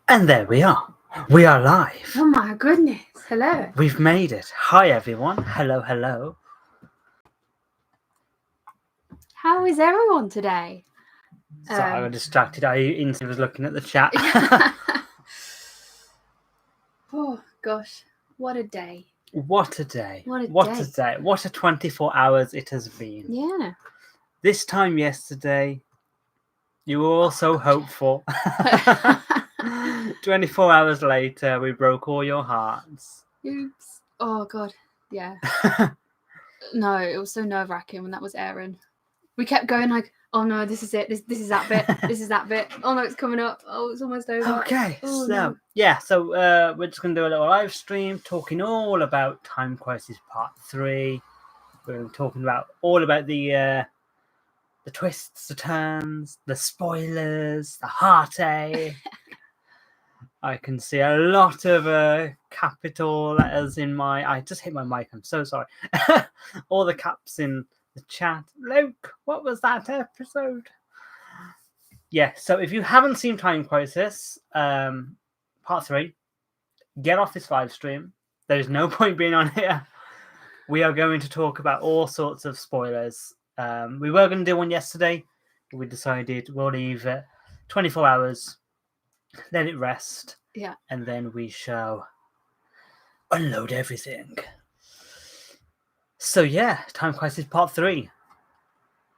And there we are. We are live. Oh my goodness. Hello. We've made it. Hi, everyone. Hello, hello. How is everyone today? So I got distracted. I instantly was looking at the chat. Oh, gosh. What a day. What a day. What a day. What a 24 hours it has been. Yeah. This time yesterday, you were all so hopeful. 24 hours later, we broke all your hearts. Oops. Oh, God. Yeah. No, it was so nerve-wracking when that was airing. We kept going like, oh no, this is it. This is that bit. This is that bit. Oh no, it's coming up. Oh, it's almost over. Okay, Oh, so no. yeah, so we're just gonna do a little live stream talking all about Time Crisis Part 3. We're talking about all about the twists, the turns, the spoilers, the heartache. I can see a lot of capital letters in my. I just hit my mic. I'm so sorry. All the caps in the chat. Luke, what was that episode? Yeah, so if you haven't seen Time Crisis, Part 3, get off this live stream. There's no point being on here. We are going to talk about all sorts of spoilers. We were going to do one yesterday, but we decided we'll leave it 24 hours, let it rest, and then we shall unload everything. So yeah, Time Crisis Part 3.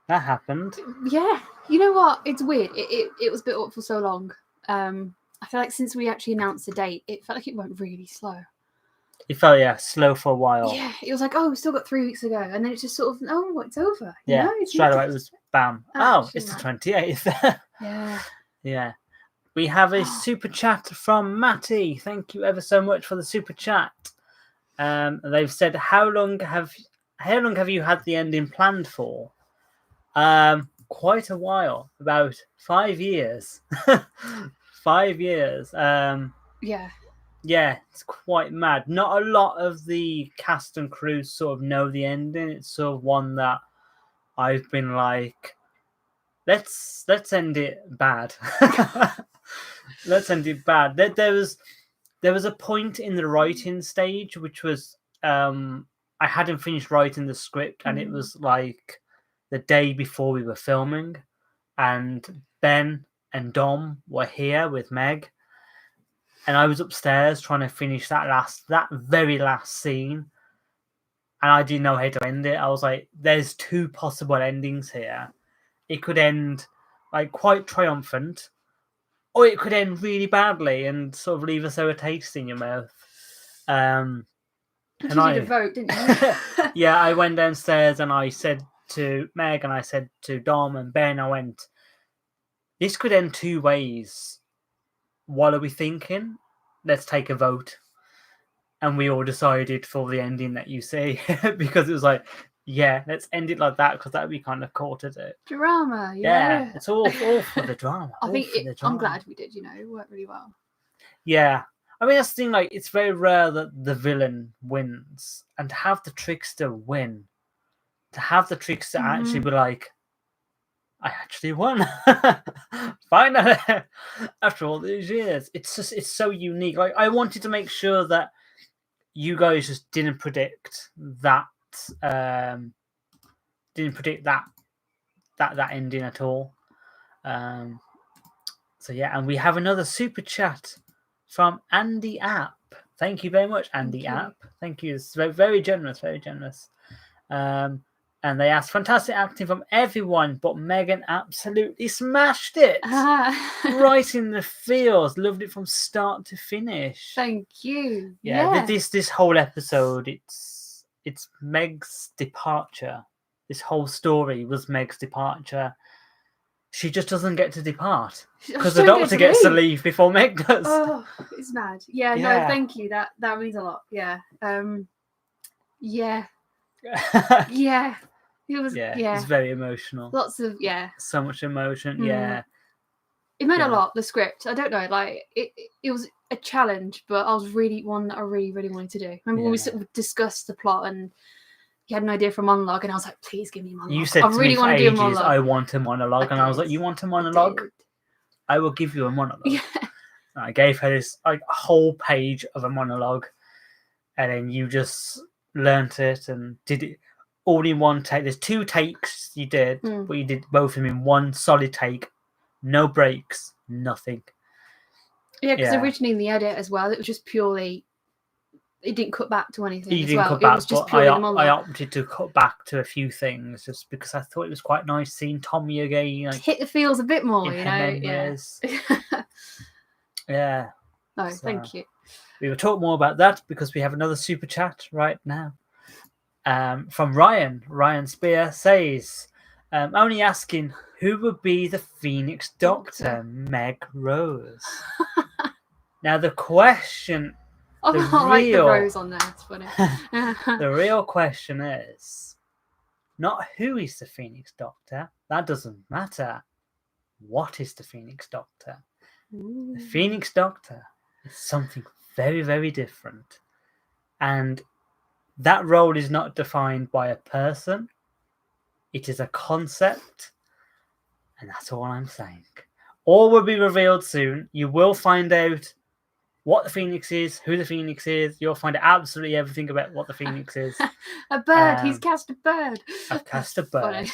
That happened. Yeah. You know what? It's weird. It was built up for so long. I feel like since we actually announced the date, it felt like it went really slow. It felt, slow for a while. Yeah, it was like, oh, we still got 3 weeks ago. And then it's just sort of, oh, it's over. Yeah, you know? It's straight away it was bam. Oh, it's the man. 28th. Yeah. Yeah. We have a super chat from Matty. Thank you ever so much for the super chat. They've said, how long have you had the ending planned for? Quite a while. About 5 years. 5 years. Yeah, it's quite mad. Not a lot of the cast and crew sort of know the ending. It's sort of one that I've been like, let's end it bad. Let's end it bad. There was a point in the writing stage which was I hadn't finished writing the script, and it was like the day before we were filming, and Ben and Dom were here with Meg. And I was upstairs trying to finish that very last scene. And I didn't know how to end it. I was like, there's 2 possible endings here. It could end like quite triumphant, or it could end really badly and sort of leave a sour taste in your mouth. You did a vote, didn't you? Yeah, I went downstairs and I said to Meg and I said to Dom and Ben, I went, this could end 2 ways. What are we thinking? Let's take a vote. And we all decided for the ending that you see, because it was like, yeah, let's end it like that, because that would be kind of cool to do. Drama, yeah. It's all for the drama. I'm glad we did, it worked really well. Yeah. I mean, that's the thing, like, it's very rare that the villain wins, and to have the trickster win, to have the trickster actually be like, I actually won. Finally, after all these years. It's so unique. Like, I wanted to make sure that you guys just didn't predict that that ending at all. So yeah, and we have another super chat from Andy App. Thank you very much, Andy App. Thank you. It's very, very generous, very generous. And they asked, fantastic acting from everyone, but Megan absolutely smashed it. Right in the feels. Loved it from start to finish. Thank you. Yeah. This whole episode, it's Meg's departure. This whole story was Meg's departure. She just doesn't get to depart because the doctor gets to leave before Meg does. Oh, it's mad. Yeah. No, thank you. That means a lot. Yeah. Yeah. Yeah. It was. Yeah. It's very emotional. Lots of so much emotion. Yeah. It meant a lot. The script. I don't know. Like it was a challenge, but I was really one that I really, really wanted to do. Remember when we sort of discussed the plot and you had an idea for a monologue, and I was like, please give me a monologue. You said I really want to do a monologue. I want a monologue, and I was like, you want a monologue? I will give you a monologue. Yeah. And I gave her this like whole page of a monologue, and then you just learnt it and did it all in one take. There's 2 takes you did, but you did both of them in one solid take, no breaks, nothing. Yeah, because originally in the edit as well, it was just purely. It didn't cut back to anything. You as didn't well. cut back, it was just but purely the I monologue. opted to cut back to a few things just because I thought it was quite nice seeing Tommy again. Like, hit the feels a bit more, you know. memories. Yeah. No, thank you. We will talk more about that because we have another super chat right now. From Ryan. Ryan Spear says, only asking who would be the Phoenix Doctor, Meg Rose. Now the question, I like the rose on there. It's funny. the real question is not who is the Phoenix Doctor. That doesn't matter. What is the Phoenix Doctor? Ooh. The Phoenix Doctor is something very, very different. And that role is not defined by a person. It is a concept. And that's all I'm saying. All will be revealed soon. You will find out what the Phoenix is, who the Phoenix is. You'll find out absolutely everything about what the Phoenix is. A bird. He's cast a bird. I've cast a bird.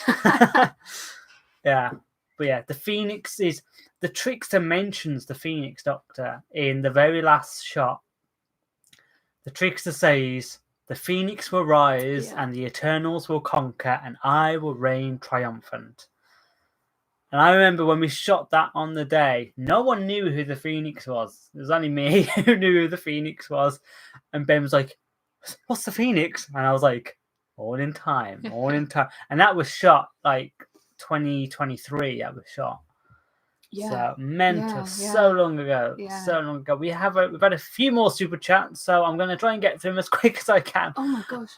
Yeah. But yeah, the Phoenix is... The Trickster mentions the Phoenix Doctor in the very last shot. The Trickster says, the Phoenix will rise and the Eternals will conquer and I will reign triumphant. And I remember when we shot that on the day, no one knew who the Phoenix was. It was only me who knew who the Phoenix was. And Ben was like, what's the Phoenix? And I was like, all in time. And that was shot like 2023, that was shot. Yeah. So mental, so long ago. We've had a few more super chats, so I'm going to try and get through them as quick as I can. Oh my gosh.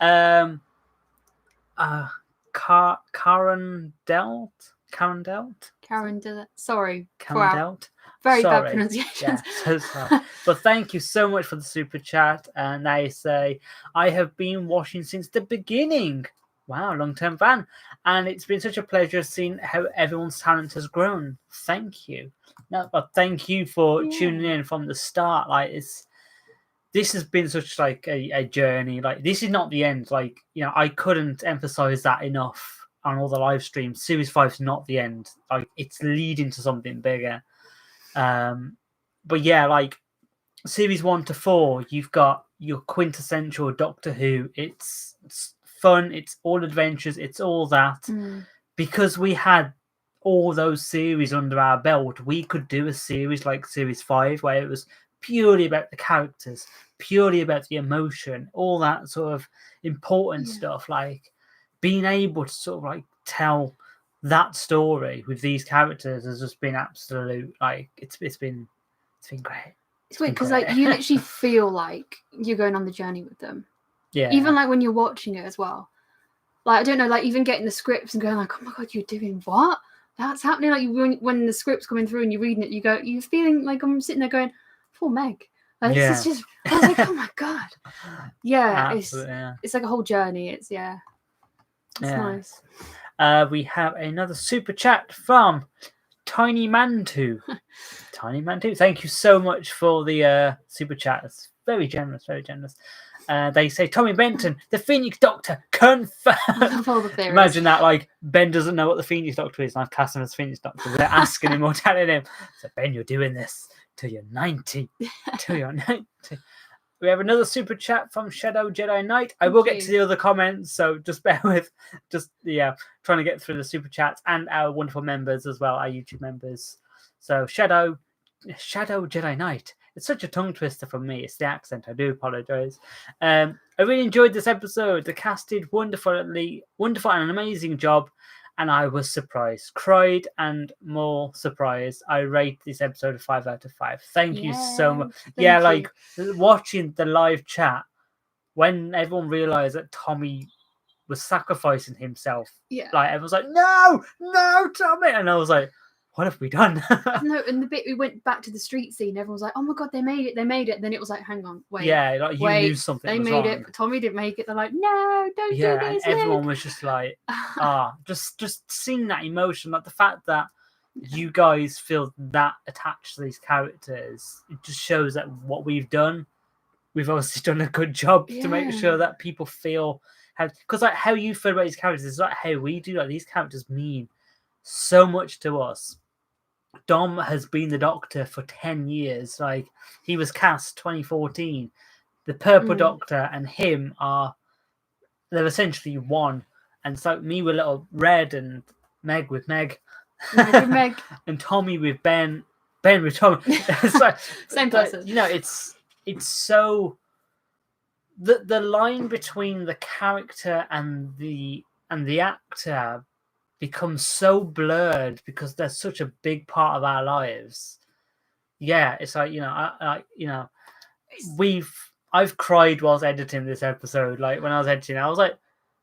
Karen Delt. Sorry. Karen Delt. Very bad pronunciation. Yeah, so sorry. But thank you so much for the super chat. And they say, I have been watching since the beginning. Wow, long-term fan. And it's been such a pleasure seeing how everyone's talent has grown. Thank you. No, but thank you for tuning in from the start. Like, this has been such like a journey. Like, this is not the end. Like, you know, I couldn't emphasize that enough on all the live streams. Series 5 is not the end. Like, it's leading to something bigger. But yeah, like series 1 to 4, you've got your quintessential Doctor Who. It's fun, it's all adventures, it's all that. Because we had all those series under our belt, we could do a series like series 5 where it was purely about the characters, purely about the emotion, all that sort of important stuff. Like being able to sort of like tell that story with these characters has just been absolute, like it's been great. It's weird because like you literally feel like you're going on the journey with them. Yeah. Even like when you're watching it as well. Like I don't know, like even getting the scripts and going like, oh my god, you're doing what? That's happening. Like when the script's coming through and you're reading it, you're feeling like I'm sitting there going, poor Meg. Like it's just I was like, oh my god. Yeah, it's like a whole journey. It's nice. We have another super chat from Tiny Mantu. Tiny Mantu, thank you so much for the super chat. It's very generous, very generous. They say Tommy Benton, the Phoenix Doctor, confirmed. Imagine that, like Ben doesn't know what the Phoenix Doctor is, and I've cast him as Phoenix Doctor. They're asking him or telling him, so Ben, you're doing this till you're 90. Till you're 90. We have another super chat from Shadow Jedi Knight. I will get to the other comments, so just bear with. Trying to get through the super chats and our wonderful members as well, our YouTube members. So Shadow Jedi Knight. It's such a tongue twister for me. It's the accent. I do apologize. I really enjoyed this episode. The cast did wonderful and an amazing job, and I was surprised, cried, and more surprised. I rate this episode a 5 out of 5. Thank you so much. Like watching the live chat when everyone realized that Tommy was sacrificing himself. Yeah, like everyone's like, no, Tommy, and I was like, what have we done? No, and the bit we went back to the street scene, everyone was like, oh my god, they made it. Then it was like, hang on, wait. Yeah, like you knew something they was made wrong. It, but Tommy didn't make it. They're like, no, don't do this. And everyone was just like, just seeing that emotion, like the fact that you guys feel that attached to these characters. It just shows that what we've done, we've obviously done a good job to make sure that people feel because like how you feel about these characters is like how we do. Like these characters mean so much to us. Dom has been the Doctor for 10 years. Like he was cast 2014. The Purple Doctor and him they're essentially one. And so me with little Red and Meg with Meg. Meg. And Tommy with Ben with Tommy. Same person. You know, it's so the line between the character and the actor becomes so blurred because they're such a big part of our lives. Yeah, it's like, you know, I've cried whilst editing this episode. Like when I was editing, I was like,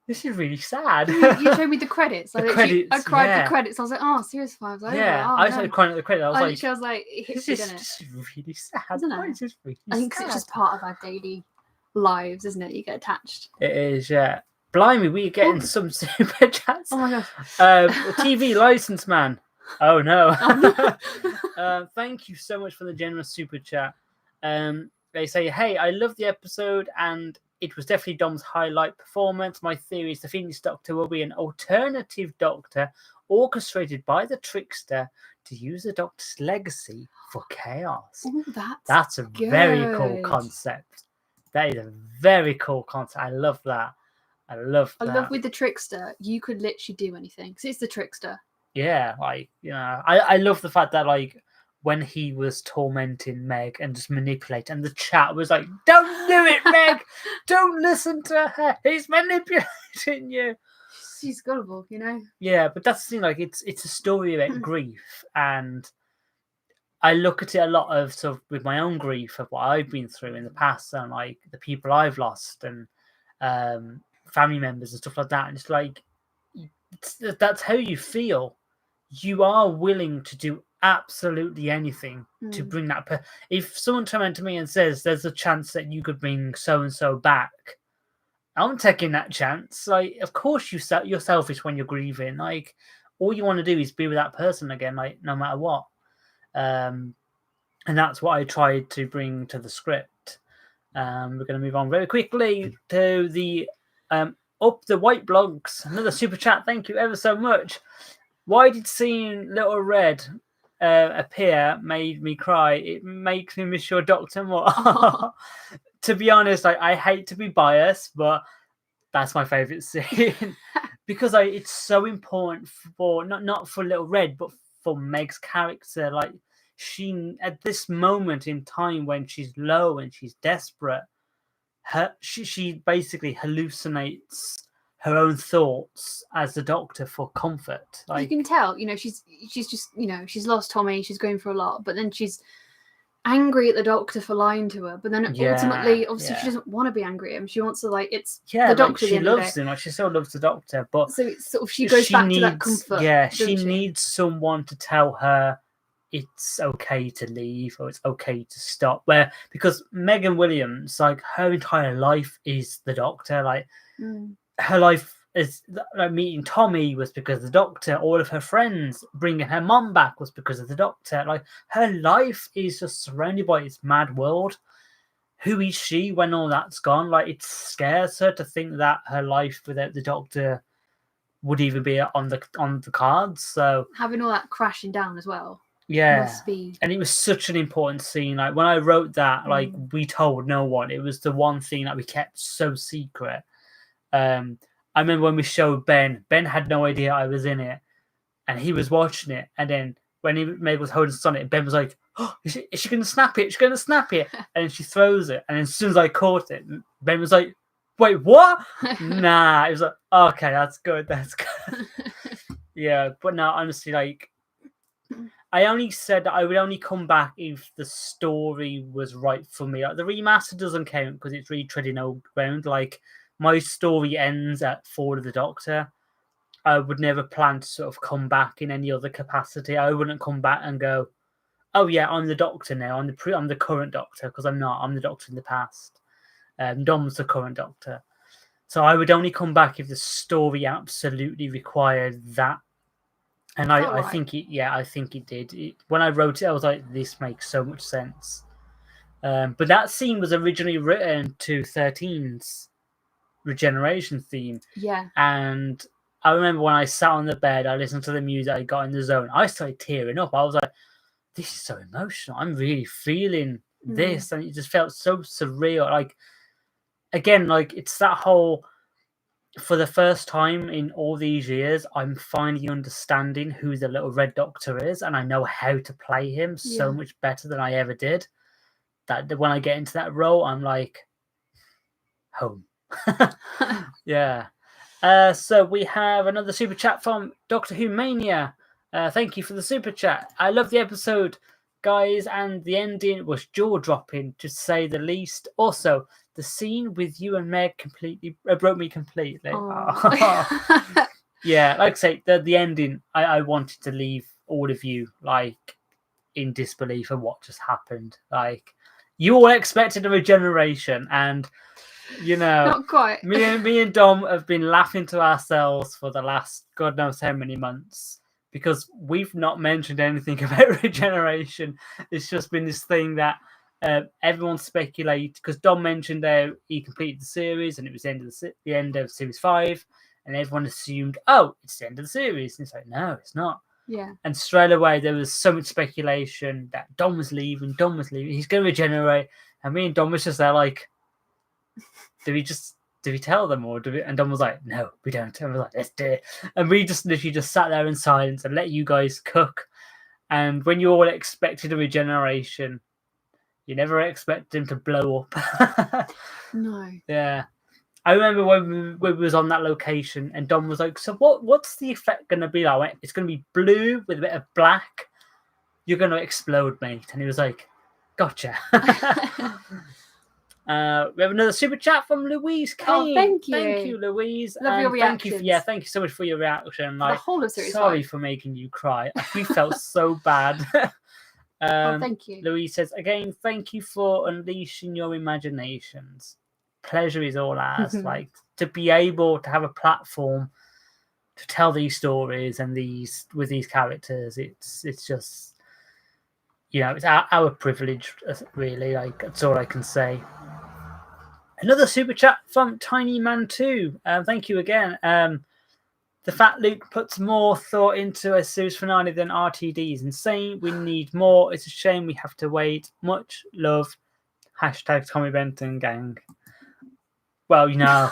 this is really sad. You showed me the credits. I cried at the credits. I was like, oh, Series 5's over. I started crying at the credits. I was like, it hits this you, is doesn't it? really sad. Isn't it? This is really I think sad. it's just part of our daily lives, isn't it? You get attached. It is, yeah. Blimey, we're getting some super chats. Oh my god. TV license man. Oh no. Thank you so much for the generous super chat. They say, hey, I love the episode and it was definitely Dom's highlight performance. My theory is the Phoenix Doctor will be an alternative Doctor orchestrated by the Trickster to use the Doctor's legacy for chaos. Ooh, that's a good. Very cool concept. That is a very cool concept. I love that. I love with the Trickster, you could literally do anything because it's the Trickster. Yeah, like, you know, I love the fact that like when he was tormenting Meg and just manipulating, and the chat was like, don't do it, Meg! Don't listen to her! He's manipulating you! She's gullible, you know? Yeah, but that's the thing, like, it's a story about grief, and I look at it a lot of sort of with my own grief of what I've been through in the past and like the people I've lost and family members and stuff like that, and it's like, that's how you feel. You are willing to do absolutely anything to bring that. If someone turned around to me and says there's a chance that you could bring so and so back, I'm taking that chance. Like, of course you're selfish when you're grieving. Like, all you want to do is be with that person again, like no matter what. And that's what I tried to bring to the script. We're going to move on very quickly to the Up the White Blogs. Another super chat. Thank you ever so much. Why did seeing Little Red appear made me cry? It makes me miss your Doctor more. To be honest, I hate to be biased, but that's my favourite scene because it's so important for not for Little Red, but for Meg's character. Like, she at this moment in time when she's low and she's desperate, she basically hallucinates her own thoughts as the Doctor for comfort. Like, you can tell, you know, she's just, you know, she's lost Tommy, she's going through a lot, but then she's angry at the Doctor for lying to her. But then ultimately, obviously, she doesn't want to be angry at him. She wants to, like, it's the Doctor. She loves him. Like, she still loves the Doctor, but so it's sort of she goes back to that comfort. Yeah, she needs someone to tell her it's okay to leave or it's okay to stop. Because Megan Williams, like, her entire life is the Doctor. Like, her life is like meeting Tommy was because of the Doctor. All of her friends bringing her mom back was because of the Doctor. Like, her life is just surrounded by this mad world. Who is she when all that's gone? Like, it scares her to think that her life without the Doctor would even be on the cards. So having all that crashing down as well. Yeah, must be. And it was such an important scene. Like, when I wrote that, like, we told no one. It was the one thing that we kept so secret. I remember when we showed Ben had no idea I was in it, and he was watching it. And then when Meg was holding Sonic, Ben was like, "Oh, is she going to snap it? She's going to snap it!" And then she throws it. And then as soon as I caught it, Ben was like, "Wait, what?" Nah, it was like, "Okay, that's good. That's good." Yeah, but no, honestly, like, I only said that I would only come back if the story was right for me. Like, the remaster doesn't count because it's really treading old ground. Like, my story ends at Fall of the Doctor. I would never plan to sort of come back in any other capacity. I wouldn't come back and go, "Oh yeah, I'm the Doctor now. I'm the current Doctor," because I'm not. I'm the Doctor in the past. Dom's the current Doctor. So I would only come back if the story absolutely required that. And Felt I right. think it did. When I wrote it, I was like, this makes so much sense. But that scene was originally written to 13's regeneration theme. Yeah. And I remember when I sat on the bed, I listened to the music, I got in the zone, I started tearing up. I was like, this is so emotional. I'm really feeling this. And it just felt so surreal. Like, again, like it's that whole, for the first time in all these years, I'm finally understanding who the little red doctor is, and I know how to play him so much better than I ever did. That when I get into that role, I'm like, home. Yeah. So we have another super chat from Doctor Who Mania. Thank you for the super chat. I love the episode, guys, and the ending was jaw-dropping, to say the least. Also, the scene with you and Meg completely broke me completely. Yeah, like I say, the ending, I wanted to leave all of you like in disbelief of what just happened. Like, you all expected a regeneration, and you know, not quite. me and Dom have been laughing to ourselves for the last God knows how many months, because we've not mentioned anything about regeneration. It's just been this thing that everyone speculated, because Dom mentioned how he completed the series and it was the end of series 5, and everyone assumed, oh, it's the end of the series. And it's like, no, it's not. Yeah. And straight away there was so much speculation that Dom was leaving. He's going to regenerate. And me and Dom was just there like, do we tell them, or do we? And Dom was like, no, we don't. And I was like, let's do it. And we just literally just sat there in silence and let you guys cook. And when you all expected a regeneration, you never expected him to blow up. No. Yeah. I remember when we was on that location, and Dom was like, so what's the effect going to be like? I went, it's going to be blue with a bit of black. You're going to explode, mate. And he was like, gotcha. We have another super chat from Louise Kane. Oh, thank you. Thank you, Louise. Love your reactions. reactions. Thank you so much for your reaction. Like, the whole of series sorry 5. for making you cry. We felt so bad. Thank you. Louise says, again, thank you for unleashing your imaginations. Pleasure is all ours. Like, to be able to have a platform to tell these stories and with these characters, it's just, it's our privilege, really. Like, that's all I can say. Another super chat from Tiny Man 2. Thank you again. The fact Luke puts more thought into a series finale than RTD is insane. We need more. It's a shame we have to wait. Much love. Hashtag Tommy Benton gang. Well, yeah,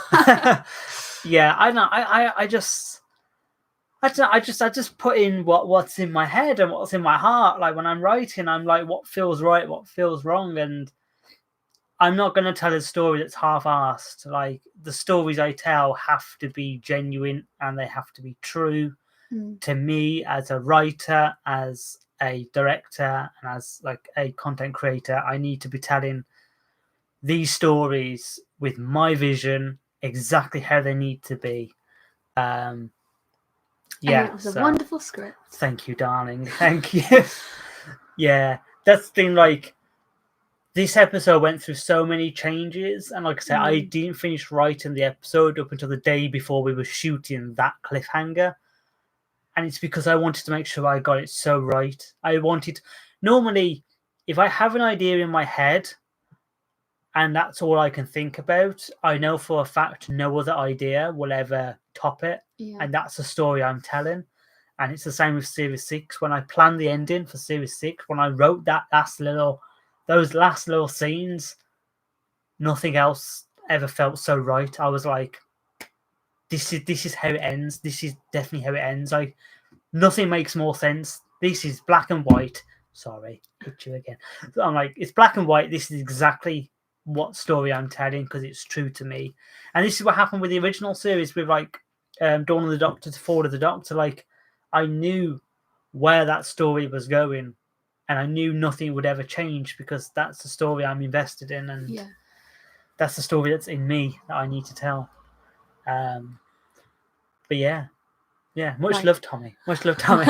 I know. I just put in what's in my head and what's in my heart. Like, when I'm writing, I'm like, what feels right, what feels wrong, and I'm not going to tell a story that's half-assed. Like, the stories I tell have to be genuine and they have to be true to me as a writer, as a director, and as like a content creator. I need to be telling these stories with my vision, exactly how they need to be. Yeah, and it was a wonderful script. Thank you, darling. Thank you. Yeah, that's the thing. Like, this episode went through so many changes, and like I said, I didn't finish writing the episode up until the day before we were shooting that cliffhanger, and it's because I wanted to make sure I got it so right. Normally, if I have an idea in my head and that's all I can think about, I know for a fact no other idea will ever top it, and that's the story I'm telling. And it's the same with Series 6. When I planned the ending for Series 6, when I wrote those last little scenes, nothing else ever felt so right. I was like, this is how it ends. This is definitely how it ends. Like, nothing makes more sense. This is black and white. Sorry, hit you again. I'm like, it's black and white. This is exactly what story I'm telling, because it's true to me. And this is what happened with the original series with like Dawn of the Doctor to Fall of the Doctor. Like, I knew where that story was going, and I knew nothing would ever change, because that's the story I'm invested in, and that's the story that's in me that I need to tell. But yeah, much love, Tommy. Much love, Tommy.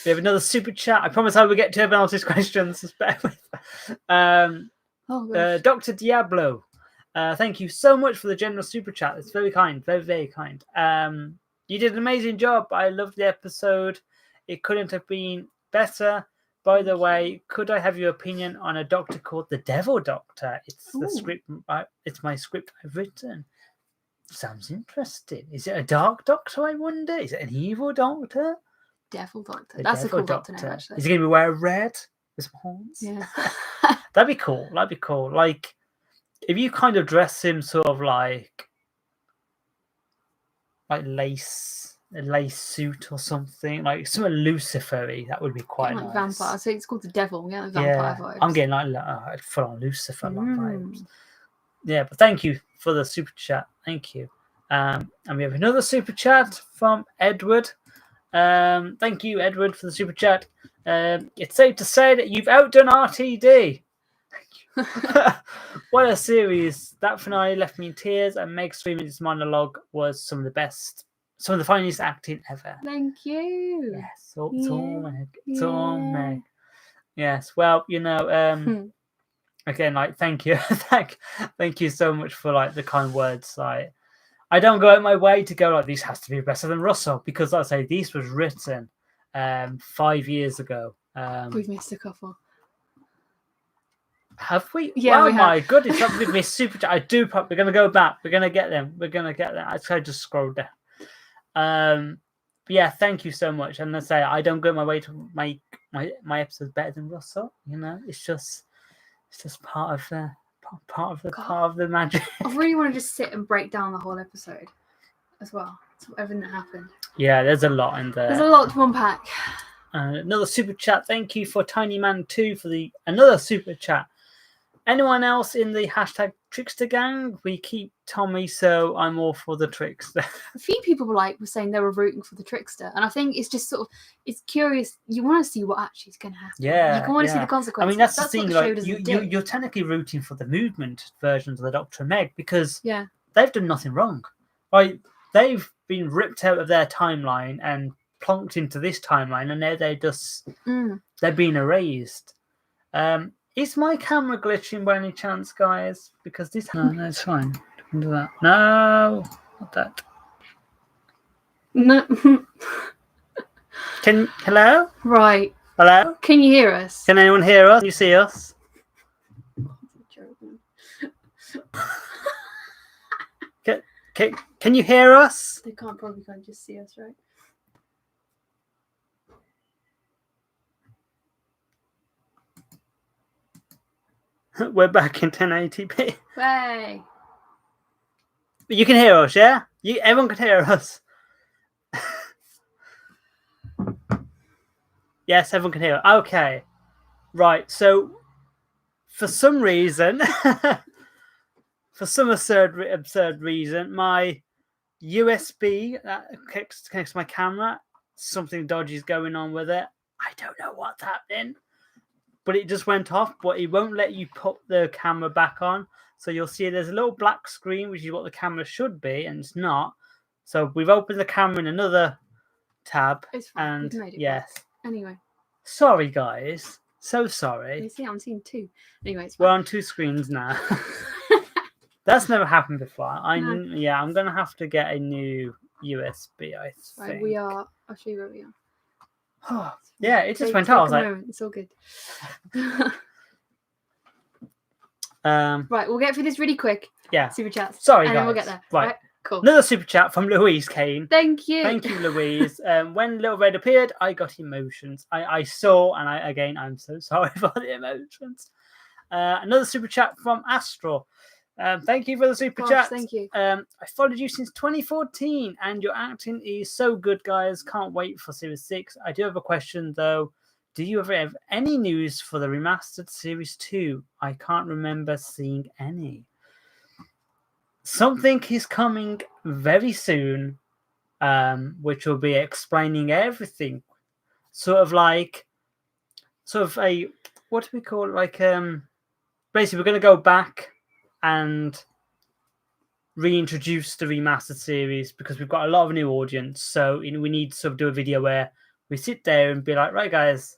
We have another super chat. I promise I will get to everyone else's questions. Bear with. Dr. Diablo, thank you so much for the generous super chat. It's very kind, very, very kind. You did an amazing job. I loved the episode. It couldn't have been better. By the way, could I have your opinion on a doctor called the Devil Doctor? It's the script. It's my script I've written. Sounds interesting. Is it a dark doctor, I wonder? Is it an evil doctor? Devil Doctor. The That's Devil a cool doctor name, actually. Is he going to be wearing red with some horns? Yeah. That'd be cool. That'd be cool. Like, if you kind of dress him sort of like a lace suit or something, like something Lucifer-y, that would be quite like nice. Vampire. So it's called the Devil. Yeah, like vampire vibes. I'm getting like full on Lucifer vibes. Yeah, but thank you for the super chat. Thank you. And we have another super chat from Edward. Thank you, Edward, for the super chat. It's safe to say that you've outdone RTD. What a series. That finale left me in tears, and Meg screaming his monologue was some of the finest acting ever. Thank you. Yes, it's all Meg. It's all Meg. Yes, well, again, like, thank you. thank you so much for like the kind words. Like, I don't go out my way to go like, this has to be better than Russell, because like I say, this was written 5 years ago. We've missed a couple. Have we? Yeah, we my have. goodness, we've missed super chat. We're going to go back. We're going to get them. I just scrolled down. But yeah, thank you so much. And I say, I don't go my way to make my episodes better than Russell. It's just part of the magic. I really want to just sit and break down the whole episode as well. So everything that happened. Yeah, there's a lot in there. There's a lot to unpack. Another super chat. Thank you for Tiny Man 2 for another super chat. Anyone else in the hashtag Trickster gang? We keep Tommy, so I'm all for the Trickster. A few people were saying they were rooting for the Trickster, and I think it's just sort of, it's curious. You want to see what actually is going to happen. Yeah, you want to see the consequences. I mean, that's the thing. Like, you're technically rooting for the movement versions of the Doctor and Meg, because yeah, they've done nothing wrong. Right? They've been ripped out of their timeline and plonked into this timeline, and now they're being erased. Is my camera glitching by any chance, guys? Because this... No, it's fine. Don't do that. No, not that. No. Hello? Right. Hello? Can you hear us? Can anyone hear us? Can you see us? Can you hear us? They probably can't just see us, right? We're back in 1080p. Way. You can hear us, yeah? Everyone can hear us. Yes, everyone can hear us. Okay. Right, so for some reason, for some absurd reason, my USB that connects to my camera, something dodgy is going on with it. I don't know what's happening. But it just went off, but it won't let you put the camera back on. So you'll see there's a little black screen, which is what the camera should be, and it's not. So we've opened the camera in another tab. It's fine. And we've made it yes. back. Anyway. Sorry, guys. So sorry. You see, I'm seeing two. Anyway, it's We're fine. on two screens now. That's never happened before. No. Yeah, I'm going to have to get a new USB, I think. Right, we are. I'll show you where we are. Yeah, it just went off. It's all good. Right, we'll get through this really quick. Yeah. Super chats. Sorry, and guys. then we'll get there. Right. Cool. Another super chat from Louise Kane. Thank you. Thank you, Louise. When Little Red appeared, I got emotions. I saw, and I'm so sorry for the emotions. Another super chat from Astro. Thank you for the super chat. Thank you. I followed you since 2014, and your acting is so good, guys. Can't wait for Series 6. I do have a question, though. Do you ever have any news for the remastered Series 2? I can't remember seeing any. Something is coming very soon, which will be explaining everything. Sort of a, what do we call it? Like, basically, we're going to go back and reintroduce the remastered series because we've got a lot of new audience. So we need to sort of do a video where we sit there and be like, right, guys,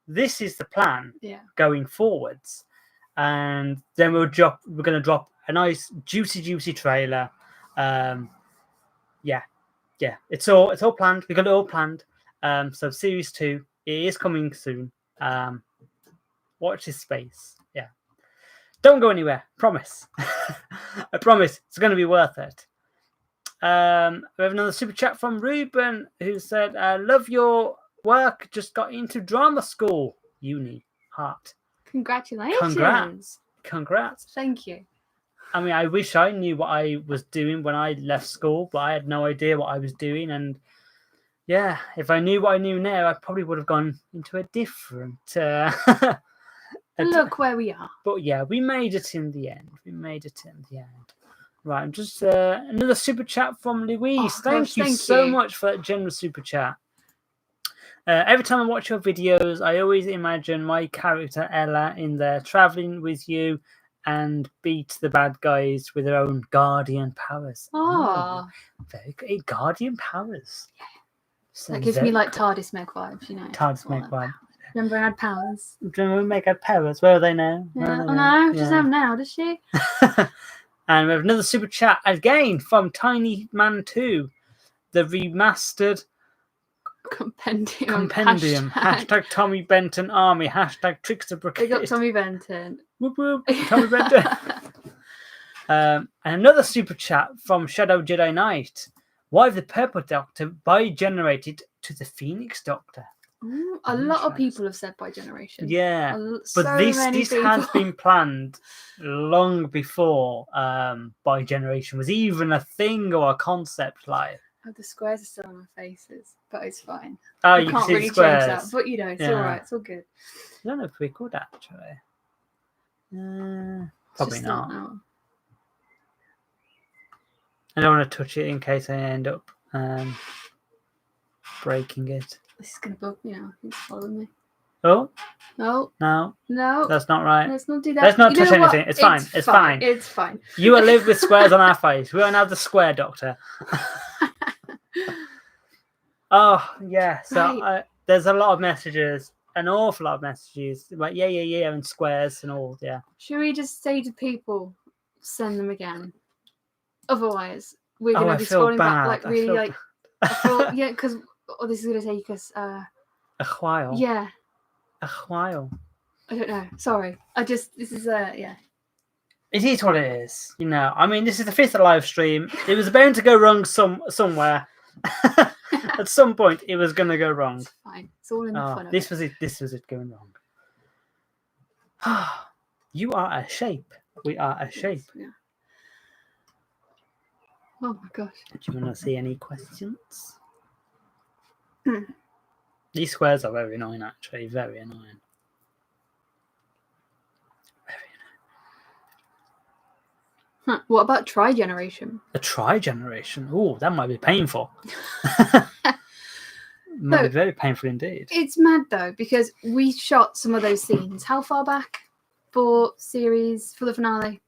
this is the plan going forwards. And then we're going to drop a nice juicy trailer. Yeah, it's all planned. We've got it all planned. So series 2, it is coming soon. Watch this space. Yeah. Don't go anywhere. Promise. I promise it's going to be worth it. We have another super chat from Ruben who said, love your work. Just got into drama school. Uni. Heart. Congratulations. Congrats. Thank you. I mean, I wish I knew what I was doing when I left school, but I had no idea what I was doing. And yeah, if I knew what I knew now, I probably would have gone into a different... Look where we are. But yeah, we made it in the end. Right, just another super chat from Louise. Thank you so much for that generous super chat. Every time I watch your videos, I always imagine my character Ella in there traveling with you and beat the bad guys with their own guardian powers. Oh, very good. Guardian powers. Yeah. That gives me like Tardis Meg vibes, you know. Tardis Meg vibes. Remember I had powers. Remember when Meg had powers? Where are they now? Yeah. Oh no, she doesn't have now, does she? And we have another super chat again from Tiny Man 2. The remastered compendium. Hashtag Tommy Benton Army. Hashtag Trickster Brigade. Big up Tommy Benton. Whoop whoop. Tommy Benton. And another super chat from Shadow Jedi Knight. Why the Purple Doctor bi-generated to the Phoenix Doctor? Ooh, a lot of people have said bi-generation. Yeah, but this has been planned long before bi-generation was even a thing or a concept. Like, oh, the squares are still on our faces, but it's fine. Oh, we you can't can see really the squares. change that, but you know, it's all right. It's all good. I don't know if we could actually. Probably not. I don't want to touch it in case I end up breaking it. This is going to bug me now. It's following me. Oh? No. No. That's not right. Let's not do that. Let's not touch anything. It's fine. It's fine. It's fine. You will live with squares on our face. We are now the Square Doctor. Oh, yeah. So there's a lot of messages. An awful lot of messages. Like, yeah, and squares and all, yeah. Should we just say to people, send them again? Otherwise, we're going to be scrolling back, like, really, like... yeah, because... Oh, this is going to take us... a while. Yeah. A while. I don't know. Sorry. This is, yeah. It is what it is. You know, I mean, this is the 5th live stream. It was bound to go wrong somewhere. At some point, it was going to go wrong. It's fine. It's all in the fun of this was it going wrong. You are a shape. We are a shape. Yeah. Oh, my gosh. Do you want to see any questions? These squares are very annoying, actually. Very annoying. What about tri-generation? A tri-generation? Oh, that might be painful. Might be very painful indeed. It's mad, though, because we shot some of those scenes. How far back for the finale?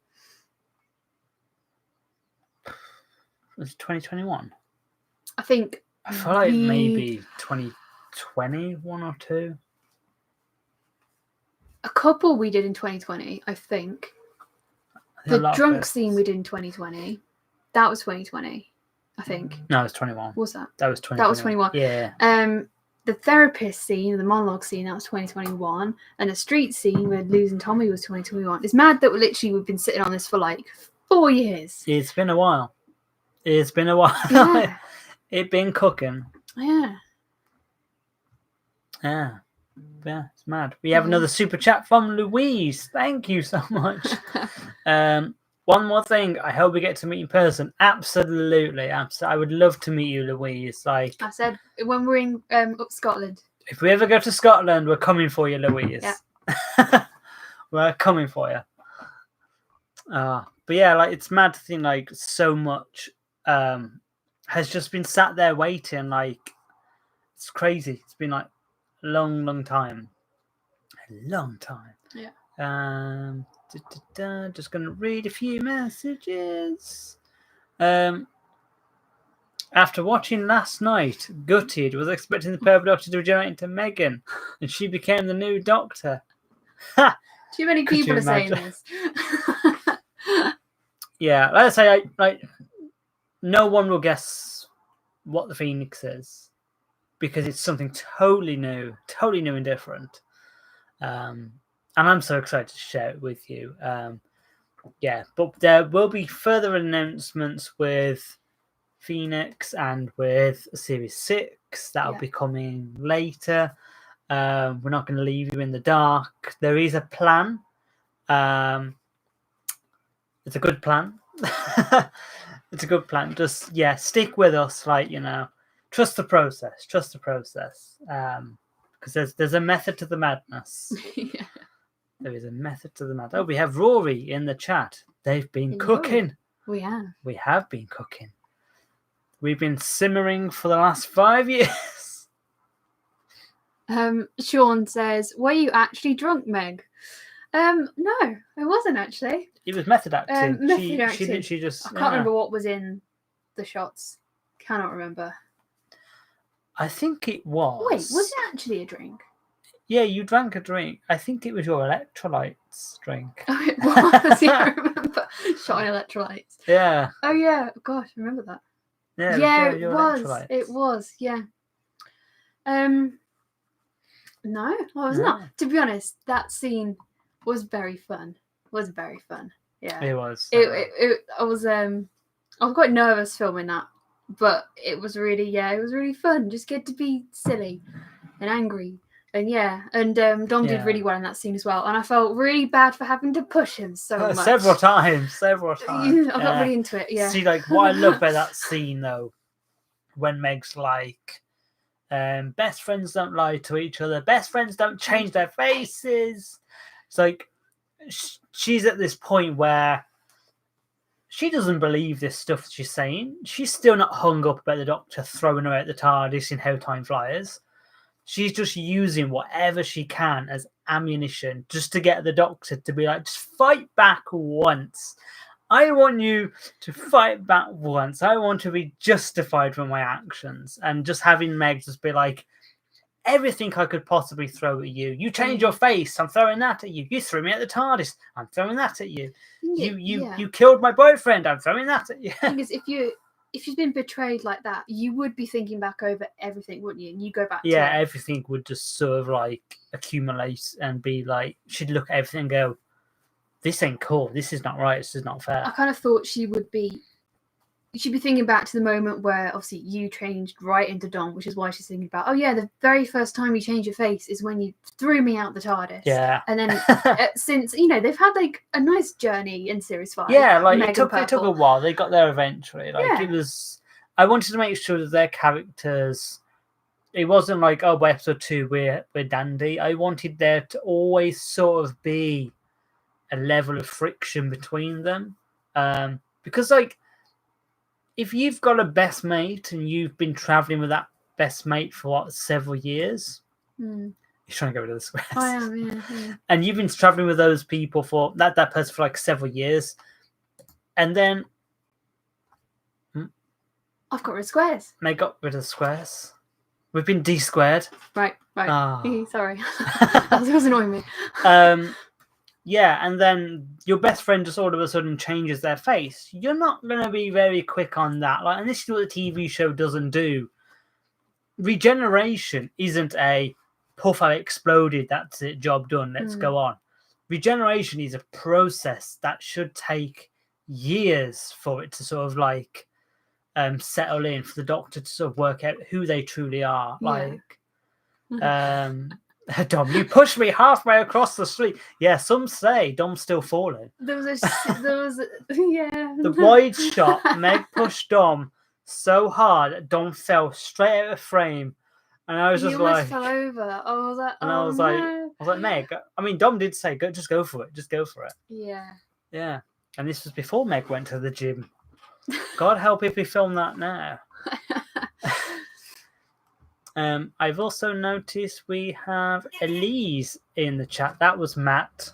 Was it 2021? I think... I feel like maybe 2020, 1 or 2. A couple we did in 2020, I think. The drunk scene we did in 2020. That was 2020, I think. No, it was 21. What was that? That was 2021. That was 21. Yeah. The therapist scene, the monologue scene, that was 2021. And the street scene with Luz and Tommy was 2021. It's mad that we've been sitting on this for like 4 years. It's been a while. Yeah. It's been cooking. Yeah. Yeah. Yeah, it's mad. We have another super chat from Louise. Thank you so much. One more thing. I hope we get to meet in person. Absolutely. I would love to meet you, Louise. Like I said, when we're in up Scotland. If we ever go to Scotland, we're coming for you, Louise. Yeah. We're coming for you. But yeah, like it's mad to think like so much has just been sat there waiting. Like it's crazy. It's been like a long time. A long time. Yeah. Just gonna read a few messages. After watching last night, gutted, was expecting the Purple Doctor to regenerate into Megan, and she became the new Doctor. Too many people are saying this. Yeah, let's say no one will guess what the Phoenix is because it's something totally new and different. And I'm so excited to share it with you. But there will be further announcements with Phoenix and with Series 6 that'll be coming later. We're not going to leave you in the dark. There is a plan. It's a good plan. It's a good plan. Just stick with us. Trust the process. Because there's a method to the madness. Yeah. There is a method to the madness. Oh, we have Rory in the chat. They've been cooking. We have been cooking. We've been simmering for the last 5 years. Sean says, "Were you actually drunk, Meg?" No, I wasn't actually. It was method acting. She literally just. I can't remember what was in the shots. Cannot remember. I think it was. Wait, was it actually a drink? Yeah, you drank a drink. I think it was your electrolytes drink. Oh, it was. Yeah, I remember. Shot in electrolytes. Yeah. Oh yeah. Gosh, I remember that. Yeah, it was. It was. Yeah. No, I was not. To be honest, that scene was very fun. Yeah. It was. I was quite nervous filming that, but it was really fun. Just get to be silly and angry. And Dom did really well in that scene as well. And I felt really bad for having to push him so much. Several times. I got really into it, yeah. See, what I love about that scene, though, when Meg's like, best friends don't lie to each other. Best friends don't change their faces. It's like, she's at this point where she doesn't believe this stuff she's saying. She's still not hung up about the Doctor throwing her out the TARDIS in How Time Flies. She's just using whatever she can as ammunition just to get the Doctor to be like, just fight back once. I want you to fight back once. I want to be justified for my actions. And just having Meg just be like, everything I could possibly throw at you. You change your face. I'm throwing that at you. You threw me at the TARDIS. I'm throwing that at you. You killed my boyfriend. I'm throwing that at you. Because if you've been betrayed like that, you would be thinking back over everything, wouldn't you? And you go back to everything would just sort of accumulate and be like, she'd look at everything and go, this ain't cool. This is not right. This is not fair. I kind of thought she'd be thinking back to the moment where obviously you changed right into Dom, which is why she's thinking about, the very first time you changed your face is when you threw me out the TARDIS. Yeah. And then since, they've had a nice journey in Series 5. Yeah, it took a while. They got there eventually. It was, I wanted to make sure that their characters, it wasn't by episode 2 we're dandy. I wanted there to always sort of be a level of friction between them. Because if you've got a best mate and you've been traveling with that best mate for several years, he's trying to go rid of the squares. I am, yeah. And you've been traveling with those people for that person for several years, and then I've got rid of squares. Meg got rid of the squares. We've been de-squared. Right. Oh. Sorry, that was annoying me. And then your best friend just all of a sudden changes their face. You're not going to be very quick on that. And this is what the TV show doesn't do. Regeneration isn't a puff, I exploded, that's it, job done, let's go on. Regeneration is a process that should take years for it to sort of settle in, for the Doctor to sort of work out who they truly are. Dom, you pushed me halfway across the street. Yeah, some say Dom's still falling. The wide shot, Meg pushed Dom so hard, Dom fell straight out of frame, and I was just fell over. I was like, I was like, Meg. I mean, Dom did say, just go for it. Just go for it. Yeah. Yeah, and this was before Meg went to the gym. God help if we film that now. I've also noticed we have Elise in the chat. That was Matt.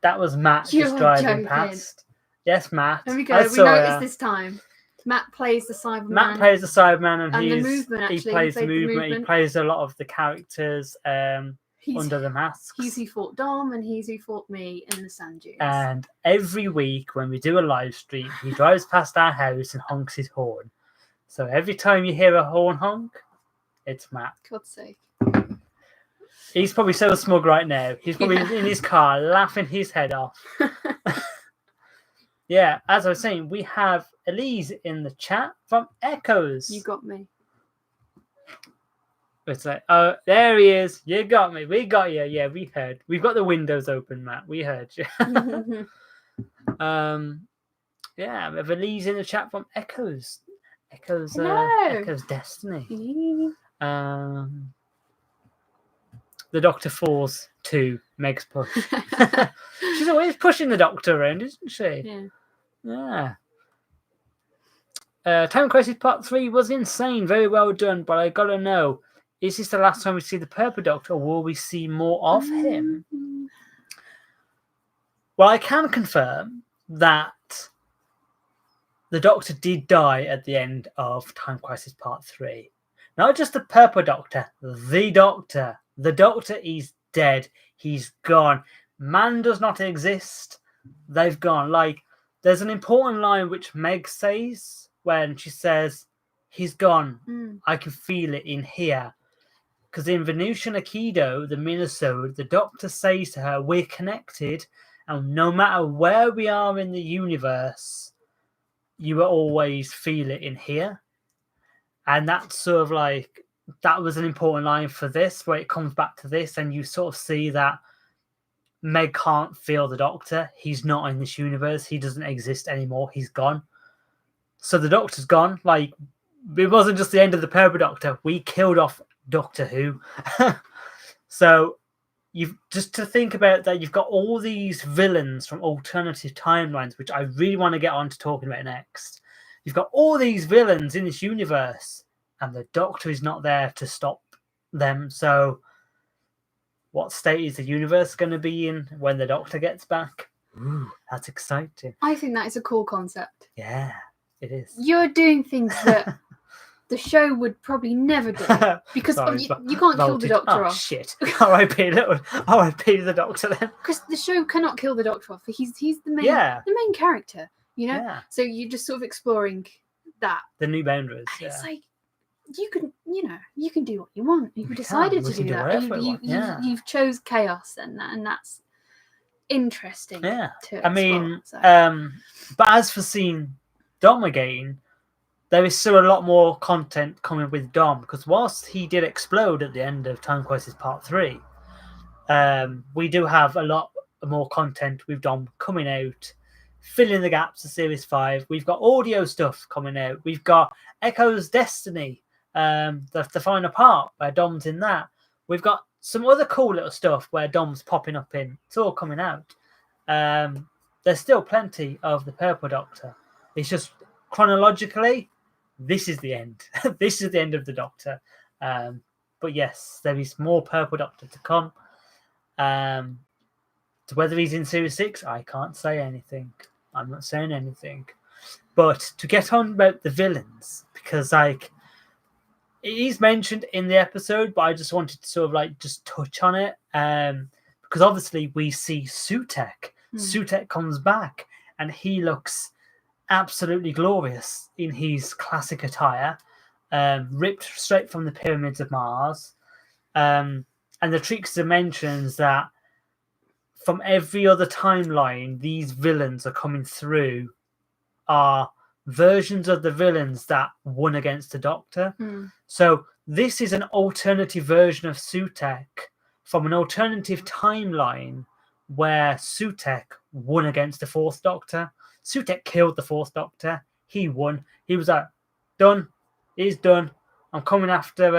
Just driving past. Yes, Matt. There we go. We noticed this time. Matt plays the Cyberman. And he plays the movement. He plays a lot of the characters under the masks. He's who fought Dom, and he's who fought me in the sand dunes. And every week when we do a live stream, he drives past our house and honks his horn. So every time you hear a horn honk, it's Matt. God's sake. He's probably so smug right now. He's probably in his car laughing his head off. Yeah, as I was saying, we have Elise in the chat from Echoes. You got me. It's like, oh, there he is. You got me. We got you. Yeah, we heard. We've got the windows open, Matt. We heard you. Yeah, we have Elise in the chat from Echoes. Echoes Destiny. The Doctor falls to Meg's push. She's always pushing the Doctor around, isn't she? Yeah. Time Crisis Part 3 was insane. Very well done, but I gotta know, is this the last time we see the Purple Doctor, or will we see more of him? Well, I can confirm that the Doctor did die at the end of Time Crisis Part 3. Not just the Purple Doctor, the Doctor. The Doctor is dead. He's gone. Man does not exist. They've gone. Like, there's an important line which Meg says when she says, he's gone. I can feel it in here. Because in Venusian Aikido, the Minnesota, the Doctor says to her, we're connected, and no matter where we are in the universe, you will always feel it in here. And that's sort of like, that was an important line for this, where it comes back to this, and you sort of see that Meg can't feel the Doctor. He's not in this universe. He doesn't exist anymore. He's gone. So the Doctor's gone. Like, it wasn't just the end of the Purple Doctor. We killed off Doctor Who. So you've just to think about that, you've got all these villains from alternative timelines, which I really want to get on to talking about next. You've got all these villains in this universe, and the Doctor is not there to stop them. So what state is the universe going to be in when the Doctor gets back? Ooh, that's exciting. I think that is a cool concept. Yeah, it is. You're doing things that the show would probably never do, because you can't kill the Doctor off. Shit. R.I.P. the Doctor then. Because the show cannot kill the Doctor off. He's the main character, you know? Yeah. So you're just sort of exploring that. The new boundaries. And it's like, you can do what you want. You decided to do that. You've chose chaos, and that's interesting. Yeah. To explore, I mean, but as for seeing Dom again, there is still a lot more content coming with Dom, because whilst he did explode at the end of Time Crisis Part 3, we do have a lot more content with Dom coming out, filling the gaps of Series 5. We've got audio stuff coming out. We've got Echoes Destiny, the final part where Dom's in that. We've got some other cool little stuff where Dom's popping up in. It's all coming out. There's still plenty of the Purple Doctor. It's just chronologically, this is the end. This is the end of the Doctor. But yes, there is more Purple Doctor to come. To whether he's in Series 6, I can't say anything. I'm not saying anything. But to get on about the villains, because like it is mentioned in the episode, but I just wanted to sort of like just touch on it. Because obviously we see Sutek. Sutek comes back and he looks absolutely glorious in his classic attire, ripped straight from the pyramids of Mars. And the Trickster mentions that from every other timeline, these villains are coming through are versions of the villains that won against the Doctor. So this is an alternative version of Sutek from an alternative timeline where Sutek won against the Fourth Doctor. Sutek killed the Fourth Doctor. He won. He was like, done. He's done. I'm coming after,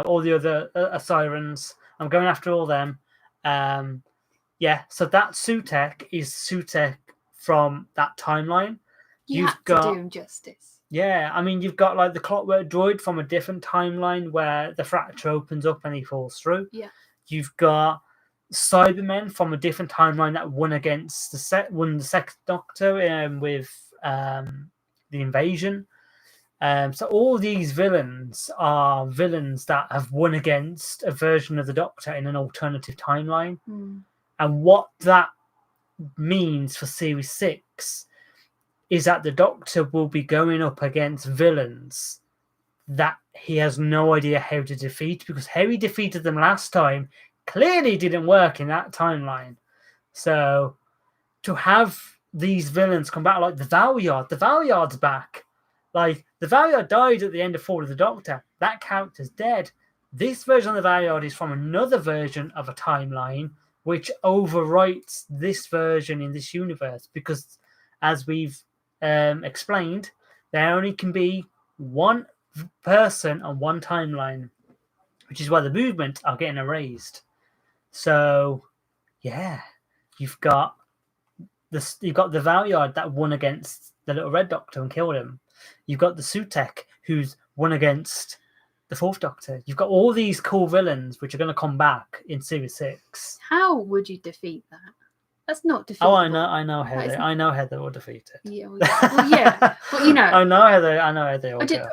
all the other sirens. I'm going after all them. So that Sutek is Sutek from that timeline. You've got to do him justice. Yeah, I mean, you've got like the Clockwork Droid from a different timeline where the fracture opens up and he falls through. Yeah. You've got Cybermen from a different timeline that won against the Second Doctor with the invasion. So all these villains are villains that have won against a version of the Doctor in an alternative timeline. And what that means for Series 6 is that the Doctor will be going up against villains that he has no idea how to defeat, because how he defeated them last time clearly didn't work in that timeline. So to have these villains come back, like the Valyard's back. Like, the Valyard died at the end of Fall of the Doctor. That character's dead. This version of the Valyard is from another version of a timeline, which overwrites this version in this universe, because, as we've explained, there only can be one person on one timeline, which is why the movement are getting erased. So, yeah, you've got the Valyard that won against the Little Red Doctor and killed him. You've got the Sutek who's won against the Fourth Doctor. You've got all these cool villains which are going to come back in Series 6. How would you defeat that? That's not defeatable. Oh, I know Heather. I know Heather will defeat it. Yeah, yeah. But you know, I know Heather.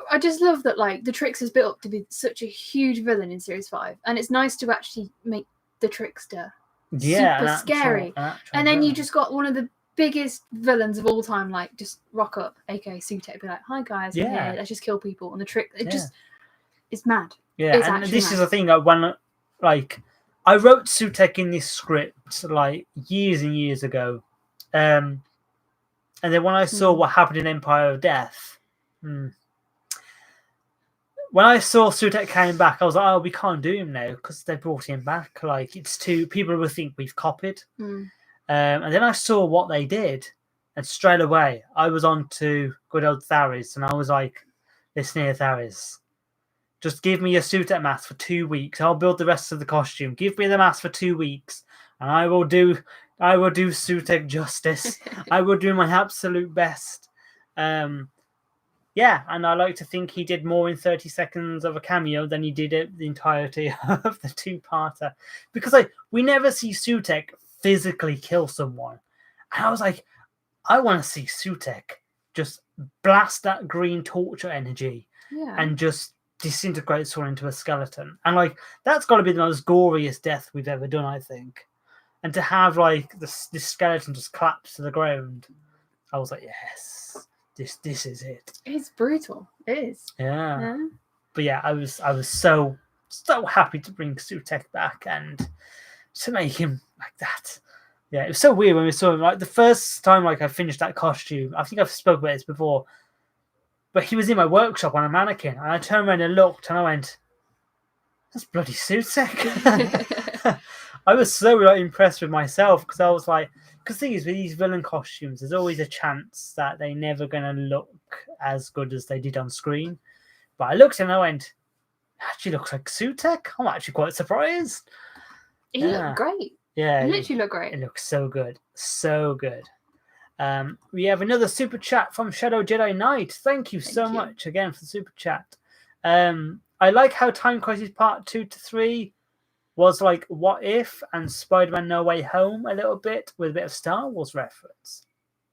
I just love that, like, the Trickster's built up to be such a huge villain in Series 5, and it's nice to actually make the Trickster super scary. And then you just got one of the biggest villains of all time, like, just rock up, aka Sutek, be like, "Hi guys, I'm here. Let's just kill people." And the trick, it's mad. Yeah, it's and this mad. is the thing. When, like, I wrote Sutek in this script like years and years ago, and then when I saw what happened in Empire of Death, when I saw Sutek came back, I was like, "Oh, we can't do him now because they brought him back. Like, it's too people will think we've copied." And then I saw what they did, and straight away I was on to good old Tardis, and I was like, "Listen here, Tardis. Just give me your Sutek mask for 2 weeks. I'll build the rest of the costume. Give me the mask for 2 weeks, and I will do Sutek justice. I will do my absolute best." Yeah, and I like to think he did more in 30 seconds of a cameo than he did it the entirety of the two-parter, because we never see Sutek physically kill someone, and I was like, I want to see Sutek just blast that green torture energy and just disintegrate someone into a skeleton. And like, that's got to be the most goriest death we've ever done, I think. And to have like this skeleton just collapse to the ground, I was like, yes, this is it. It's brutal. It is. Yeah. But yeah, I was so happy to bring Sutek back and to make him like that. Yeah, it was so weird when we saw him. Like, the first time I finished that costume, I think I've spoken about this before, but he was in my workshop on a mannequin, and I turned around and looked, and I went, "That's bloody Sutek." I was so impressed with myself, because I was like, because the thing is, with these villain costumes, there's always a chance that they're never going to look as good as they did on screen. But I looked and I went, "Actually looks like Sutek." I'm actually quite surprised. He looked great. Yeah, it literally looked great. It looks so good. So good. We have another super chat from Shadow Jedi Knight. Thank you so much again for the super chat. I like how Time Crisis Part 2 to 3 was like What If and Spider-Man No Way Home a little bit, with a bit of Star Wars reference.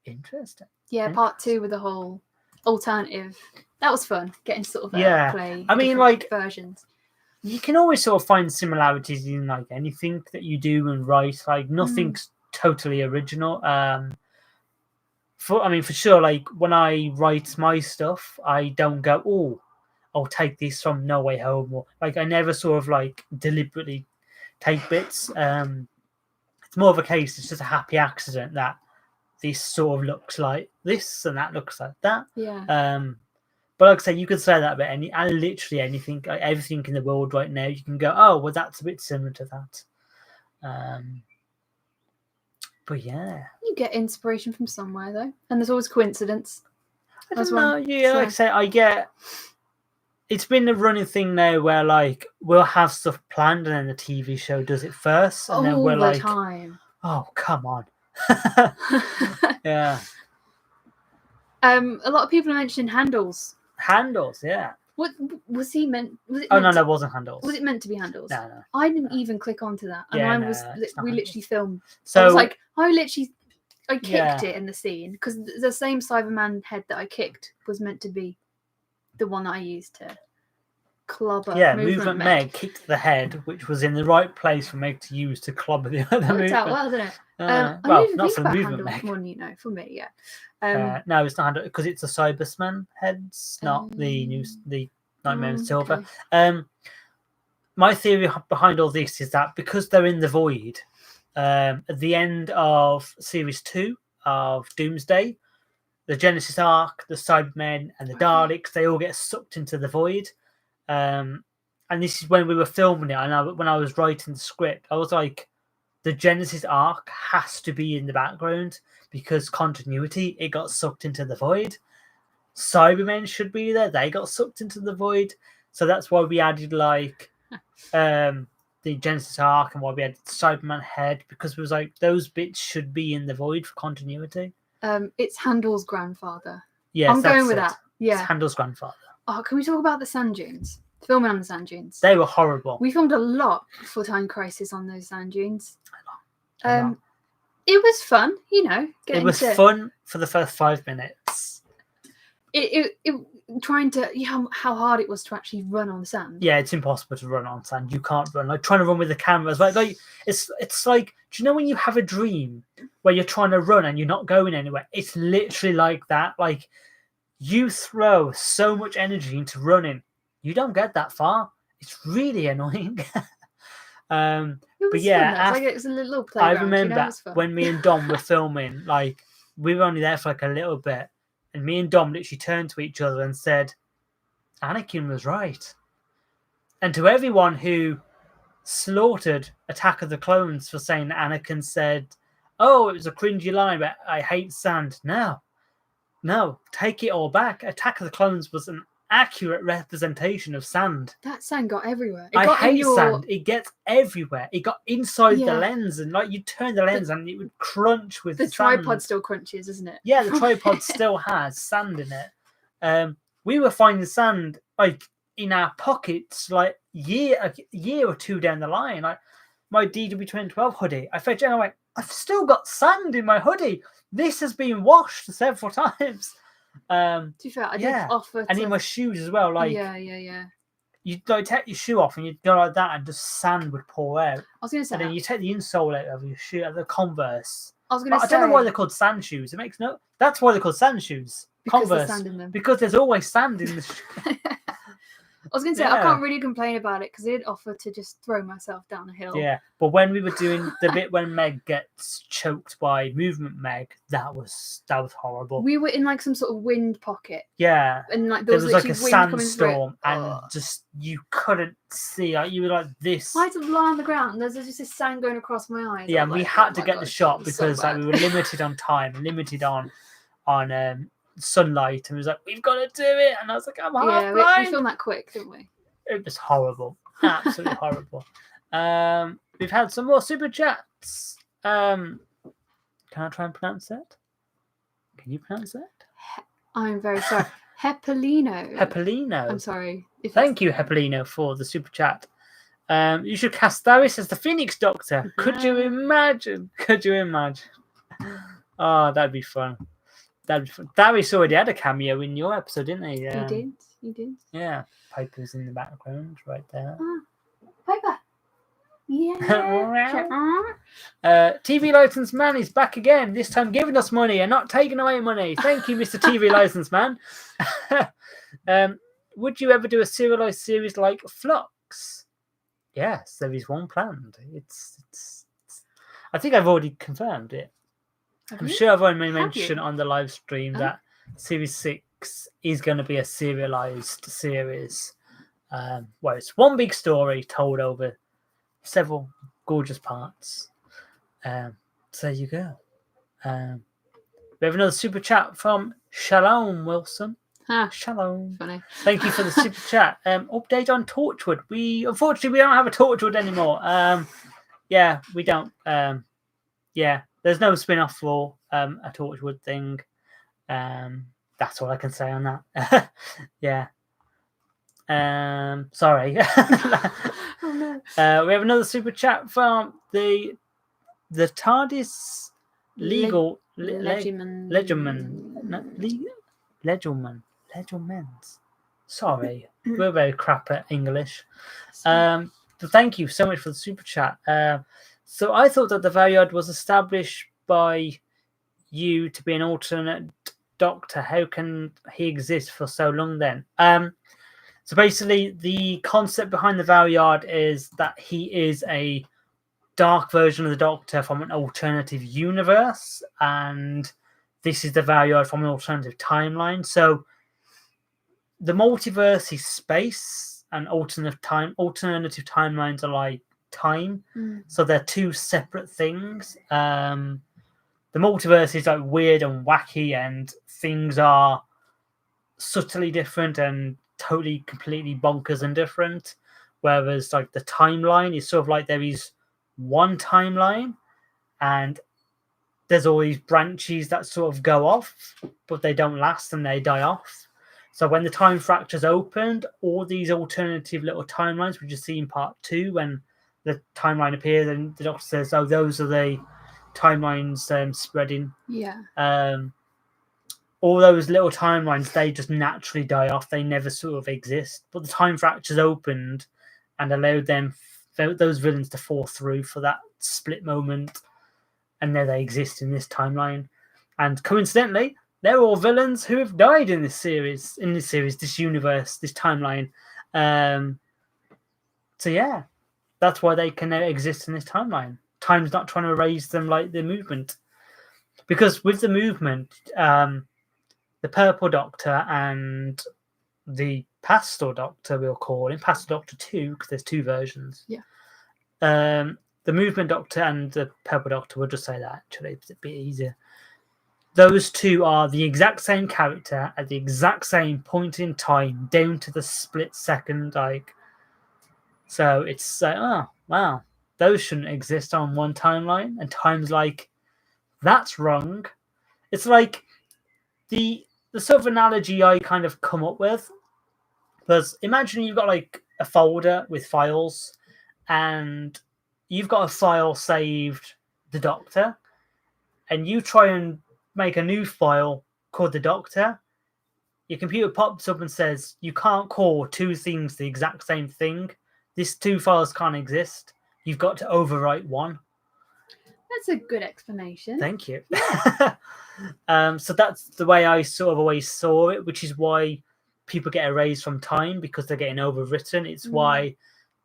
Interesting. Yeah, Part 2 with the whole alternative. That was fun, getting sort of play. I mean, like, versions. You can always sort of find similarities in like anything that you do and write. Like, nothing's totally original. For sure, like, when I write my stuff, I don't go, "Oh, I'll take this from No Way Home," or like, I never sort of like deliberately take bits. It's more of a case, it's just a happy accident that this sort of looks like this and that looks like that. Yeah. But like I say, you could say that about literally anything, like everything in the world right now. You can go, "Oh, well, that's a bit similar to that." But yeah, you get inspiration from somewhere though, and there's always coincidence. I don't know. Yeah, like I say, I get. It's been a running thing now where like we'll have stuff planned and then the TV show does it first, and then we're like, time. "Oh, come on." Yeah. A lot of people are mentioning Handles. Handles, yeah. What was he meant? Was it? No, wasn't Handles. Was it meant to be Handles? No. I didn't even click onto that, and we literally filmed. So I was like, I kicked it in the scene because the same Cyberman head that I kicked was meant to be the one that I used to clobber. Yeah, Movement Meg kicked the head, which was in the right place for Meg to use to clobber the other movement. Out well, didn't it? Well, not for the Movement Meg. One, for me, yeah. No, it's not because it's the Cybersman heads, not the Nightmare in Silver. Okay. My theory behind all this is that because they're in the void, at the end of Series 2 of Doomsday, the Genesis Arc, the Cybermen, and the Daleks, they all get sucked into the void. And this is when we were filming it, and when I was writing the script, I was like, the Genesis Arc has to be in the background because continuity, it got sucked into the void. Cybermen should be there, they got sucked into the void. So that's why we added like the Genesis Arc and why we had Cyberman head, because it was like those bits should be in the void for continuity. It's Handel's grandfather. Yes, I'm going with that. It's Yeah. Handel's grandfather. Oh, can we talk about the sand dunes? Filming on the sand dunes. They were horrible. We filmed a lot for Time Crisis on those sand dunes. I know. It was fun, you know. It was fun for the first 5 minutes. It trying to how hard it was to actually run on sand. Yeah, it's impossible to run on sand. You can't run. Like trying to run with the cameras. Like it's like, do you know when you have a dream where you're trying to run and you're not going anywhere? It's literally like that. Like you throw so much energy into running, you don't get that far. It's really annoying. But yeah, it was a little playground. I remember you know, when me and Dom were filming, like we were only there for like a little bit, and me and Dom literally turned to each other and said, Anakin was right. And to everyone who slaughtered Attack of the Clones for saying that Anakin said, oh, it was a cringy line, but I hate sand. No, take it all back. Attack of the Clones was an accurate representation of sand. That sand got everywhere. I hate sand. It gets everywhere. It got inside the lens, and like you turn the lens and it would crunch with the sand. tripod still crunches, isn't it? Yeah, the tripod still has sand in it. We were finding sand like in our pockets, like a year or two down the line. Like my DW2012 hoodie, I fetched it and I went, I've still got sand in my hoodie. This has been washed several times. To be fair, I did offer to... And in my shoes as well. Like you'd like take your shoe off and you'd go like that and just sand would pour out. I was going to say, and then you take the insole out of your shoe, the Converse. I was going to say, I don't know why they're called sand shoes. It makes no. That's why they're called sand shoes. Because Converse. there's sand in them. Because there's always sand in the shoe. I was going to say, I can't really complain about it because I did offer to just throw myself down a hill. Yeah, but when we were doing the bit when Meg gets choked by Movement Meg, that was horrible. We were in like some sort of wind pocket. Yeah, and like there was like a wind sandstorm, and just you couldn't see. Like you were like this. I had to lie on the ground. There's just this sand going across my eyes. Yeah, and we had to get the shot because like we were limited on time, limited on sunlight, and it was like, we've got to do it, and I was like, I'm half blind. We filmed that quick, didn't we? It was horrible, absolutely horrible. We've had some more super chats. Can I try and pronounce that? Can you pronounce that? I'm very sorry. Hepolino. I'm sorry. Thank you, Hepolino, for the super chat. You should cast Tardis as the Phoenix Doctor. Could you imagine? Oh, that'd be fun. Tardis already had a cameo in your episode, didn't he? He did. Yeah, Piper's in the background right there. Piper. Yeah. TV license man is back again. This time giving us money and not taking away money. Thank you, Mr. TV license man. Would you ever do a serialized series like Flux? Yes, there is one planned. It's I think I've already confirmed it. I'm sure I've already mentioned on the live stream that Series 6 is going to be a serialized series. Where it's one big story told over several gorgeous parts. So there you go. We have another super chat from Shalom Wilson. Shalom. Funny. Thank you for the super chat. Update on Torchwood. Unfortunately we don't have a Torchwood anymore. We don't. There's no spin-off for a Torchwood thing. That's all I can say on that. Sorry. Oh no. We have another super chat from the Tardis legal Legelmans. Sorry, we're very crap at English. But thank you so much for the super chat. So I thought that the Varyard was established by you to be an alternate Doctor. How can he exist for so long then? So basically, the concept behind the Valeyard is that he is a dark version of the Doctor from an alternative universe, and this is the Valeyard from an alternative timeline. So the multiverse is space, and alternative timelines are like time. So they're two separate things. The multiverse is like weird and wacky, and things are subtly different and totally completely bonkers and different, whereas like the timeline is sort of like there is one timeline and there's all these branches that sort of go off, but they don't last and they die off. So when the time fractures opened, all these alternative little timelines, which you see in part 2 when the timeline appears and the Doctor says, oh, those are the timelines spreading. All those little timelines, they just naturally die off. They never sort of exist. But the time fractures opened and allowed those villains to fall through for that split moment. And now they exist in this timeline. And coincidentally, they're all villains who have died in this universe, this timeline. So yeah, that's why they can now exist in this timeline. Time's not trying to erase them like the movement. Because with the movement, the Purple Doctor and the Pastel Doctor, we'll call him Pastel Doctor 2, because there's 2 versions. The Movement Doctor and the Purple Doctor, we'll just say that actually, it's a bit easier. Those 2 are the exact same character at the exact same point in time, down to the split second. So it's like, oh wow, those shouldn't exist on one timeline. And Time's like, that's wrong. It's like the sort of analogy I kind of come up with was, imagine you've got like a folder with files, and you've got a file saved the Doctor, and you try and make a new file called the Doctor. Your computer pops up and says, you can't call 2 things the exact same thing. These 2 files can't exist. You've got to overwrite one. That's a good explanation. Thank you. So that's the way I sort of always saw it, which is why people get erased from time, because they're getting overwritten. It's why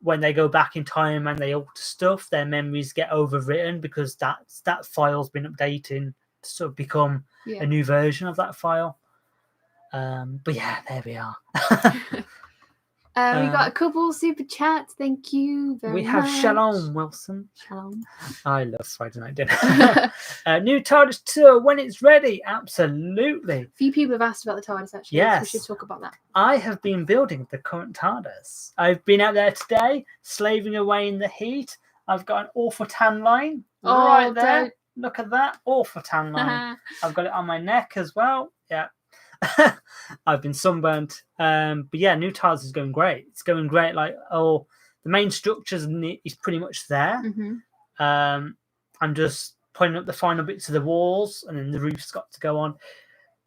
when they go back in time and they alter stuff, their memories get overwritten, because that file's been updating to sort of become a new version of that file. But yeah, there we are. We got a couple super chats. Thank you very much. We have Shalom Wilson. Shalom. I love Friday Night Dinner. New TARDIS tour when it's ready. Absolutely. A few people have asked about the TARDIS actually. Yes. So we should talk about that. I have been building the current TARDIS. I've been out there today, slaving away in the heat. I've got an awful tan line right there. Don't. Look at that. Awful tan line. I've got it on my neck as well. Yeah. I've been sunburnt, but yeah, new TARDIS is going great. It's going great. Like, the main structure is pretty much there. I'm just putting up the final bits of the walls, and then the roof's got to go on,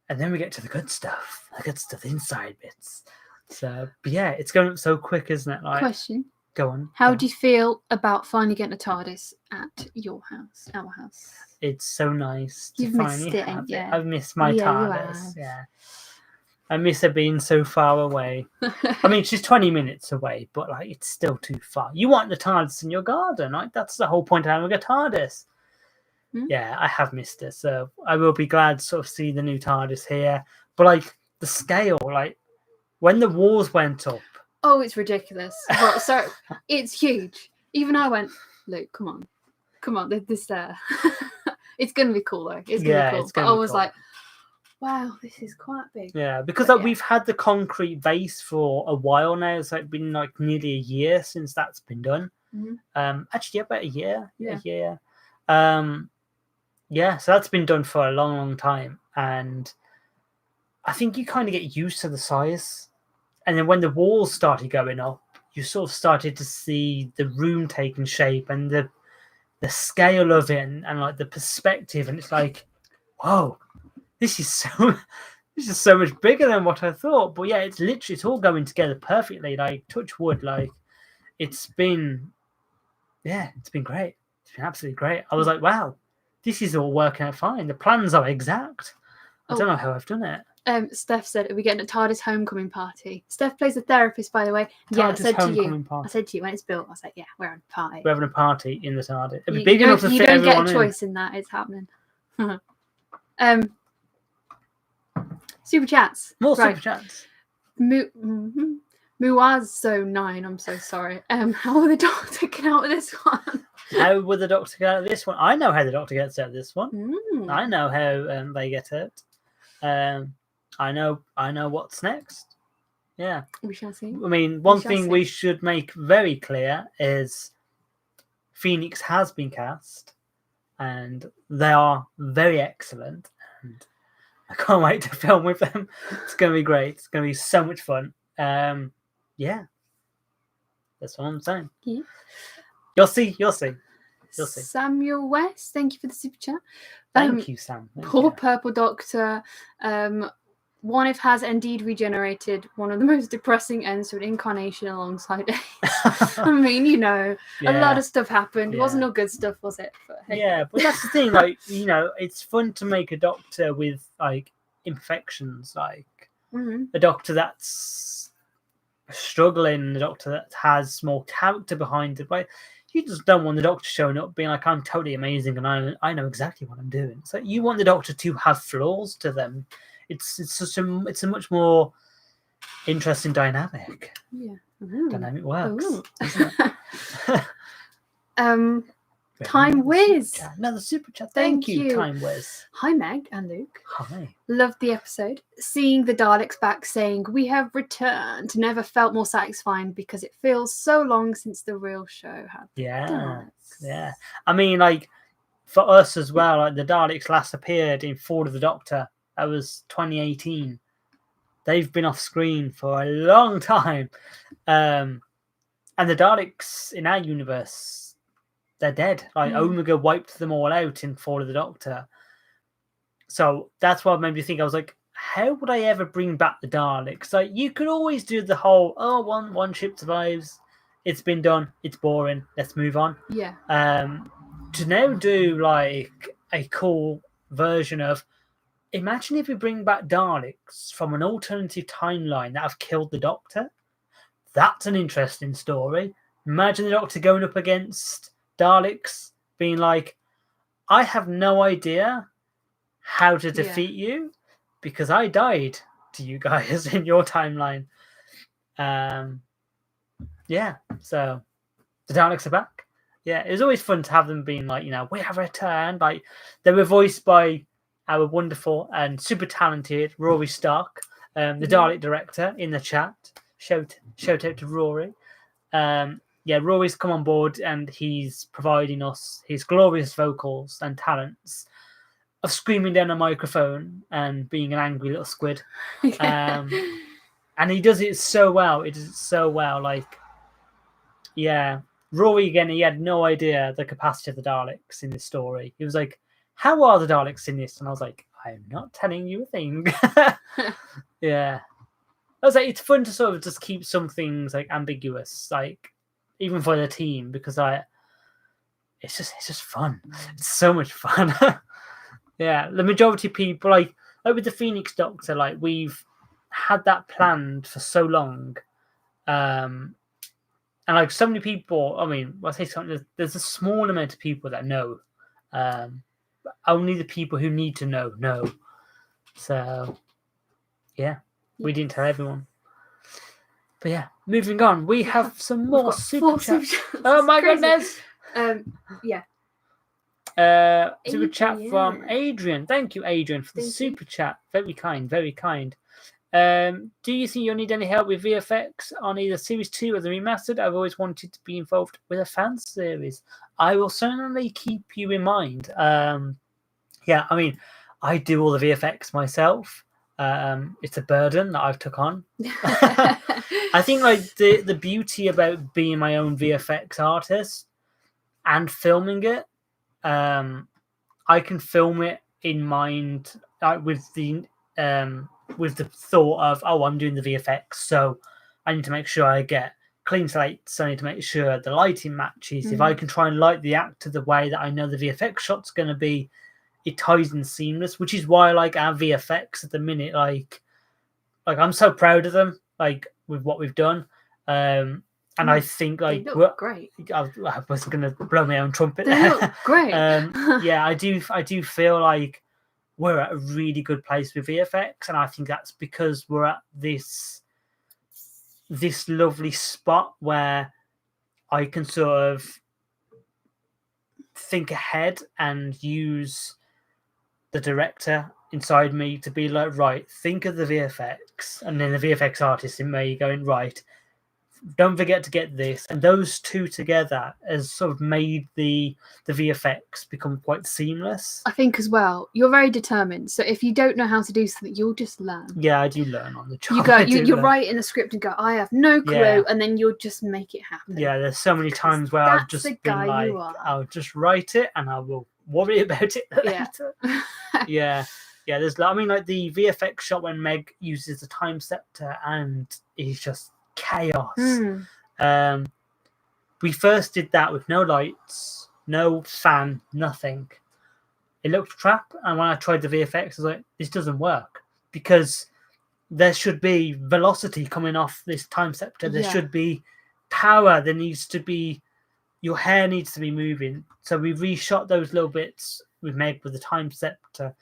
and then we get to the good stuff, the inside bits. So, but yeah, it's going up so quick, isn't it? Like, question. Go on. How do you feel about finally getting a TARDIS at your house, our house? It's so nice to You've finally missed it, have it. yeah. I've missed my TARDIS. Yeah. I miss her being so far away. I mean, she's 20 minutes away, but like, it's still too far. You want the TARDIS in your garden, right? That's the whole point of having a TARDIS. Yeah, I have missed it, so I will be glad to sort of see the new TARDIS here. But like, the scale, like when the walls went up. Oh, it's ridiculous. Well, so it's huge. Even I went, Luke, come on, this there. It's gonna be cool though. It's gonna be cool. But I was like, wow, this is quite big. Yeah, because like, we've had the concrete base for a while now. It's like been like nearly a year since that's been done. Actually, about a year. Yeah, a year. Yeah, so that's been done for a long, long time, and I think you kind of get used to the size. And then when the walls started going up, you sort of started to see the room taking shape and the scale of it and like the perspective. And it's like, whoa, this is so much bigger than what I thought. But yeah, it's all going together perfectly. Like, touch wood, like it's been great. It's been absolutely great. I was like, wow, this is all working out fine. The plans are exact. I don't know how I've done it. Steph said, "Are we getting a Tardis homecoming party?" Steph plays a therapist, by the way. Yeah, I TARDIS said to you. homecoming party. I said to you when it's built. I was like, "Yeah, we're having a party." We're having a party in the TARDIS. It'd be You big enough to you fit don't everyone get a choice in that. It's happening. Super chats. More Right. super chats. Muazzo9, I'm so sorry. How will the Doctor get out of this one? How will the Doctor get out of this one? I know how the Doctor gets out of this one. Mm. I know how they get out. I know what's next. Yeah. We shall see. I mean, one shall thing see. we should make very clear is Phoenix has been cast, and they are very excellent. And I can't wait to film with them. It's going to be great. It's going to be so much fun. Yeah. That's what I'm saying. Yeah. You'll see. Samuel West, thank you for the super chat. Thank you, Sam. Thank Poor you. Purple Doctor. One if has indeed regenerated. One of the most depressing ends to an incarnation alongside Ace. I mean, you know, a lot of stuff happened. It wasn't all good stuff, was it? But, hey. Yeah, but that's the thing. Like, you know, it's fun to make a Doctor with like imperfections, like a Doctor that's struggling, a Doctor that has more character behind it. Like, you just don't want the Doctor showing up being like, I'm totally amazing and I know exactly what I'm doing. So you want the Doctor to have flaws to them. It's a much more interesting dynamic. Yeah. Dynamic works. Isn't it? Time Whiz. Another super chat. Thank you, Time Whiz. Hi, Meg and Luke. Hi. Loved the episode. Seeing the Daleks back saying, "We have returned," never felt more satisfying because it feels so long since the real show had. Yeah. I mean, like, for us as well, like the Daleks last appeared in Fall of the Doctor. That was 2018. They've been off screen for a long time. And the Daleks in our universe, they're dead. Like, Omega wiped them all out in Fall of the Doctor. So that's what made me think. I was like, how would I ever bring back the Daleks? Like, you could always do the whole, one ship survives. It's been done. It's boring. Let's move on. Yeah. To now do, like, a cool version of, imagine if we bring back Daleks from an alternative timeline that have killed the Doctor. That's an interesting story. Imagine the Doctor going up against Daleks, being like, I have no idea how to defeat you because I died to you guys in your timeline. So the Daleks are back. Yeah, it was always fun to have them being like, you know, we have returned. Like, they were voiced by our wonderful and super talented Rory Stark, the Dalek director, in the chat. Shout out to Rory. Rory's come on board and he's providing us his glorious vocals and talents of screaming down a microphone and being an angry little squid. And he does it so well. Like, yeah, Rory, again, he had no idea the capacity of the Daleks in this story. He was like, how are the Daleks in this? And I was like, I'm not telling you a thing. Yeah. I was like, it's fun to sort of just keep some things like ambiguous, like even for the team, because it's just fun. It's so much fun. Yeah, the majority of people, like with the Phoenix Doctor, like we've had that planned for so long, and like so many people. I mean, I say something. There's a small amount of people that know. Only the people who need to know. So, yeah, we didn't tell everyone. But yeah, moving on. We have some more super chats. Oh my goodness! Super chat from Adrian. Thank you, Adrian, for the super chat. Very kind, very kind. Do you think you'll need any help with VFX on either Series 2 or the Remastered? I've always wanted to be involved with a fan series. I will certainly keep you in mind. Yeah, I mean, I do all the VFX myself. It's a burden that I've took on. I think like the beauty about being my own VFX artist and filming it, I can film it in mind with the thought of, I'm doing the VFX, so I need to make sure I get clean slates. I need to make sure the lighting matches. If I can try and light the actor the way that I know the VFX shot's going to be, it ties in seamless, which is why like our VFX at the minute, like I'm so proud of them, like with what we've done. And I think They like look great. I was gonna blow my own trumpet. They look great. Yeah, I do feel like we're at a really good place with VFX, and I think that's because we're at this lovely spot where I can sort of think ahead and use the director inside me to be like, right, think of the VFX, and then the VFX artist in me going, right, don't forget to get this. And those two together has sort of made the VFX become quite seamless. I think as well, you're very determined. So if you don't know how to do something, you'll just learn. Yeah, I do learn on the job. You go, you write in the script and go, I have no clue, and then you'll just make it happen. Yeah, there's so many times where I've just been like, I'll just write it and I will worry about it later. Yeah. There's, I mean, like the VFX shot when Meg uses the time scepter and it's just chaos. We first did that with no lights, no fan, nothing. It looked crap, and when I tried the VFX, I was like, this doesn't work, because there should be velocity coming off this time scepter. There should be power. There needs to be, your hair needs to be moving. So we reshot those little bits with Meg with the time scepter.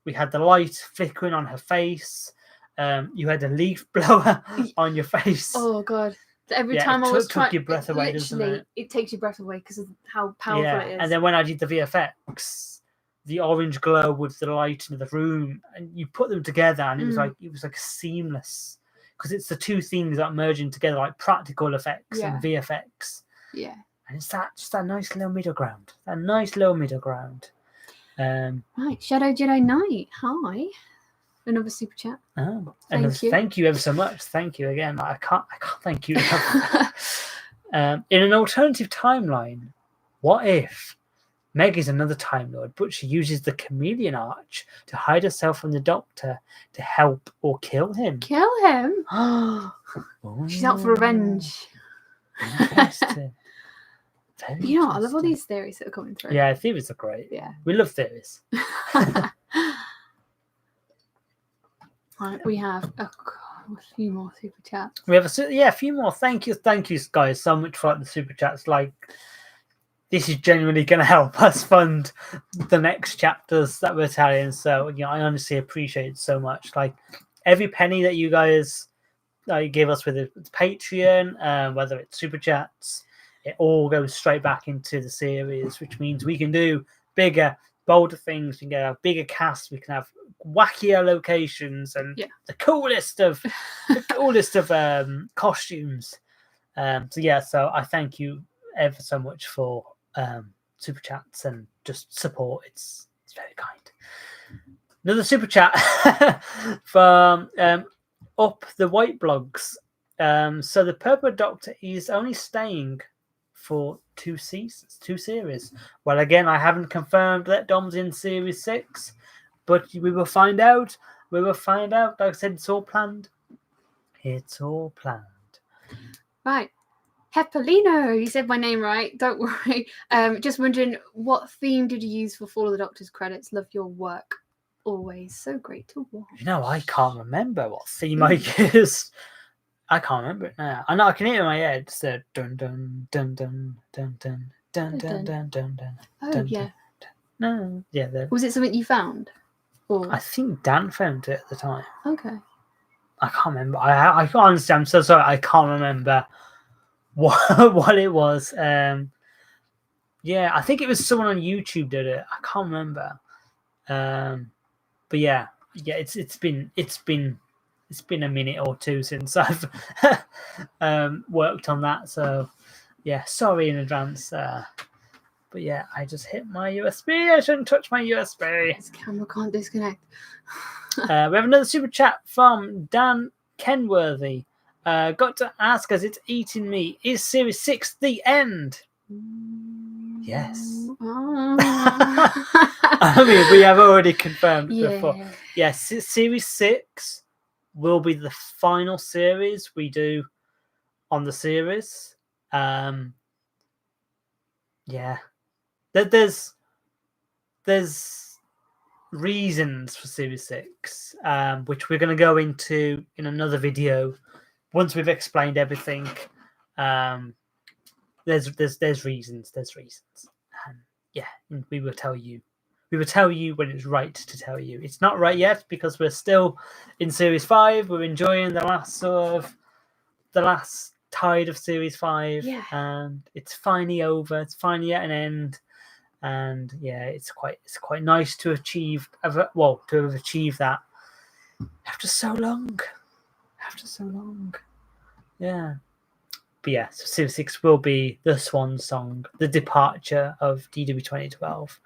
We had the light flickering on her face. You had a leaf blower on your face. Oh god! Every time I was took your breath away, doesn't it? It takes your breath away because of how powerful it is. And then when I did the VFX, the orange glow with the light in the room, and you put them together, and it was like seamless, because it's the two things that are merging together, like practical effects and VFX. Yeah. And it's just that nice little middle ground. Right, Shadow Jedi Knight. Hi. Another super chat. Oh, thank you ever so much. Thank you again. I can't thank you enough. In an alternative timeline, what if Meg is another Time Lord, but she uses the Chameleon Arch to hide herself from the Doctor to help or kill him? Kill him? She's out for revenge. Interesting. You know, I love all these theories that are coming through. Yeah, theories are great. Yeah, we love theories. Right, we have a few more super chats. We have a few more. Thank you guys so much for the super chats. Like, this is genuinely going to help us fund the next chapters that we're telling. So, I honestly appreciate it so much. Like, every penny that you guys give us with the Patreon, whether it's super chats, it all goes straight back into the series, which means we can do bigger, bolder things. We can have bigger casts. We can have wackier locations and the coolest of costumes. So I thank you ever so much for super chats and just support. It's very kind. Another super chat from Up the White Blogs. So the Purple Doctor is only staying for 2 series. Well, again, I haven't confirmed that Dom's in series 6, but we will find out. Like I said, it's all planned. Right. Hepolino, you said my name right. Don't worry. Just wondering, what theme did you use for Fall of the Doctor's credits? Love your work. Always so great to watch. I can't remember what theme I used. I can't remember it now. I know I can hear it in my head. It's dun dun dun dun dun dun dun dun dun dun. Oh yeah. No. Yeah. Was it something you found? Or... I think Dan found it at the time. Okay. I can't remember. I can't understand. I'm so sorry. I can't remember what it was. I think it was someone on YouTube did it. I can't remember. But it's been a minute or two since I've worked on that. So sorry in advance. But I just hit my USB. I shouldn't touch my USB. This camera can't disconnect. We have another super chat from Dan Kenworthy. Got to ask, as it's eating me, is series 6 the end? Yes. I mean, we have already confirmed before. Yes, series 6 will be the final series we do on the series. There's reasons for Series 6, which we're going to go into in another video once we've explained everything. There's reasons. Yeah, and we will tell you. We will tell you when it's right to tell you. It's not right yet because we're still in Series 5. We're enjoying the last tide of Series 5, and it's finally over. It's finally at an end, and yeah, it's quite nice to achieve. To have achieved that after so long. Yeah. But yeah, so Series 6 will be the swan song, the departure of DW 2012.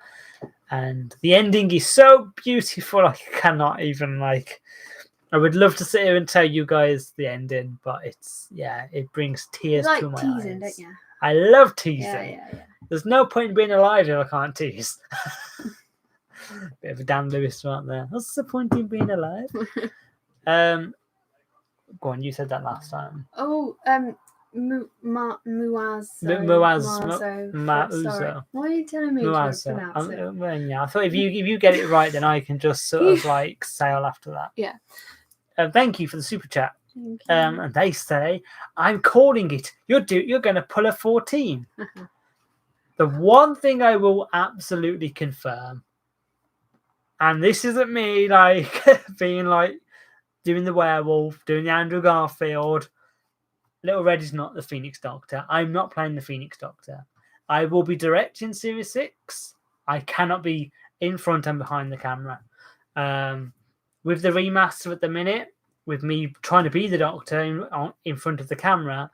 And the ending is so beautiful, I cannot even I would love to sit here and tell you guys the ending, but it brings tears to my teasing, eyes. don't you? I love teasing. Yeah. There's no point in being alive if I can't tease. Bit of a Dan Lewis right there. What's the point in being alive? Go on, you said that last time. Oh, Muazo. Mauzo. Why are you telling me to pronounce it? Yeah, I thought if you get it right, then I can just sort of sail after that. Yeah. Thank you for the super chat. And they say, I'm calling it. You're going to pull a 14. The one thing I will absolutely confirm, and this isn't me being doing the werewolf, doing the Andrew Garfield. Little Red is not the Phoenix Doctor. I'm not playing the Phoenix Doctor. I will be directing Series 6. I cannot be in front and behind the camera. With the remaster at the minute, with me trying to be the Doctor in front of the camera,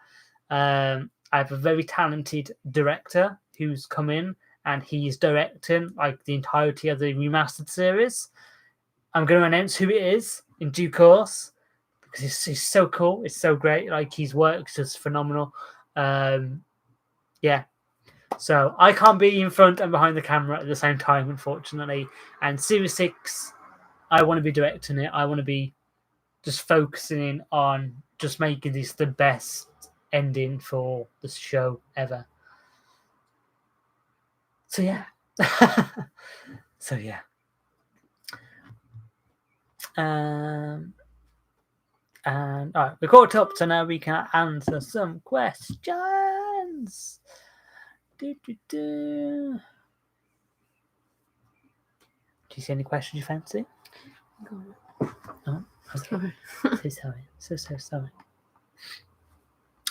I have a very talented director who's come in, and he's directing the entirety of the remastered series. I'm going to announce who it is in due course, because it's so cool. It's so great. His work's just phenomenal. Yeah. So I can't be in front and behind the camera at the same time, unfortunately. And Series 6, I want to be directing it. I want to be just focusing on just making this the best ending for the show ever. So yeah. And all right, we're caught up, so now we can answer some questions. Do you see any questions you fancy? Oh, okay. So sorry.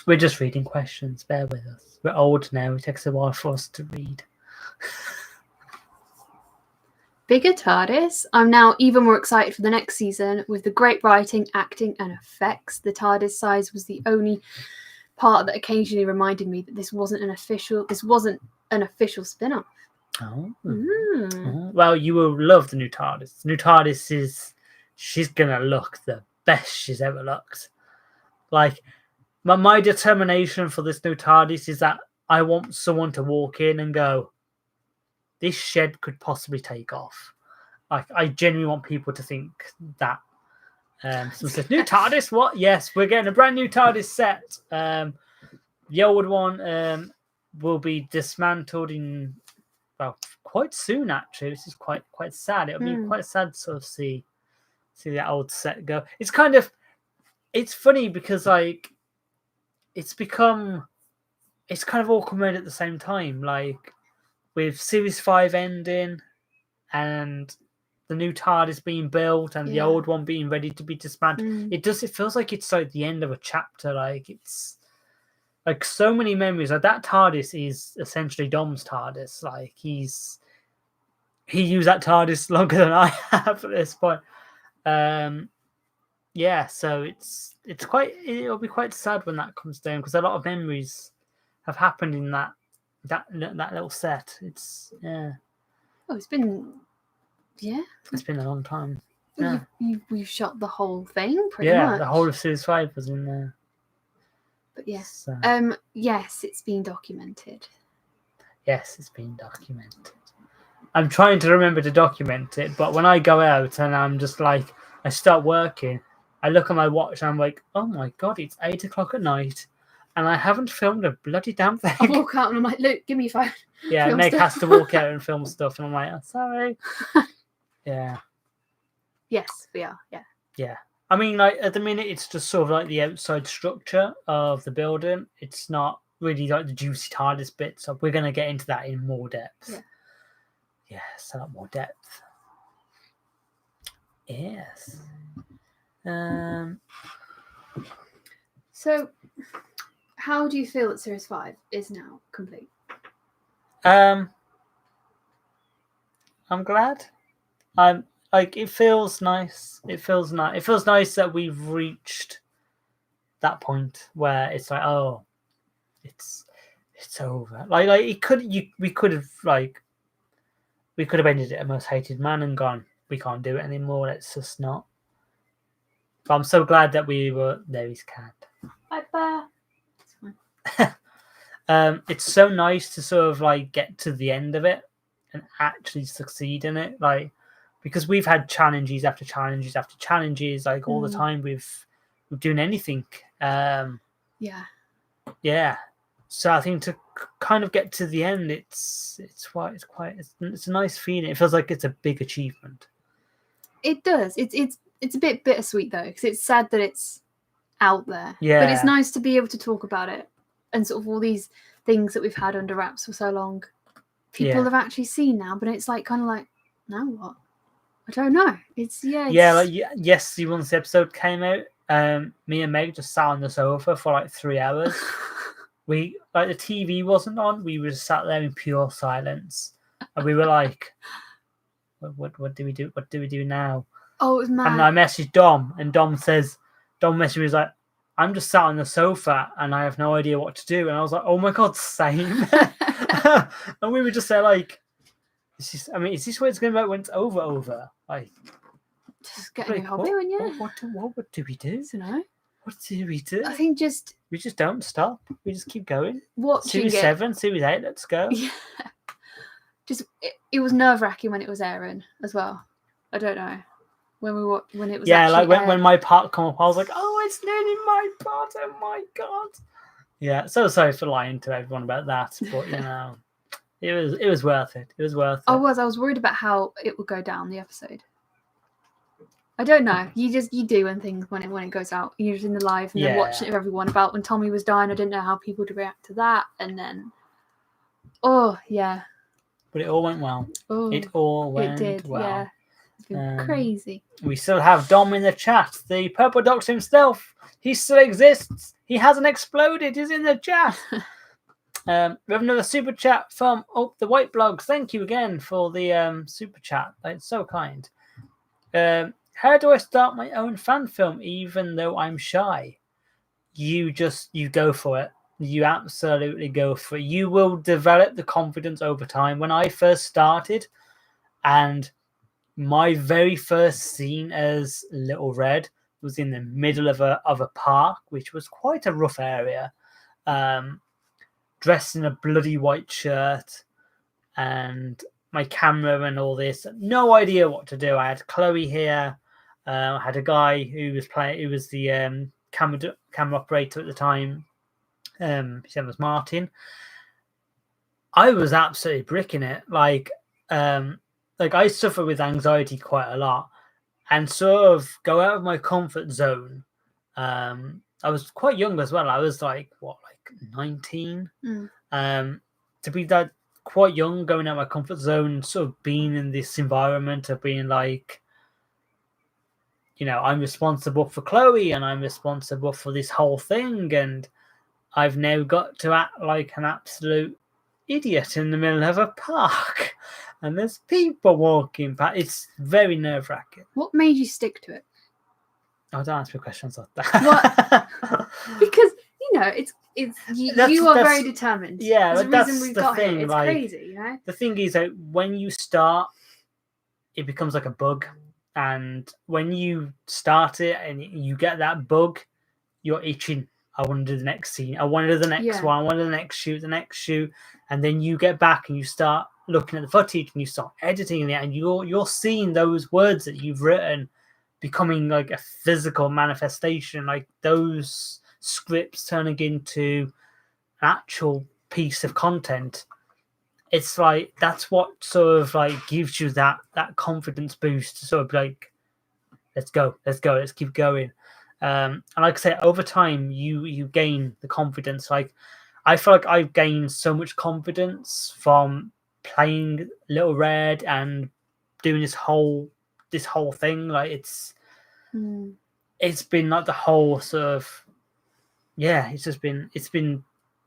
We're just reading questions. Bear with us. We're old now. It takes a while for us to read. Bigger Tardis. I'm now even more excited for the next season. With the great writing, acting, and effects, the Tardis size was the only part that occasionally reminded me that this wasn't an official spin-off. Oh. Well, you will love the new Tardis. The new Tardis she's gonna look the best she's ever looked. My determination for this new Tardis is that I want someone to walk in and go, this shed could possibly take off. I genuinely want people to think that. Someone says, new TARDIS? What? Yes, we're getting a brand new TARDIS set. The old one will be dismantled in, quite soon, actually. This is quite sad. It'll be quite sad to sort of see that old set go. It's funny because, it's kind of all come out at the same time. With Series 5 ending and the new TARDIS being built and the old one being ready to be dismantled, it feels like it's the end of a chapter. It's so many memories. That TARDIS is essentially Dom's TARDIS. He used that TARDIS longer than I have at this point. So it'll be quite sad when that comes down, because a lot of memories have happened in that little set. It's been a long time. Yeah, we've shot the whole thing pretty much. The whole of Series 5 was in there. But yes, it's been documented. Yes, it's been documented. I'm trying to remember to document it, but when I go out and I'm just I start working, I look at my watch and I'm like, oh my god, it's 8 o'clock at night. And I haven't filmed a bloody damn thing. I walk out and I'm like, Luke, give me your phone. Yeah, Meg has to walk out and film stuff. And I'm like, oh, sorry. Yeah. Yes, we are. Yeah. Yeah. I mean, like at the minute, it's just sort of like the outside structure of the building. It's not really like the juicy Tardis bits. So we're going to get into that in more depth. Yeah. Yes, a lot more depth. Yes. So, how do you feel that Series 5 is now complete? I'm glad. I'm like it feels nice. It feels nice. It feels nice that we've reached that point where it's like, oh, it's over. Like we could have ended it at Most Hated Man and gone, we can't do it anymore. Let's just not. But I'm so glad that we were there. He's cat. Bye bye. It's fine. It's so nice to sort of like get to the end of it and actually succeed in it, like because we've had challenges after challenges after challenges, like all the time we're doing anything. Yeah. So I think to kind of get to the end, it's a nice feeling. It feels like it's a big achievement. It does. It's a bit bittersweet though, because it's sad that it's out there. Yeah. But it's nice to be able to talk about it and sort of all these things that we've had under wraps for so long. People have actually seen now, but it's like kind of like, now what? I don't know. It's like yes. Once the episode came out, me and Meg just sat on the sofa for like 3 hours. We like the TV wasn't on. We were just sat there in pure silence, and we were like, "What do we do? What do we do now?" Oh, it was mad. And I messaged Dom, and Dom messaged me, was like, "I'm just sat on the sofa, and I have no idea what to do." And I was like, "Oh my god, same." And we were just there like, is this what it's going to be when it's over? Like, just get a new hobby, wouldn't you? What do we do? I don't know. What do we do? I think we just don't stop. We just keep going. Watching Series 7, Series 8, let's go. Yeah. It was nerve-wracking when it was airing as well. I don't know when it was. Yeah, like when my part come up, I was like, oh, it's nearly my part. Oh my god. Yeah, so sorry for lying to everyone about that, but you know, it was worth it. It was worth it. I was worried about how it would go down the episode. I don't know. You do when it goes out. You're just in the live and then watching it with everyone. About when Tommy was dying, I didn't know how people would react to that, and then, oh yeah. But it all went well. Oh, it all went well. Yeah. It's been crazy. We still have Dom in the chat. The Purple Doctor himself. He still exists. He hasn't exploded. He's in the chat. We have another super chat from the White Blog. Thank you again for the super chat. It's so kind. How do I start my own fan film even though I'm shy? You go for it. You absolutely go for it. You will develop the confidence over time. When I first started, and my very first scene as Little Red was in the middle of a park, which was quite a rough area, dressed in a bloody white shirt, and my camera and all this. No idea what to do. I had Chloe here. I had a guy who was the camera operator at the time. His name was Martin. I was absolutely bricking it. Like I suffer with anxiety quite a lot, and sort of go out of my comfort zone. I was quite young as well. I was like 19. To be that quite young, going out of my comfort zone, sort of being in this environment of being like, you know, I'm responsible for Chloe and I'm responsible for this whole thing, and I've now got to act like an absolute idiot in the middle of a park, and there's people walking past. It's very nerve-wracking. What made you stick to it? Oh, don't ask me questions like that. What? Because you know, you are very determined. Yeah, there's a that's reason we've the got thing. here. It's like, crazy, you know. The thing is that when you start, it becomes like a bug, and when you start it and you get that bug, you're itching. I want to do the next scene. I want to do the next one. I want to do the next shoot, and then you get back and you start looking at the footage and you start editing it, and you're seeing those words that you've written becoming like a physical manifestation, like those scripts turning into an actual piece of content. it's like that's what sort of like gives you that confidence boost to sort of like, let's go, let's keep going. And like I say, over time you gain the confidence. Like I feel like I've gained so much confidence from playing Little Red and doing this whole thing. Like it's been like the whole sort of, yeah, it's been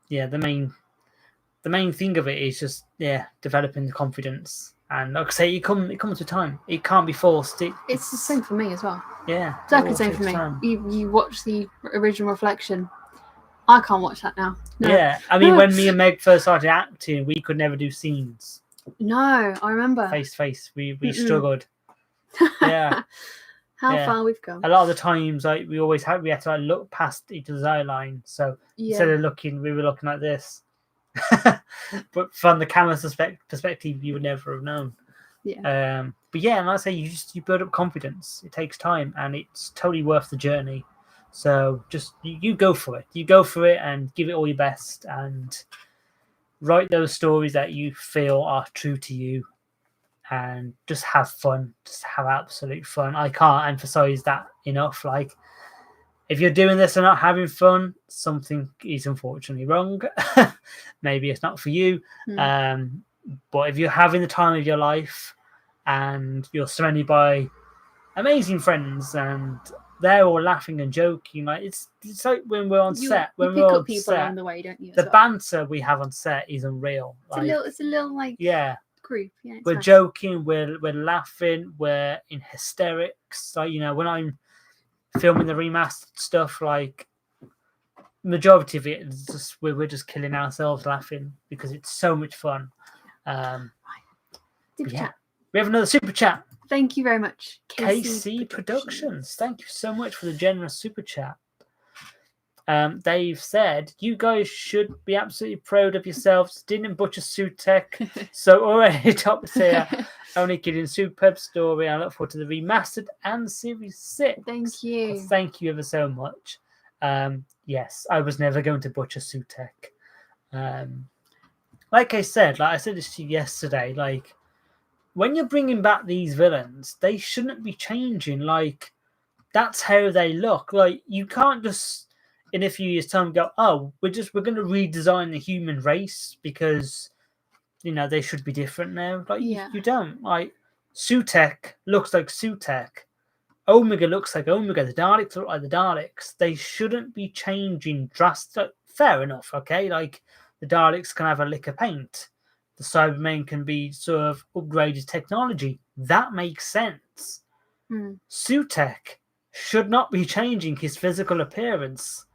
yeah, the main thing of it is just, yeah, developing the confidence. And like I say, it comes with time. It can't be forced. It's the same for me as well. Yeah, Exactly the same for me. You watch the original Reflection. I can't watch that now. No. Yeah, I mean, when me and Meg first started acting, we could never do scenes No, I remember. face to face. We struggled. Yeah. How far we've come. A lot of the times, like we had to like look past each other's eye line. So instead of looking, we were looking like this. But from the camera's perspective, you would never have known. Yeah. But yeah, and I say you build up confidence. It takes time, and it's totally worth the journey. So just you go for it. You go for it and give it all your best, and write those stories that you feel are true to you, and just have fun. Just have absolute fun. I can't emphasize that enough. Like, if you're doing this and not having fun, something is unfortunately wrong. Maybe it's not for you. But if you're having the time of your life and you're surrounded by amazing friends and they're all laughing and joking, like it's like when we're on set. When you we're pick on up people set, along the way, don't you? the banter we have on set is unreal. It's a little like group. Yeah, we're nice. joking, we're laughing, we're in hysterics. Like, when I'm filming the remastered stuff, like majority of it is just we're just killing ourselves laughing because it's so much fun. Super chat. We have another super chat. Thank you very much, KC Productions. Thank you so much for the generous super chat. They've said, you guys should be absolutely proud of yourselves. Didn't butcher Sutek, so already top tier. Only kidding, superb story. I look forward to the remastered and Series 6. Thank you. Thank you ever so much. Yes, I was never going to butcher Sutek. Like I said this to you yesterday, like, when you're bringing back these villains, they shouldn't be changing. Like, that's how they look. Like, you can't just in a few years' time go, oh, we're going to redesign the human race because they should be different now. Like, you don't. Like, Sutek looks like Sutek. Omega looks like Omega. The Daleks look like the Daleks. They shouldn't be changing drastic. Fair enough, okay? Like, the Daleks can have a lick of paint. The Cybermen can be sort of upgraded technology. That makes sense. Sutek should not be changing his physical appearance.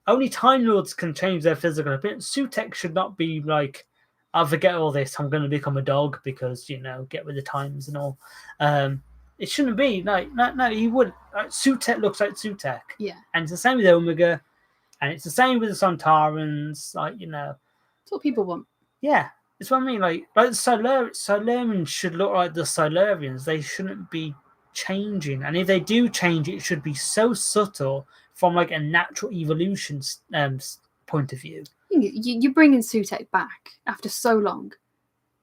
Only Time Lords can change their physical appearance. Sutek should not be like, I'll forget all this. I'm going to become a dog because, get with the times and all. It shouldn't be. No, he would. Sutek looks like Sutek. Yeah. And it's the same with Omega. And it's the same with the Sontarans. Like, It's what people want. Yeah. It's what I mean. Like the Silurians should look like the Silurians. They shouldn't be changing. And if they do change, it should be so subtle from like a natural evolution point of view. You're bringing Sutek back after so long.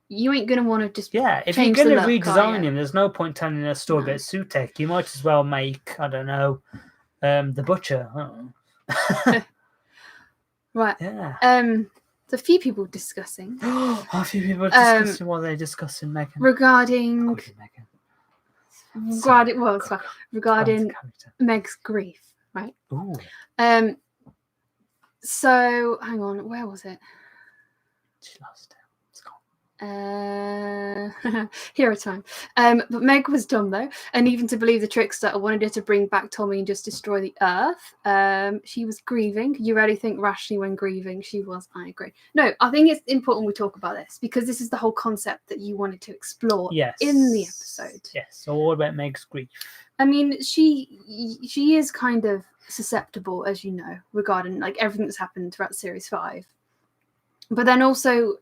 You ain't going to want to just if you're going to redesign him, there's no point telling a story about Sutek. You might as well make, I don't know, the Butcher. Right. Yeah. There's a few people discussing. A few people discussing what they're discussing, Megan. Regarding Meg's grief, right? Ooh. So hang on, where was it? She lost it. It's gone. Hero time. But Meg was dumb though, and even to believe the trickster, I wanted her to bring back Tommy and just destroy the Earth. She was grieving. You really think rationally when grieving? She was. I agree. No, I think it's important we talk about this because this is the whole concept that you wanted to explore in the episode. Yes, all about Meg's grief. I mean, she is kind of susceptible, as you know, regarding like everything that's happened throughout Series 5. But then also,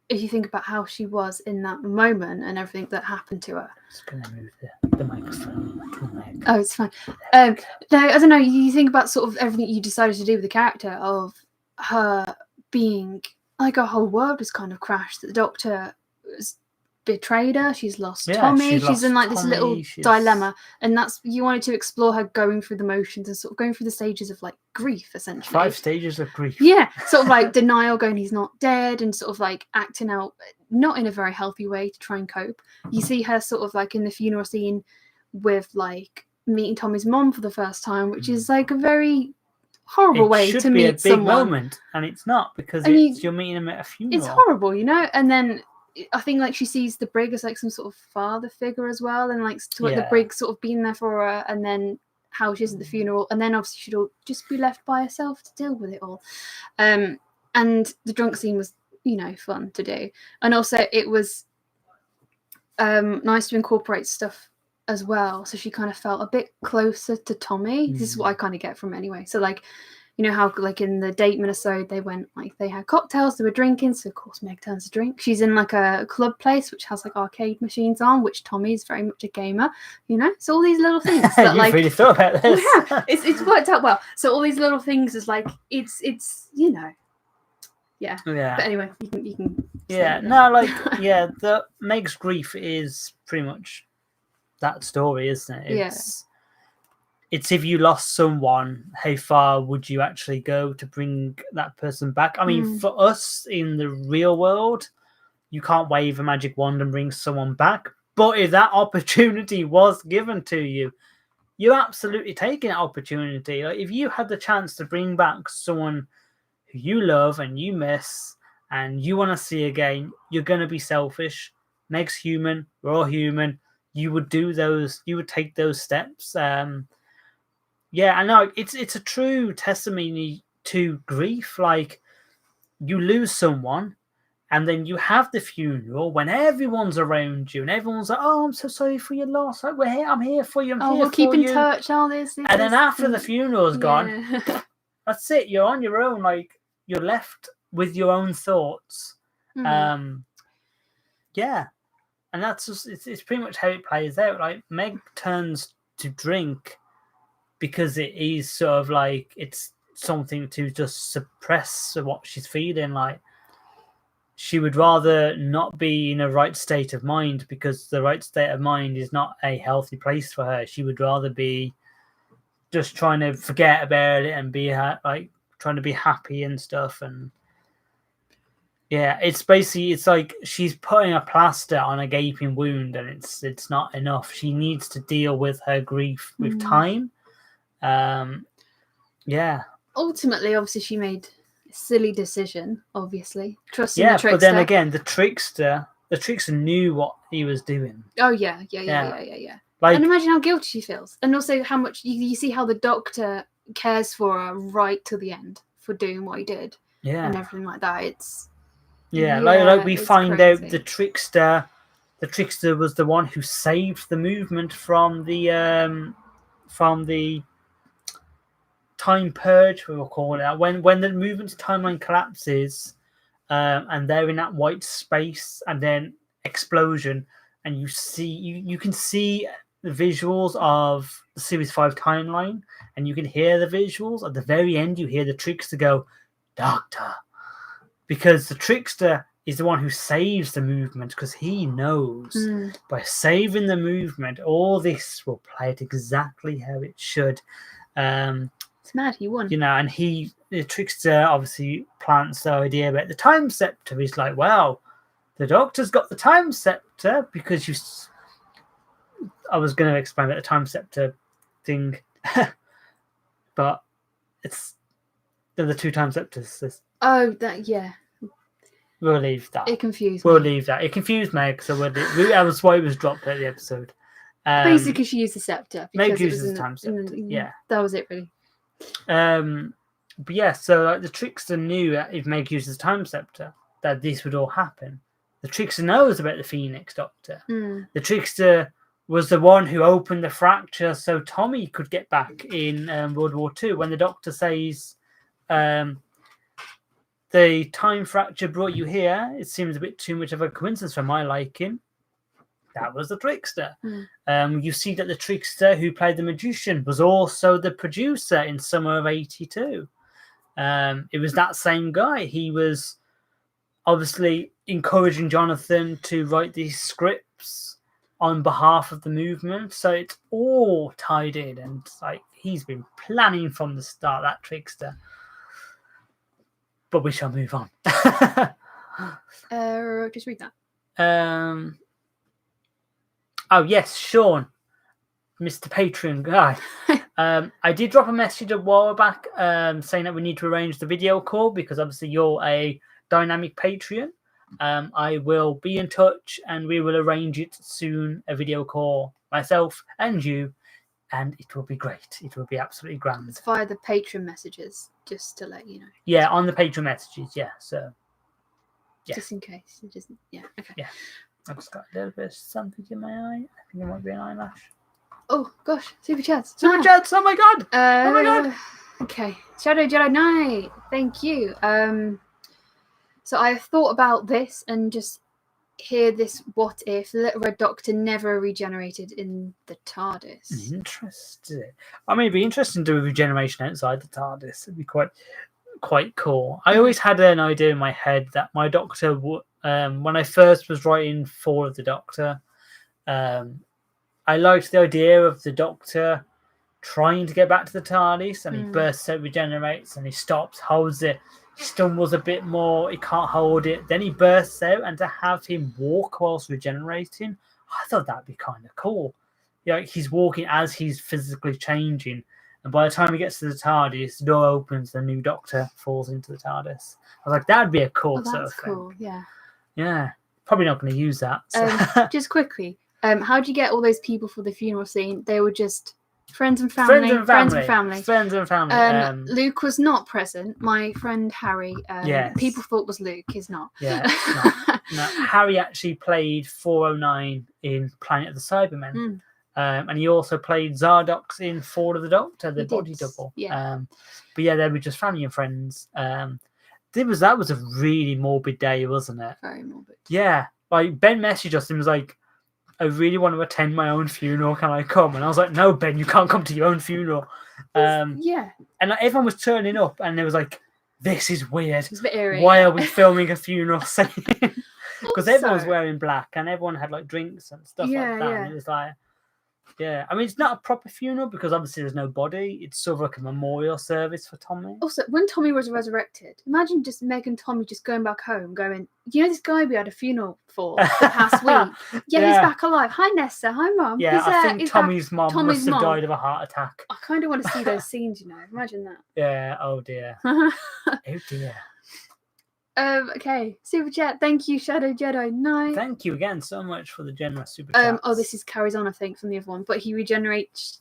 if you think about how she was in that moment and everything that happened to her. Just going to move the microphone. Oh, it's fine. No, I don't know. You think about sort of everything you decided to do with the character of her being like her whole world was kind of crashed. That the Doctor has betrayed her. She's lost Yeah, Tommy. she's in like lost this little Tommy, she's- dilemma, and that's you wanted to explore her going through the motions and sort of going through the stages of like grief, essentially. 5 stages of grief. Yeah, sort of like denial, going he's not dead, and sort of like acting out not in a very healthy way to try and cope. You see her sort of like in the funeral scene with like meeting Tommy's mom for the first time, which is like a very horrible way to meet a big someone. moment, and it's not, because And you're meeting him at a funeral. It's horrible, you know. And then I think like she sees the Brig as like some sort of father figure as well, and like to like the Brig sort of being there for her, and then how she is at the funeral, and then obviously she'll just be left by herself to deal with it all. And the drunk scene was, you know, fun to do, and also it was nice to incorporate stuff as well, so she kind of felt a bit closer to Tommy. This is what I kind of get from it anyway. So like, you know how like in the date episode they went like they had cocktails, they were drinking, so of course Meg turns to drink. She's in like a club place which has like arcade machines on, which Tommy is very much a gamer, you know. So all these little things that You've like really thought about this. yeah, it's worked out well. So all these little things is like it's you know, yeah. But anyway, you can yeah, no, like yeah, the Meg's grief is pretty much that story, isn't it? It's if you lost someone, how far would you actually go to bring that person back? I mean, for us in the real world, you can't wave a magic wand and bring someone back. But if that opportunity was given to you, you're absolutely taking that opportunity. Like if you had the chance to bring back someone who you love and you miss and you want to see again, you're going to be selfish. Meg's human. We're all human. You would do those. You would take those steps. Yeah, I know. It's a true testimony to grief. Like you lose someone, and then you have the funeral when everyone's around you, and everyone's like, "Oh, I'm so sorry for your loss. Like, we're here. I'm here for you. we'll keep in touch. All this. And then after the funeral's gone, that's it. You're on your own. Like you're left with your own thoughts. Yeah, and that's just it's pretty much how it plays out. Like Meg turns to drink because it is sort of like it's something to just suppress what she's feeling. Like she would rather not be in a right state of mind, because the right state of mind is not a healthy place for her. She would rather be just trying to forget about it and be like trying to be happy and stuff. And yeah, it's basically, it's like she's putting a plaster on a gaping wound, and it's not enough. She needs to deal with her grief with time. Yeah. Ultimately, obviously, she made a silly decision. Obviously, trusting the trickster. But then again, the trickster knew what he was doing. Oh yeah. Like, and imagine how guilty she feels, and also how much you see how the Doctor cares for her right to the end for doing what he did. Yeah. And everything like that. It's like we find crazy. out the trickster was the one who saved the movement from the time purge, we will call it that. When the movement's timeline collapses, and they're in that white space, and then explosion, and you can see the visuals of the Series 5 timeline, and you can hear the visuals at the very end. You hear the trickster go, "Doctor," because the trickster is the one who saves the movement, because he knows by saving the movement, all this will play it exactly how it should. It's mad, he won. You know, and the trickster obviously plants the idea about the time scepter. He's like, well, the Doctor's got the time scepter because I was going to explain about the time scepter thing, but they're the two time scepters. Yeah. We'll leave that. It confused me. We'll leave that. It confused Meg, so that was why it was dropped at the episode. Basically, she used the scepter. Meg uses the time scepter. Yeah. That was it, really. But yeah, so like the trickster knew that if Meg uses the time scepter, that this would all happen. The trickster knows about the Phoenix Doctor. The trickster was the one who opened the fracture so Tommy could get back in World War II. When the Doctor says, the time fracture brought you here, it seems a bit too much of a coincidence for my liking. That was the trickster. You see that the trickster who played the magician was also the producer in summer of '82. It was that same guy. He was obviously encouraging Jonathan to write these scripts on behalf of the movement, so it's all tied in, and like he's been planning from the start, that trickster. But we shall move on. Just read that. Oh yes, Sean, Mr. Patreon guy. I did drop a message a while back saying that we need to arrange the video call because obviously you're a dynamic Patreon. I will be in touch and we will arrange it soon, a video call, myself and you, and it will be great. It will be absolutely grand. It's via the Patreon messages, just to let you know. Yeah, on the Patreon messages, yeah. So, yeah. Just in case. It doesn't, yeah, okay. Yeah. I've just got a little bit of something in my eye. I think it might be an eyelash. Oh, gosh. Super chats. Super chats! Oh my god! Oh my god! Okay. Shadow Jedi Knight. Thank you. So I have thought about this and just hear this what if the Little Red Doctor never regenerated in the TARDIS. Interesting. I mean, it'd be interesting to do a regeneration outside the TARDIS. It'd be quite cool. I always had an idea in my head that my Doctor would, when I first was writing for the Doctor, I liked the idea of the Doctor trying to get back to the TARDIS, and he bursts out, regenerates, and he stops, holds it, he stumbles a bit more, he can't hold it, then he bursts out, and to have him walk whilst regenerating, I thought that'd be kind of cool. Yeah, he's walking as he's physically changing, and by the time he gets to the TARDIS, the door opens, the new Doctor falls into the TARDIS. I was like, that'd be a cool sort of thing. Cool, yeah. Yeah, probably not going to use that. So. Just quickly, how do you get all those people for the funeral scene? They were just friends and family. Luke was not present. My friend Harry, yes. People thought was Luke. He's not. Yeah, not. No, Harry actually played 409 in Planet of the Cybermen. And he also played Zardox in Fall of the Doctor, the body double. Yeah. But yeah, they were just family and friends. That was a really morbid day, wasn't it? Very morbid. Yeah. Like Ben messaged us and was like, I really want to attend my own funeral. Can I come? And I was like, no, Ben, you can't come to your own funeral. Yeah. And like, everyone was turning up and it was like, this is weird. It's a bit eerie. Why are we filming a funeral scene? Because everyone was wearing black and everyone had like drinks and stuff like that. Yeah. And it was like, yeah. I mean, it's not a proper funeral because obviously there's no body. It's sort of like a memorial service for Tommy. Also, when Tommy was resurrected, imagine just Meg and Tommy just going back home going, you know this guy we had a funeral for the past week? Yeah, he's back alive. Hi, Nessa. Hi, Mum. Yeah, I think Tommy's mum must have died of a heart attack. I kind of want to see those scenes, you know. Imagine that. Yeah, oh dear. Oh dear. Okay, super chat. Thank you, Shadow Jedi Knight. Thank you again so much for the generous super chat. This is carries on, I think, from the other one, but he regenerates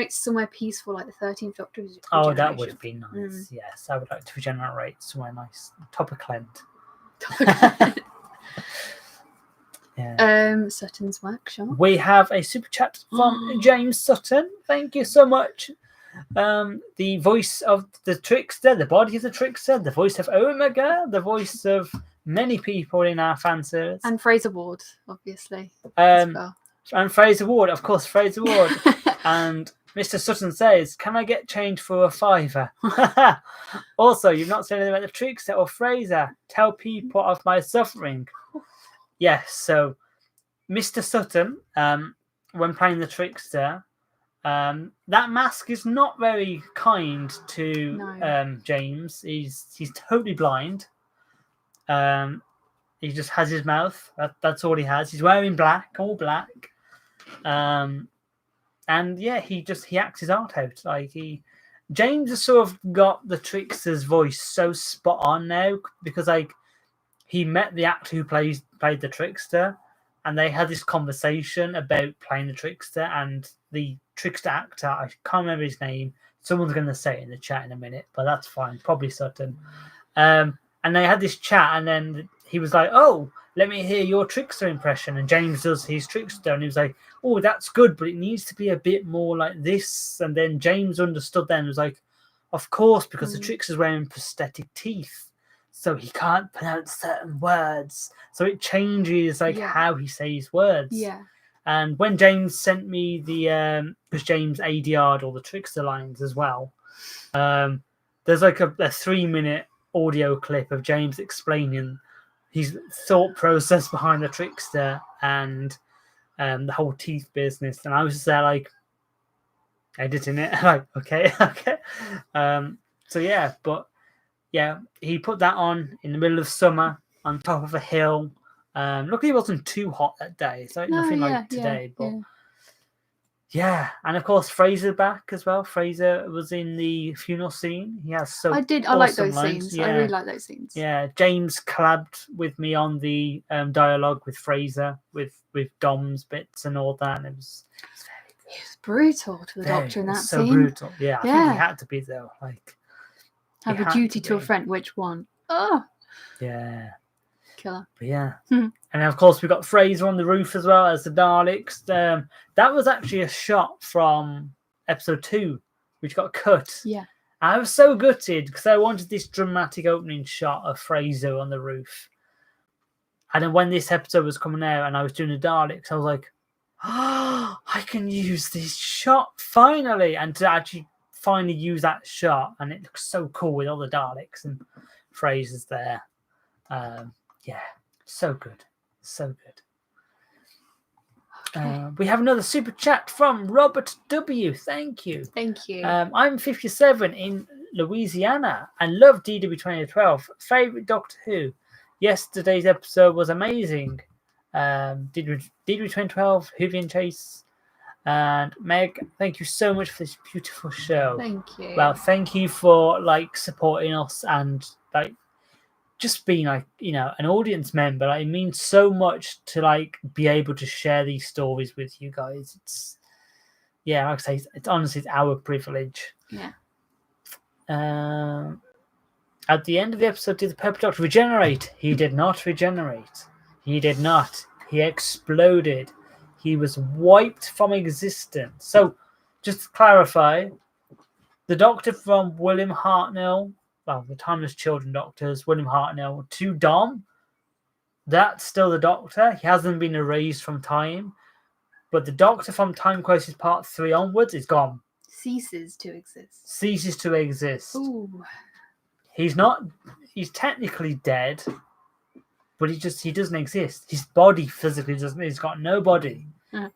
somewhere peaceful, like the 13th Doctor. Oh, that would be nice. Yes, I would like to regenerate somewhere nice, top of Clent. Yeah. Sutton's Workshop. We have a super chat from James Sutton. Thank you so much. The voice of the Trickster, the body of the Trickster, the voice of Omega, the voice of many people in our fan series. And Fraser Ward, obviously. And Fraser Ward, of course, Fraser Ward. And Mr. Sutton says, can I get change for a £5? Also, you've not said anything about the Trickster or Fraser. Tell people of my suffering. Yes, so Mr. Sutton, when playing the Trickster, that mask is not very kind to James. He's totally blind. He just has his mouth. That's all he has. He's wearing black, all black. And yeah, he acts his art out. Like James has sort of got the Trickster's voice so spot on now because like he met the actor who played the Trickster, and they had this conversation about playing the Trickster, and the Trickster actor, I can't remember his name. Someone's going to say it in the chat in a minute, but that's fine. Probably Sutton. And they had this chat, and then he was like, "Oh, let me hear your Trickster impression." And James does his Trickster, and he was like, "Oh, that's good, but it needs to be a bit more like this." And then James understood then and was like, "Of course, because the Trickster's wearing prosthetic teeth, so he can't pronounce certain words. So it changes how he says words." Yeah. And when James sent me the, because James ADR'd all the Trickster lines as well, there's like a 3-minute audio clip of James explaining his thought process behind the trickster and the whole teeth business, and I was just there like editing it, like okay. So yeah, but yeah, he put that on in the middle of summer on top of a hill. Luckily, it wasn't too hot that day, so nothing like today. But yeah, and of course Fraser back as well. Fraser was in the funeral scene. He has so I like those lines. scenes. Yeah. I really like those scenes. Yeah, James collabed with me on the dialogue with Fraser with Dom's bits and all that, and it was brutal to the Doctor in that so scene. Brutal. Yeah, I think he had to be though. Like, have a duty to a friend. Which one? Oh, yeah, killer. But yeah, and of course we got Fraser on the roof as well as the Daleks. That was actually a shot from episode 2, which got cut. Yeah. I was so gutted because I wanted this dramatic opening shot of Fraser on the roof. And then when this episode was coming out and I was doing the Daleks, I was like, oh, I can use this shot finally. And to actually finally use that shot, and it looks so cool with all the Daleks and Fraser's there. Yeah, so good. So good. Okay. We have another super chat from Robert W. Thank you. Thank you. I'm 57 in Louisiana and love DW 2012. Favorite Doctor Who. Yesterday's episode was amazing. DW 2012, Whovian Chase. And Meg, thank you so much for this beautiful show. Thank you. Well, thank you for like supporting us and like just being like, you know, an audience member. Like, it means so much to like be able to share these stories with you guys. It's like I say, it's honestly, it's our privilege. Yeah. At the end of the episode, did the Purple Doctor regenerate? He did not regenerate. He did not. He exploded. He was wiped from existence. So, just to clarify, the Doctor from William Hartnell, well, the Timeless Children Doctors, William Hartnell to Dom, that's still the Doctor. He hasn't been erased from time. But the Doctor from Time Crisis Part 3 onwards is gone. Ceases to exist. Ceases to exist. Ooh. He's technically dead, but he doesn't exist. His body physically doesn't. He's got no body.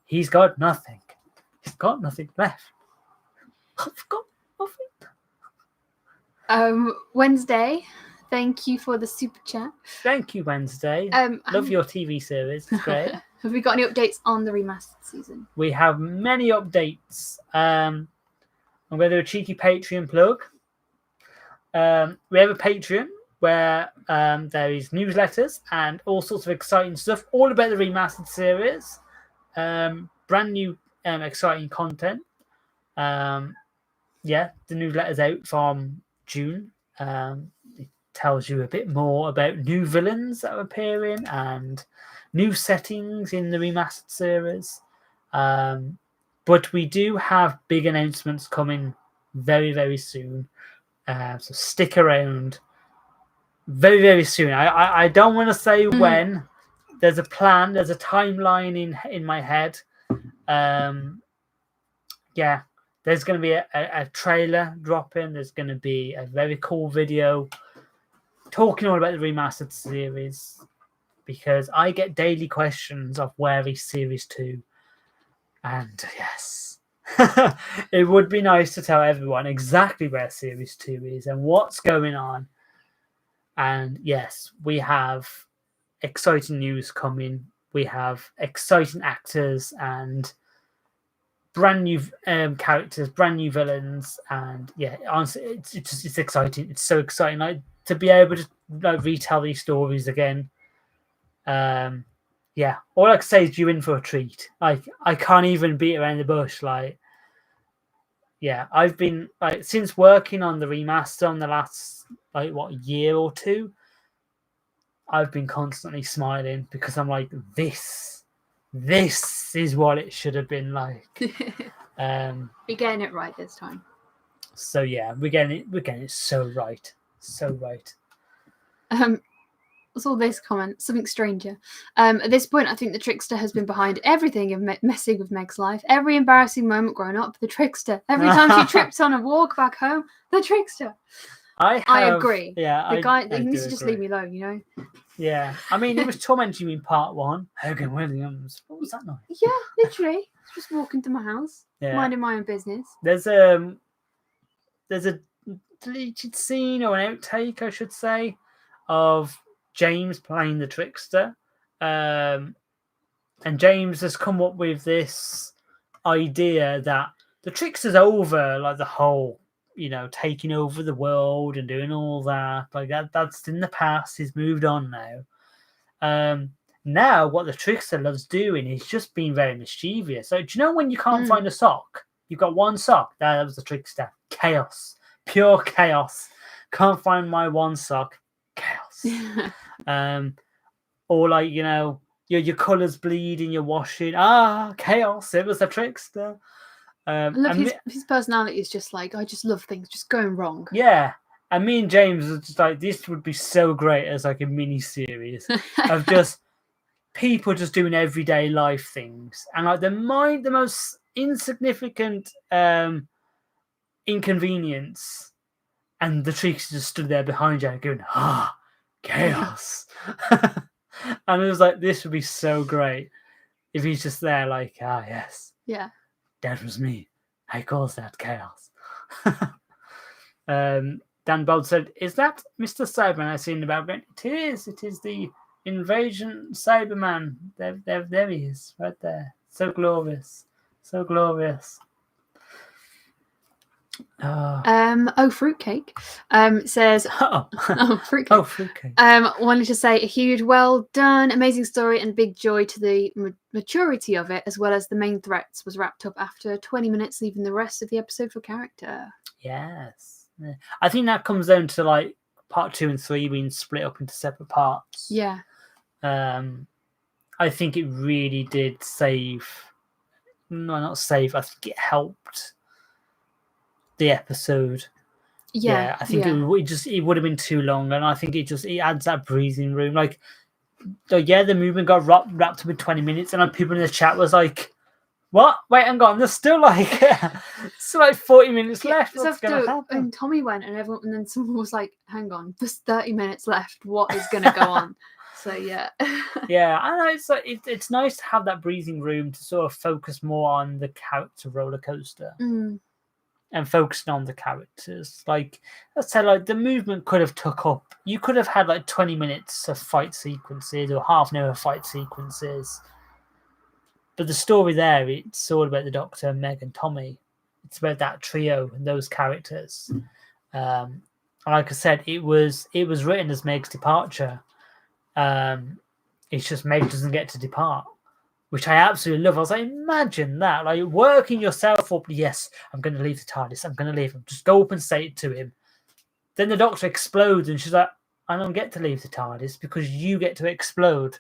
He's got nothing. He's got nothing left. I've got nothing. Wednesday, thank you for the super chat. Thank you, Wednesday. Love your TV series. It's great. Have we got any updates on the remastered season? We have many updates. I'm going to do a cheeky Patreon plug. We have a Patreon where there is newsletters and all sorts of exciting stuff, all about the remastered series. Brand new exciting content. The newsletter's out from June. It tells you a bit more about new villains that are appearing and new settings in the remastered series. But we do have big announcements coming very, very soon. So stick around very, very soon. I don't want to say when. There's a plan. There's a timeline in my head. There's going to be a trailer dropping. There's going to be a very cool video talking all about the remastered series, because I get daily questions of where is Series 2. And yes, it would be nice to tell everyone exactly where Series 2 is and what's going on. And yes, we have exciting news coming. We have exciting actors and brand new characters, brand new villains. And yeah, honestly, it's exciting. It's so exciting, like, to be able to like retell these stories again. All I can say is you're in for a treat. Like, I can't even beat around the bush. Like, yeah, I've been like, since working on the remaster on the last year or two, I've been constantly smiling because I'm like, this is what it should have been like. We're getting it right this time. So yeah, we're getting it so right. So right. What's all this comment? Something stranger. At this point, I think the trickster has been behind everything of messing with Meg's life. Every embarrassing moment growing up, the trickster. Every time she tripped on a walk back home, the trickster. I agree. Yeah, The guy, I he needs do to just agree. leave me alone, you know? Yeah, I mean, he was tormenting you in part 1. Hogan Williams. What was that noise? Yeah, literally. Just walking to my house, Yeah. minding my own business. There's a deleted scene or an outtake, I should say, of James playing the trickster. And James has come up with this idea that the trickster's over, like the whole, taking over the world and doing all that. Like that's in the past. He's moved on now. Now what the trickster loves doing is just being very mischievous. So do you know when you can't find a sock? You've got one sock. That was the trickster. Chaos. Pure chaos. Can't find my one sock. Chaos. Or like, your colours bleeding, you're washing. Chaos. It was the trickster. I love his personality is just like, I just love things just going wrong. Yeah. And me and James are just like, this would be so great as like a mini series of just people just doing everyday life things. And like the most insignificant inconvenience, and the trickster just stood there behind you going, chaos. And it was like, this would be so great if he's just there like, yes. Yeah. That was me. I caused that chaos. Dan Bold said, is that Mr. Cyberman I seen about? It is. It is the Invasion Cyberman. There he is, right there. So glorious. So glorious. Fruitcake says fruitcake. Oh, fruitcake. Wanted to say a huge well done, amazing story and big joy to the maturity of it, as well as the main threats was wrapped up after 20 minutes, leaving the rest of the episode for character. Yes. Yeah. I think that comes down to like part 2 and 3 being split up into separate parts. Yeah. I think it really did save. No, not save. I think it helped the episode. Yeah, I think it would have been too long, and I think it adds that breathing room. Like, the movement got wrapped up in 20 minutes, and people in the chat was like, "What? Wait, hang on. There's still like 40 minutes left. What's going to happen?" And Tommy went, and then someone was like, "Hang on, there's 30 minutes left. What is going to go on?" So yeah. Yeah, I know it's nice to have that breathing room to sort of focus more on the character roller coaster. And focusing on the characters. Like, let's say, like, the movement could have took up. You could have had like 20 minutes of fight sequences or half an hour of fight sequences. But the story there, it's all about the Doctor, Meg, and Tommy. It's about that trio and those characters. Like I said, it was written as Meg's departure. It's just Meg doesn't get to depart, which I absolutely love. I was like, imagine that, like working yourself up. Yes, I'm going to leave the TARDIS. I'm going to leave him. Just go up and say it to him. Then the Doctor explodes, and she's like, I don't get to leave the TARDIS because you get to explode.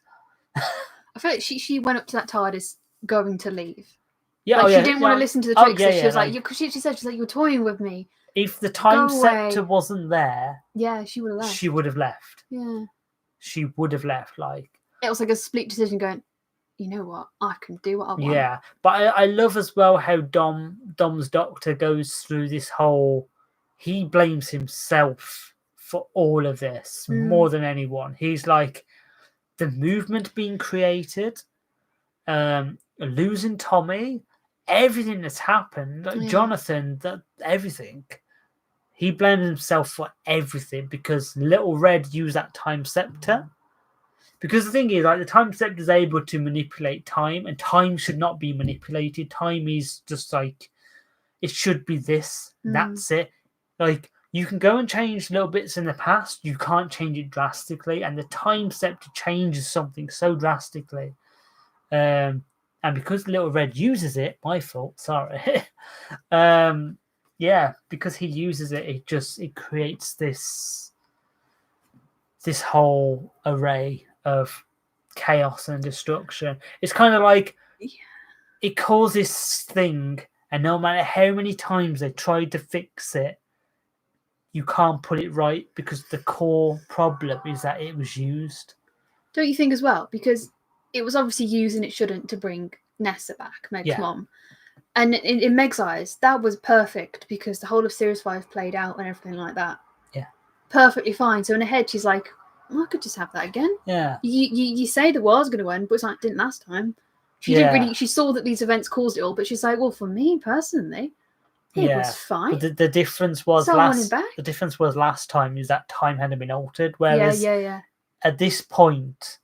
I feel like she went up to that TARDIS going to leave. Yeah, she didn't want to listen to the trickster. She was like, she said, she's like, you're toying with me. If the time scepter wasn't there, she would have left. She would have left. Yeah, she would have left. Like, it was like a split decision going, you know what, I can do what I want. Yeah, but I love as well how Dom's Doctor goes through this whole. He blames himself for all of this more than anyone. He's like, the movement being created, losing Tommy, everything that's happened, like Jonathan, everything. He blames himself for everything because Little Red used that time scepter. Because the thing is, like, the time scepter is able to manipulate time, and time should not be manipulated. Time is just like, it should be this. That's it. Like, you can go and change little bits in the past. You can't change it drastically, and the time scepter changes something so drastically. And because Little Red uses it, my fault. Sorry. Because he uses it, it creates this whole array of chaos and destruction. It's kind of like it causes this thing, and no matter how many times they tried to fix it, you can't put it right because the core problem is that it was used. Don't you think as well? Because it was obviously used and it shouldn't, to bring Nessa back, Meg's mom. And in Meg's eyes, that was perfect because the whole of Series 5 played out and everything like that. Yeah. perfectly fine. So in her head, she's like, I could just have that again. Yeah. You say the world's going to end, but it's like, it didn't last time. She didn't really. She saw that these events caused it all, but she's like, well, for me personally, it was fine. But the difference was The difference was last time is that time hadn't been altered. Whereas at this point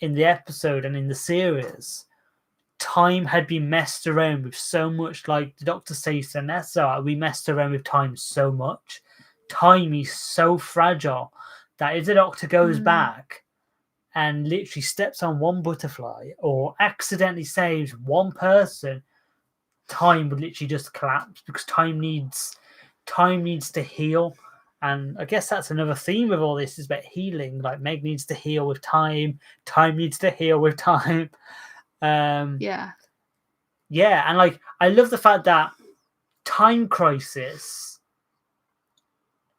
in the episode and in the series, time had been messed around with so much. Like the Doctor says to Nessa, we messed around with time so much. Time is so fragile that if the Doctor goes back and literally steps on one butterfly or accidentally saves one person, time would literally just collapse because time needs to heal. And I guess that's another theme of all this is about healing. Like Meg needs to heal with time needs to heal with time. And like I love the fact that Time Crisis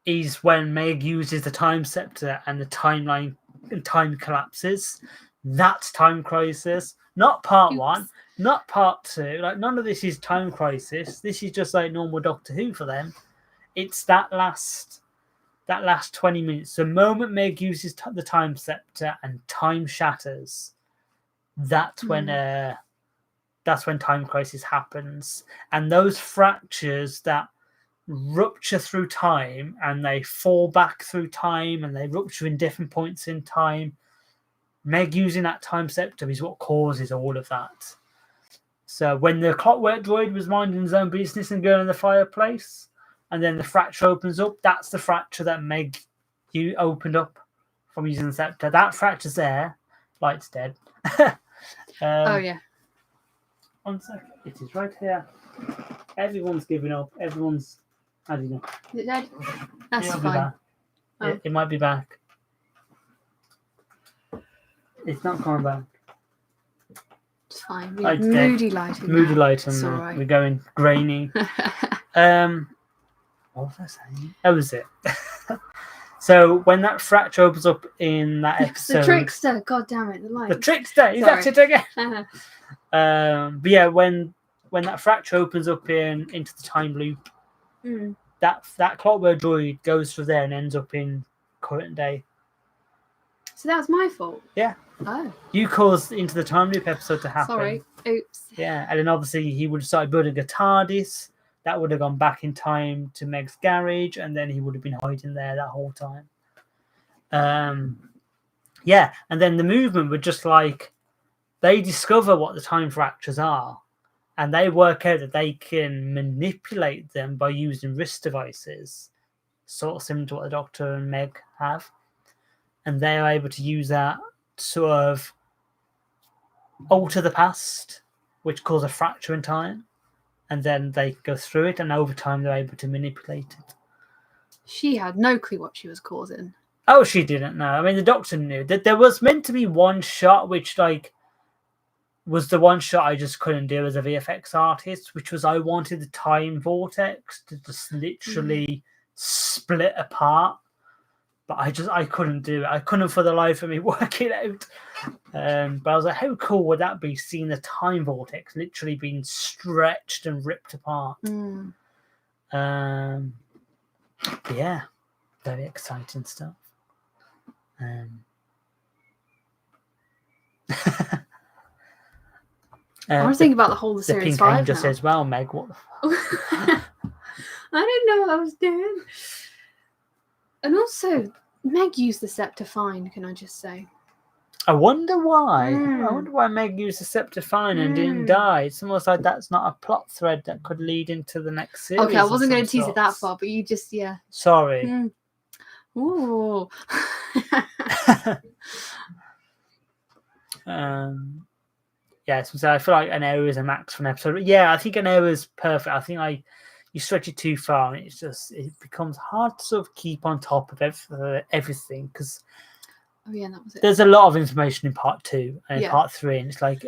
is when Meg uses the time scepter and the timeline and time collapses. That's Time Crisis, not part 1, not part 2. Like none of this is Time Crisis. This is just like normal Doctor Who for them. It's that last 20 minutes. The moment Meg uses the time scepter and time shatters, that's when Time Crisis happens. And those fractures that rupture through time and they fall back through time and they rupture in different points in time, Meg using that time scepter is what causes all of that. So when the clockwork droid was minding his own business and going in the fireplace, and then the fracture opens up, that's the fracture that Meg opened up from using the scepter. That fracture's there. Light's dead. Oh yeah. 1 second. It is right here. Everyone's giving up. Everyone's. How do you know? Is it dead? That's fine. It might be back. It's not coming back. It's fine. We have moody lighting. Moody lighting. It's all right. We're going grainy. What was I saying? That was it. So when that fracture opens up in that episode, the trickster. God damn it! The light. The trickster. Is that it again? But yeah, when that fracture opens up into the time loop, that clockwork droid goes through there and ends up in current day. So that's my fault. Yeah. Oh. You caused Into the Time Loop episode to happen. Sorry. Oops. Yeah, and then obviously he would have started building a Tardis. That would have gone back in time to Meg's garage, and then he would have been hiding there that whole time. Yeah, and then the movement would just like they discover what the time fractures are, and they work out that they can manipulate them by using wrist devices, sort of similar to what the Doctor and Meg have, and they are able to use that to sort of alter the past, which causes a fracture in time. And then they go through it, and over time they're able to manipulate it. She had no clue what she was causing. Oh, she didn't know. I mean, the Doctor knew that there was meant to be one shot, which like was the one shot I just couldn't do as a VFX artist, which was I wanted the time vortex to just literally split apart, but I couldn't do it. I couldn't for the life of me work it out. But I was like, how cool would that be, seeing the time vortex literally being stretched and ripped apart? Yeah, very exciting stuff. I was thinking about the whole series. The Pink 5 Angel now. says, well, Meg, what the I didn't know what I was doing. And also, Meg used the scepter fine, can I just say? I wonder why. I wonder why Meg used the scepter fine and didn't die. It's almost like that's not a plot thread that could lead into the next series. Okay, I wasn't going to tease it that far, but you just, yeah. Sorry. Ooh. Yeah, so I feel like an hour is a max for an episode. But yeah, I think an hour is perfect. I think you stretch it too far, and it becomes hard to sort of keep on top of everything because that was it. There's a lot of information in part 2 and part 3, and it's like,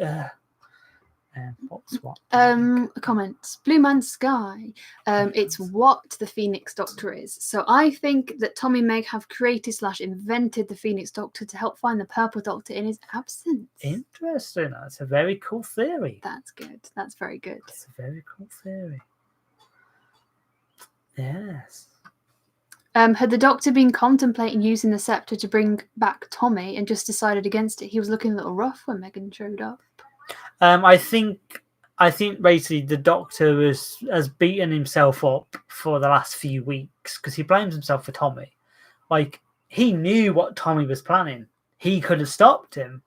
what's what? Comments. Blue Man's Sky. It's what the Phoenix Doctor is. So I think that Tommy and Meg have created / invented the Phoenix Doctor to help find the Purple Doctor in his absence. Interesting. That's a very cool theory. That's good. That's very good. That's a very cool theory. Yes. Had the Doctor been contemplating using the scepter to bring back Tommy and just decided against it? He was looking a little rough when Megan showed up. I think basically the Doctor has beaten himself up for the last few weeks because he blames himself for Tommy. Like, he knew what Tommy was planning. He could have stopped him.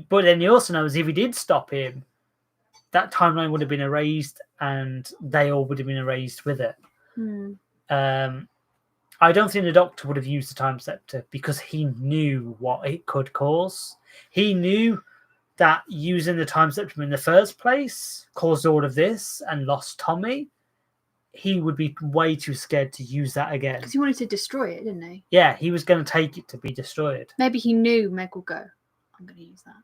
But then he also knows if he did stop him, that timeline would have been erased and they all would have been erased with it. I don't think the Doctor would have used the time scepter because he knew what it could cause. He knew that using the time scepter in the first place caused all of this and lost Tommy. He would be way too scared to use that again. Because he wanted to destroy it, didn't he? Yeah, he was going to take it to be destroyed. Maybe he knew Meg would go, I'm going to use that.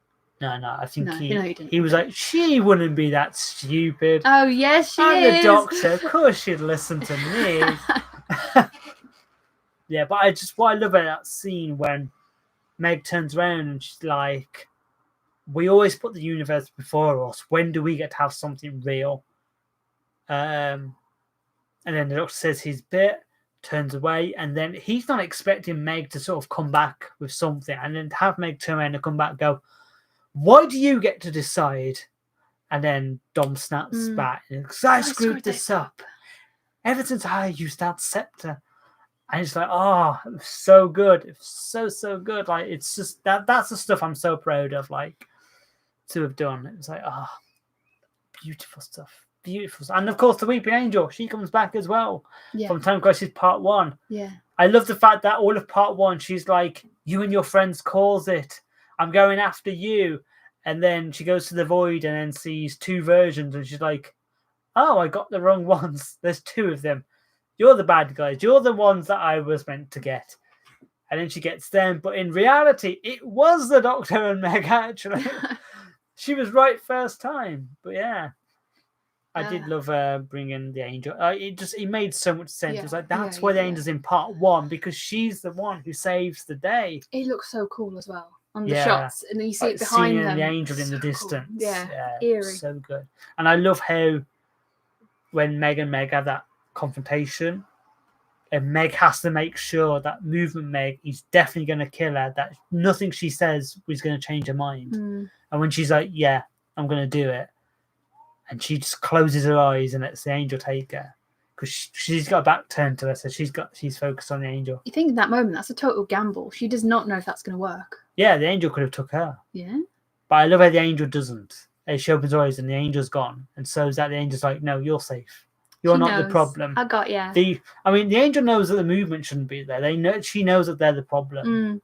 No, I think he didn't. He was like, she wouldn't be that stupid. Oh, yes, she I'm is. the Doctor. Of course she'd listen to me. Yeah, but what I love about that scene when Meg turns around and she's like, we always put the universe before us. When do we get to have something real? And then the Doctor says his bit, turns away, and then he's not expecting Meg to sort of come back with something, and then have Meg turn around and come back and go, why do you get to decide? And then Dom snaps back, because I screwed this up. Ever since I used that scepter. And it's like, oh, it was so good. It was so good. Like, it's just that's the stuff I'm so proud of, like, to have done. It was like, oh, beautiful stuff. Beautiful. And of course, the Weeping Angel, she comes back as well from Time Crisis Part 1. Yeah. I love the fact that all of Part 1, she's like, you and your friends calls it. I'm going after you. And then she goes to the void and then sees two versions. And she's like, oh, I got the wrong ones. There's two of them. You're the bad guys. You're the ones that I was meant to get. And then she gets them. But in reality, it was the Doctor and Meg, actually. She was right first time. But yeah. I did love bringing the angel. It made so much sense. It was like, that's why the angel's in Part 1, because she's the one who saves the day. It looks so cool as well on the shots. And then you see it behind them. The angel in the distance. Cool. Yeah. Eerie. So good. And I love how when Meg and Meg have that confrontation, and Meg has to make sure that Movement Meg is definitely going to kill her, that nothing she says is going to change her mind. And when she's like, yeah, I'm going to do it, and she just closes her eyes and lets the angel take her, because she's got a back turned to her, so she's focused on the angel. You think in that moment, that's a total gamble. She does not know if that's going to work. Yeah, the angel could have took her. Yeah. But I love how the angel doesn't. She opens her eyes and the angel's gone, and so is that the angel's like, no, you're safe. You're not the problem. I got you. The angel knows that the movement shouldn't be there. She knows that they're the problem.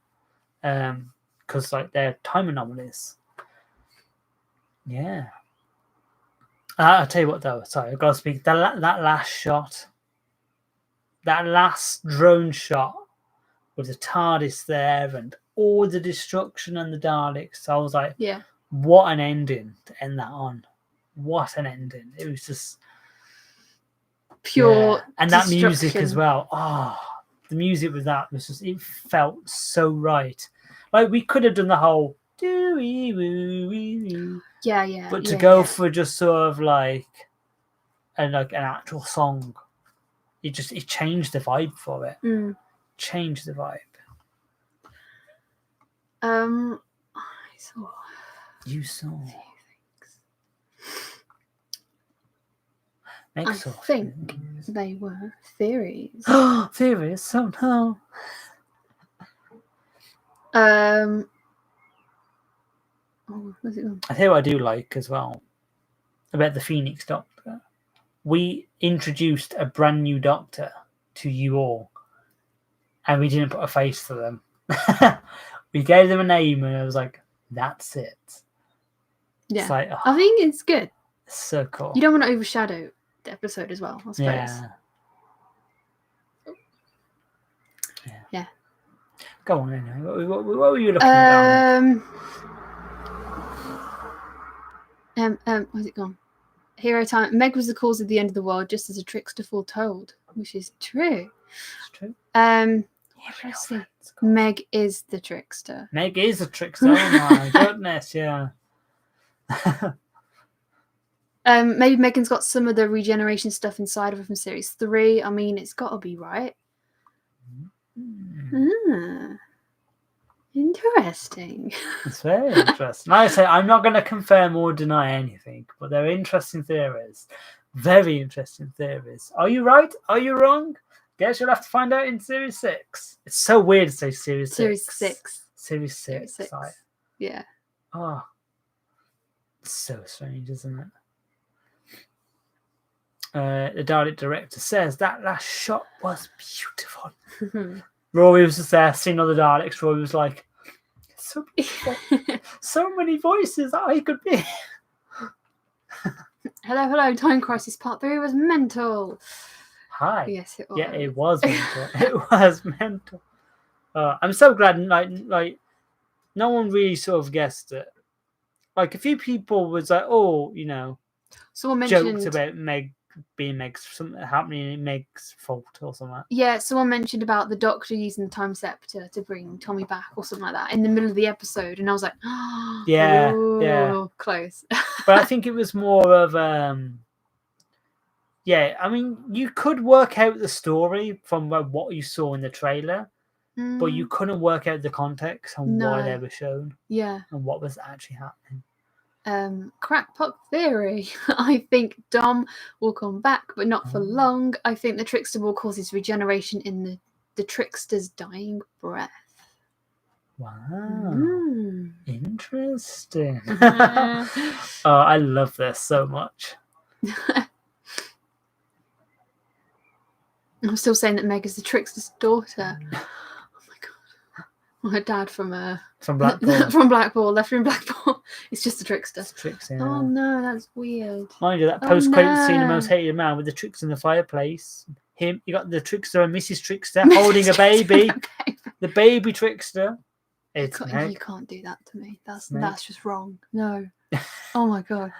Because like they're time anomalies. Yeah. I'll tell you what though. Sorry, I've got to speak. That last shot, that last drone shot with the TARDIS there and all the destruction and the Daleks. I was like, yeah, what an ending to end that on. What an ending. It was just pure and that music as well. Oh, the music with that was just, it felt so right. Like we could have done the whole but to go for just sort of like an actual song, it changed the vibe for it. Changed the vibe. You saw I think they were theories. Theories somehow. Where's it gone? I tell you what I do like as well about the Phoenix Doctor. We introduced a brand new Doctor to you all, and we didn't put a face to them. We gave them a name, and I was like, "That's it." Yeah, it's like, I think it's good. It's so cool. You don't want to overshadow the episode as well, I suppose. Yeah. Go on, anyway. What were you looking at? Where's it gone? Hero time. Meg was the cause of the end of the world, just as a trickster foretold, which is true. It's true. Meg is the trickster. Meg is a trickster. Oh my goodness, yeah. Maybe Megan's got some of the regeneration stuff inside of her from series 3. I mean, it's got to be right. Interesting. It's very interesting. Like I say, I'm not going to confirm or deny anything, but they're interesting theories. Very interesting theories. Are you right? Are you wrong? Guess you'll have to find out in Series 6. It's so weird to say Series 6. Series 6. Yeah. Oh, it's so strange, isn't it? The Dalek director says that last shot was beautiful. Rory was just there, seeing other Daleks. Rory was like, so beautiful. So many voices that I could be. Hello. Time Crisis Part 3 was mental. Hi. Yes, it was. Yeah, it was mental. It was mental. I'm so glad, like, no one really sort of guessed it. Like, a few people was like, oh, you know, someone joked about Meg being Meg's, something happening in Meg's fault or something. Yeah, someone mentioned about the Doctor using the time scepter to bring Tommy back or something like that in the middle of the episode, and I was like, oh, yeah, close. But I think it was more of yeah, I mean, you could work out the story from what you saw in the trailer, but you couldn't work out the context on why they were shown. Yeah. And what was actually happening. Crackpot theory. I think Dom will come back, but not for long. I think the Trickster will cause his regeneration in the Trickster's dying breath. Wow. Interesting. Oh, I love this so much. I'm still saying that Meg is the Trickster's daughter. Her dad from Blackpool. From Blackpool, left in Blackpool. It's just a trickster. It's tricks, yeah. Oh no, that's weird. Mind you, that post-credit scene of Most Hated Man with the Trickster in the fireplace. You got the Trickster and Mrs. Trickster holding a baby. The baby Trickster. You can't do that to me. That's just wrong. No. Oh my god.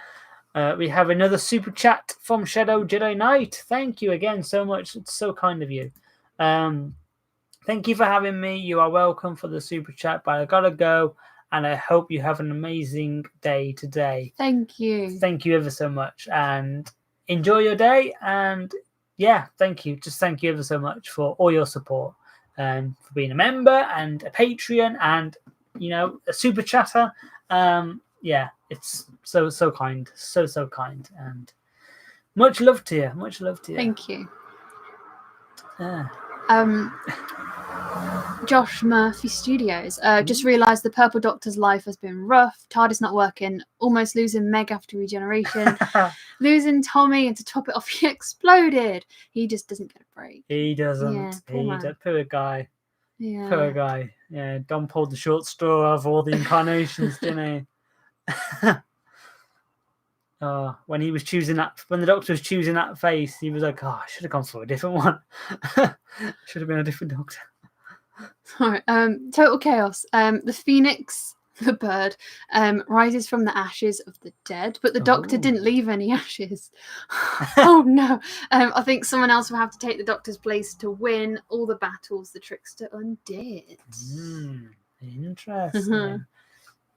We have another super chat from Shadow Jedi Knight. Thank you again so much. It's so kind of you. Thank you for having me. You are welcome for the super chat, but I gotta go, and I hope you have an amazing day today. Thank you. Thank you ever so much, and enjoy your day. And yeah, thank you. Just thank you ever so much for all your support, and for being a member and a Patreon, and a super chatter. Yeah, it's so kind, so kind, and much love to you. Much love to you. Thank you. Yeah. Josh Murphy Studios. Just realised the Purple Doctor's life has been rough. Tardis not working. Almost losing Meg after regeneration. Losing Tommy, and to top it off, he exploded. He just doesn't get a break. He doesn't. Yeah, poor guy. Yeah. Poor guy. Yeah, Dom pulled the short straw of all the incarnations, didn't he? When he was when the Doctor was choosing that face, he was like, "Oh, I should have gone for a different one. Should have been a different Doctor." Sorry. Total chaos. The Phoenix, the bird, rises from the ashes of the dead, but the Doctor didn't leave any ashes. Oh no. I think someone else will have to take the Doctor's place to win all the battles the Trickster undid. Interesting.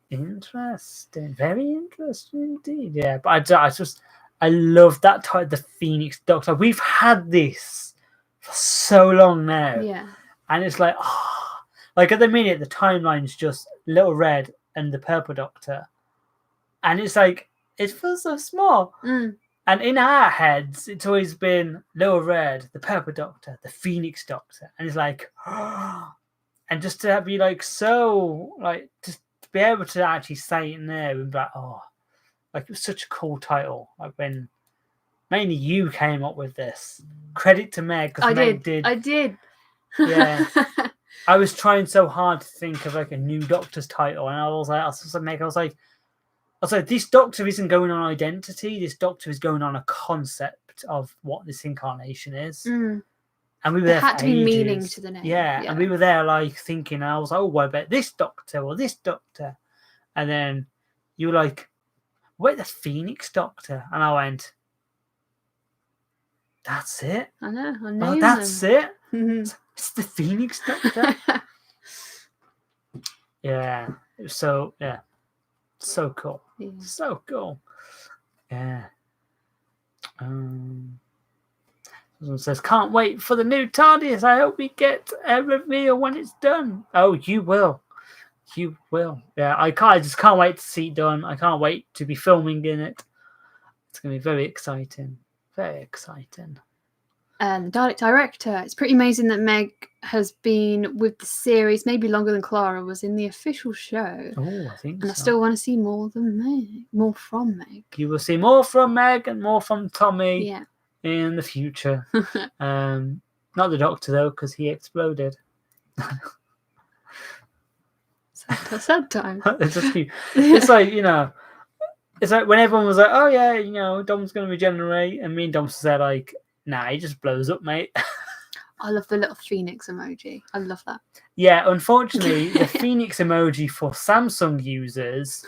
Interesting. Very interesting indeed. Yeah, but I love that type, the Phoenix Doctor. We've had this for so long now. Yeah. And it's like, like at the minute, the timeline's just Little Red and the Purple Doctor. And it's like, it feels so small. And in our heads, it's always been Little Red, the Purple Doctor, the Phoenix Doctor. And it's like, and just to be like, so, like, just to be able to actually say it there and be like, like, it was such a cool title. Like, when mainly you came up with this. Credit to Meg, because Meg did. I did. Yeah. I was trying so hard to think of like a new Doctor's title, and I was like, this Doctor isn't going on identity. This Doctor is going on a concept of what this incarnation is. And we were there had for to be ages. meaning to the name. Yeah, and we were there like thinking. And I was like, oh, what about this Doctor or this Doctor? And then you were like, wait, the Phoenix Doctor, and I went, that's it. I know. Oh, that's it. It's the Phoenix Doctor. Yeah. It was so cool. Yeah. So cool. Yeah. Someone says, "Can't wait for the new TARDIS. I hope we get a reveal when it's done." Oh, you will. You will. Yeah, I just can't wait to see it done. I can't wait to be filming in it. It's going to be very exciting. Very exciting. And the Dalek director. It's pretty amazing that Meg has been with the series maybe longer than Clara was in the official show. Oh, I think and so. I still want to see more from Meg. You will see more from Meg and more from Tommy. Yeah. In the future. Not the Doctor though, because he exploded. Sad time. It's like, you know, it's like when everyone was like, "Oh yeah, you know, Dom's gonna regenerate," and me and Dom said like, "Nah, he just blows up, mate." I love the little phoenix emoji. I love that. Yeah, unfortunately, the phoenix emoji for Samsung users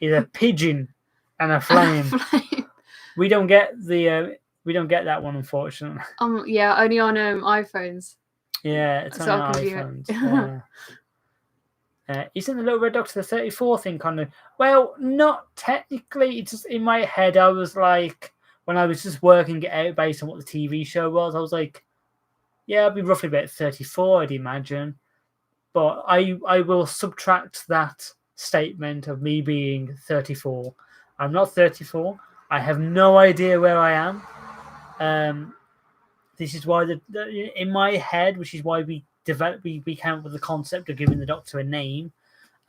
is a pigeon and a flame. We don't get that one, unfortunately. Yeah, only on iPhones. Yeah, it's So on iPhones. Isn't the Little Red Doctor the 34 thing kind of? Well, not technically. It's just in my head. I was like, when I was just working it out based on what the TV show was, I was like, yeah, it'd be roughly about 34, I'd imagine. But I will subtract that statement of me being 34. I'm not 34. I have no idea where I am. This is why in my head, which is why we came up with the concept of giving the Doctor a name.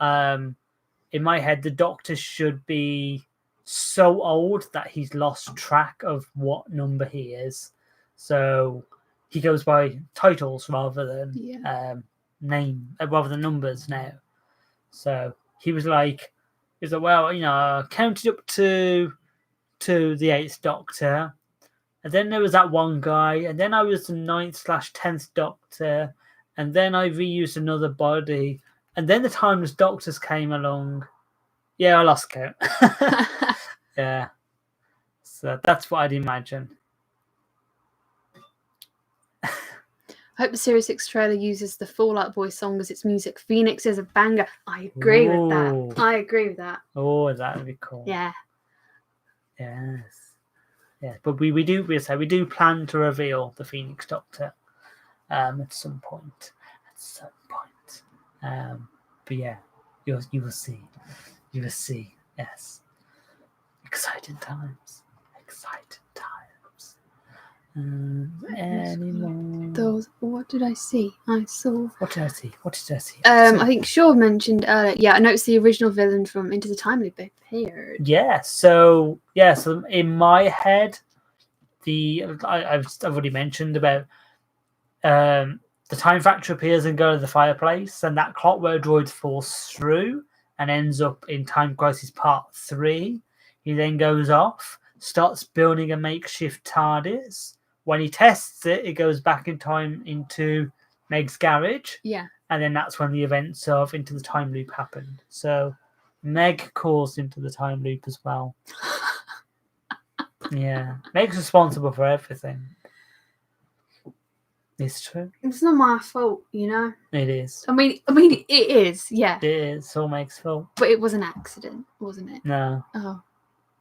In my head, the Doctor should be so old that he's lost track of what number he is. So he goes by titles rather than rather than numbers now. So he was like, well, you know, I counted up to the 8th Doctor. And then there was that one guy, and then I was the 9th/10th Doctor, and then I reused another body, and then the Timeless Doctors came along. Yeah, I lost count. Yeah. So that's what I'd imagine. I hope the Series 6 trailer uses the Fall Out Boy song as its music. Phoenix is a banger. I agree with that. Oh, that would be cool. Yeah. Yes. Yeah, but we do plan to reveal the Phoenix Doctor at some point. But yeah, you will see. You will see. Yes. Exciting times. Those. What did I see? I saw. What did I see? I think Shaw mentioned earlier. Yeah, I noticed the original villain from Into the Time Loop appeared. Yeah. So in my head, I've already mentioned about the Time Factor appears and goes to the fireplace, and that Clockwork droid falls through and ends up in Time Crisis Part 3. He then goes off, starts building a makeshift TARDIS. When he tests it, it goes back in time into Meg's garage. Yeah. And then that's when the events of Into the Time Loop happened. So Meg caused Into the Time Loop as well. Yeah. Meg's responsible for everything. It's true. It's not my fault, you know? It is. I mean, it is, yeah. It is. It's all Meg's fault. But it was an accident, wasn't it? No. Oh.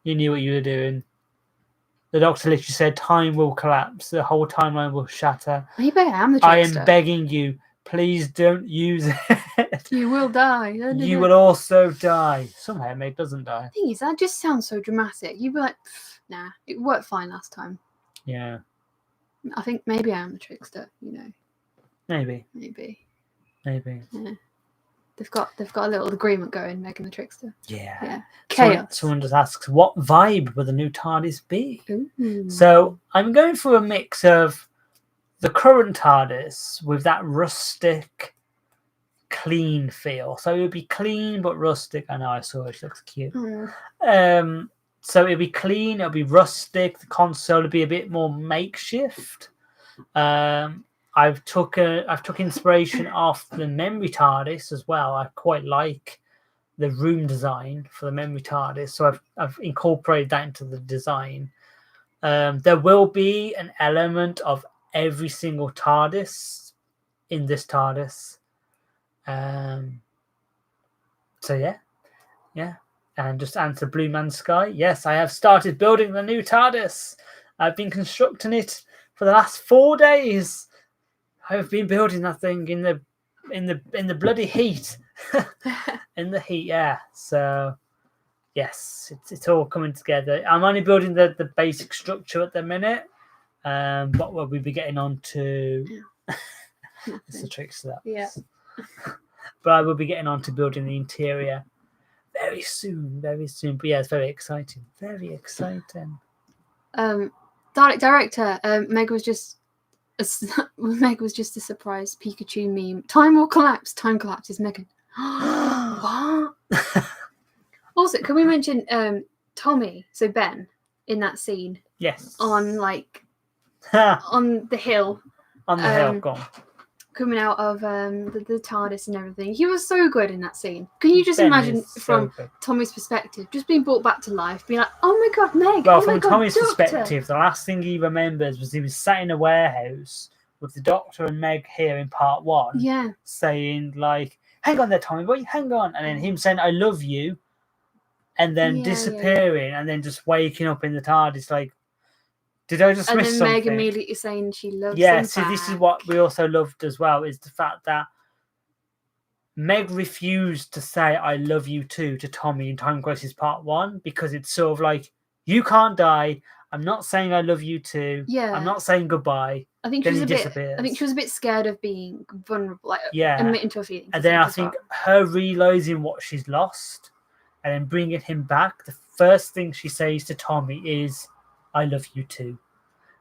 You knew what you were doing. The Doctor literally said time will collapse. The whole timeline will shatter. Maybe I am the trickster. trickster. I am begging you. Please don't use it. You will die. You will also die. Somehow Meg doesn't die. The thing is, that just sounds so dramatic. You'd be like, nah, it worked fine last time. Yeah. I think maybe I am the trickster, you know. Maybe. Yeah. They've got a little agreement going, Meg and the trickster. Yeah. Chaos. Someone just asks, what vibe will the new TARDIS be? Ooh. So I'm going for a mix of the current TARDIS with that rustic, clean feel. So it would be clean but rustic. I know, I saw it. She looks cute. So it'd be clean. It'll be rustic. The console would be a bit more makeshift. I've took inspiration off the memory TARDIS as well. I quite like the room design for the memory TARDIS, so I've incorporated that into the design. There will be an element of every single TARDIS in this TARDIS. So yeah. And just answer Blue Man Sky. Yes, I have started building the new TARDIS. I've been constructing it for the last 4 days. I've been building that thing in the bloody heat, in the heat. Yeah. So yes, it's all coming together. I'm only building the basic structure at the minute. But we'll be getting on to it's the tricks to that. Yeah. But I will be getting on to building the interior very soon. But yeah, it's very exciting. Very exciting. Director, Meg was just a surprise Pikachu meme. Time will collapse. Time collapses. Megan. What? Also, can we mention Tommy? So Ben in that scene. Yes. On on the hill. On the hill, go on. Coming out of the Tardis and everything. He was so good in that scene. Can you just Ben imagine is from so good. Tommy's perspective, just being brought back to life, being like, oh my god, Meg. Well, oh from my god, Tommy's Doctor. perspective, the last thing he remembers was he was sat in a warehouse with the Doctor and Meg here in part 1. Yeah. Saying like, hang on there, Tommy, wait, hang on. And then him saying, I love you. And then disappearing and then just waking up in the TARDIS like, did I just miss something? And then Meg immediately saying she loves him Yeah, see, back. this is what we also loved as well, is the fact that Meg refused to say I love you too to Tommy in Time Crisis Part 1 because it's sort of like, you can't die. I'm not saying I love you too. Yeah. I'm not saying goodbye. I think then she was he a disappears. bit. I think she was a bit scared of being vulnerable, like Yeah. admitting to her feelings. And then I think her realizing what she's lost and then bringing him back, the first thing she says to Tommy is, I love you too.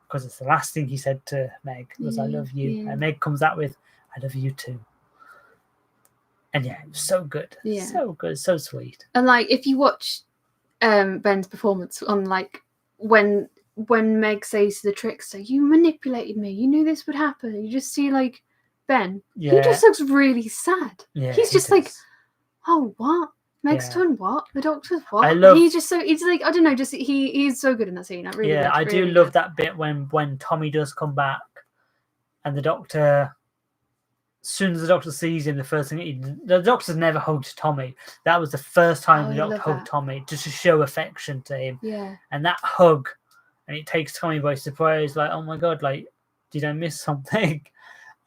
Because it's the last thing he said to Meg was, I love you. Yeah. And Meg comes out with, I love you too. And yeah, it was so good. Yeah. So good. So sweet. And like, if you watch Ben's performance on like when Meg says to the trickster, you manipulated me, you knew this would happen. You just see like Ben, he just looks really sad. Yeah, he's just like, oh, what? Meg's done what? The Doctor's what? I love, he's like, I don't know, just he's so good in that scene. I really I do really love good. that bit when Tommy does come back and the Doctor, as soon as the Doctor sees him, the first thing the Doctor's never hugged Tommy. That was the first time the Doctor hugged Tommy, just to show affection to him. Yeah. And that hug, and it takes Tommy by surprise, like, oh my god, like, did I miss something?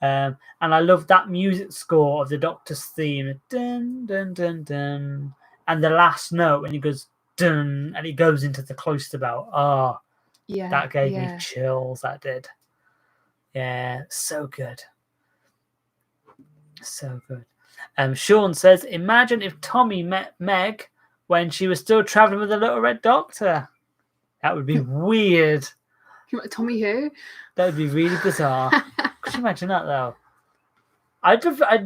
And I love that music score of the Doctor's theme, dun dun dun dun, and the last note when he goes dun, and it goes into the cloister bell. Oh, yeah, that gave me chills. That did. Yeah, so good, so good. Sean says, imagine if Tommy met Meg when she was still traveling with the Little Red Doctor. That would be weird. Tommy who? That would be really bizarre. Could you imagine that though? I'd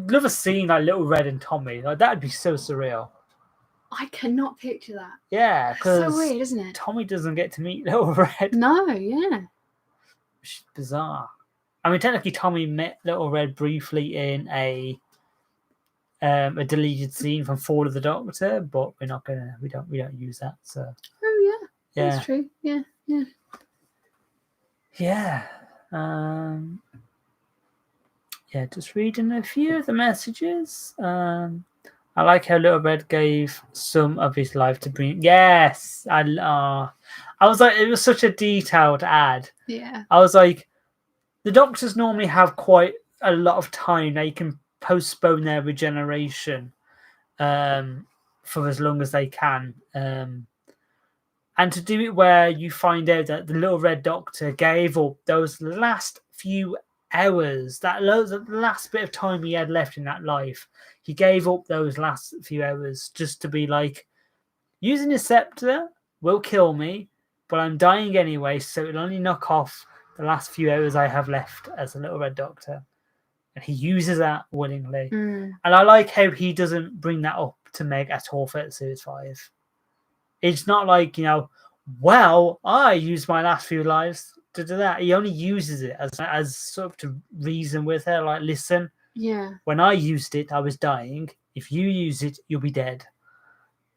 love a scene like Little Red and Tommy. Like that'd be so surreal. I cannot picture that. Yeah, because so weird, isn't it? Tommy doesn't get to meet Little Red. No, yeah. Which is bizarre. I mean, technically, Tommy met Little Red briefly in a deleted scene from Fall of the Doctor, but we don't use that. So. Oh yeah, that's true. Yeah. Yeah. Just reading a few of the messages. I like how Little Red gave some of his life to bring. Yes, I was like, it was such a detailed ad. Yeah. I was like, the Doctors normally have quite a lot of time. They can postpone their regeneration for as long as they can. And to do it where you find out that the Little Red Doctor gave up those last few hours, the last bit of time he had left in that life, he gave up those last few hours just to be like, using his scepter will kill me, but I'm dying anyway, so it'll only knock off the last few hours I have left as a Little Red Doctor. And he uses that willingly. And I like how he doesn't bring that up to Meg at all for Series 5. It's not like, well, I used my last few lives to do that. He only uses it as sort of to reason with her, like, listen, when I used it, I was dying. If you use it, you'll be dead.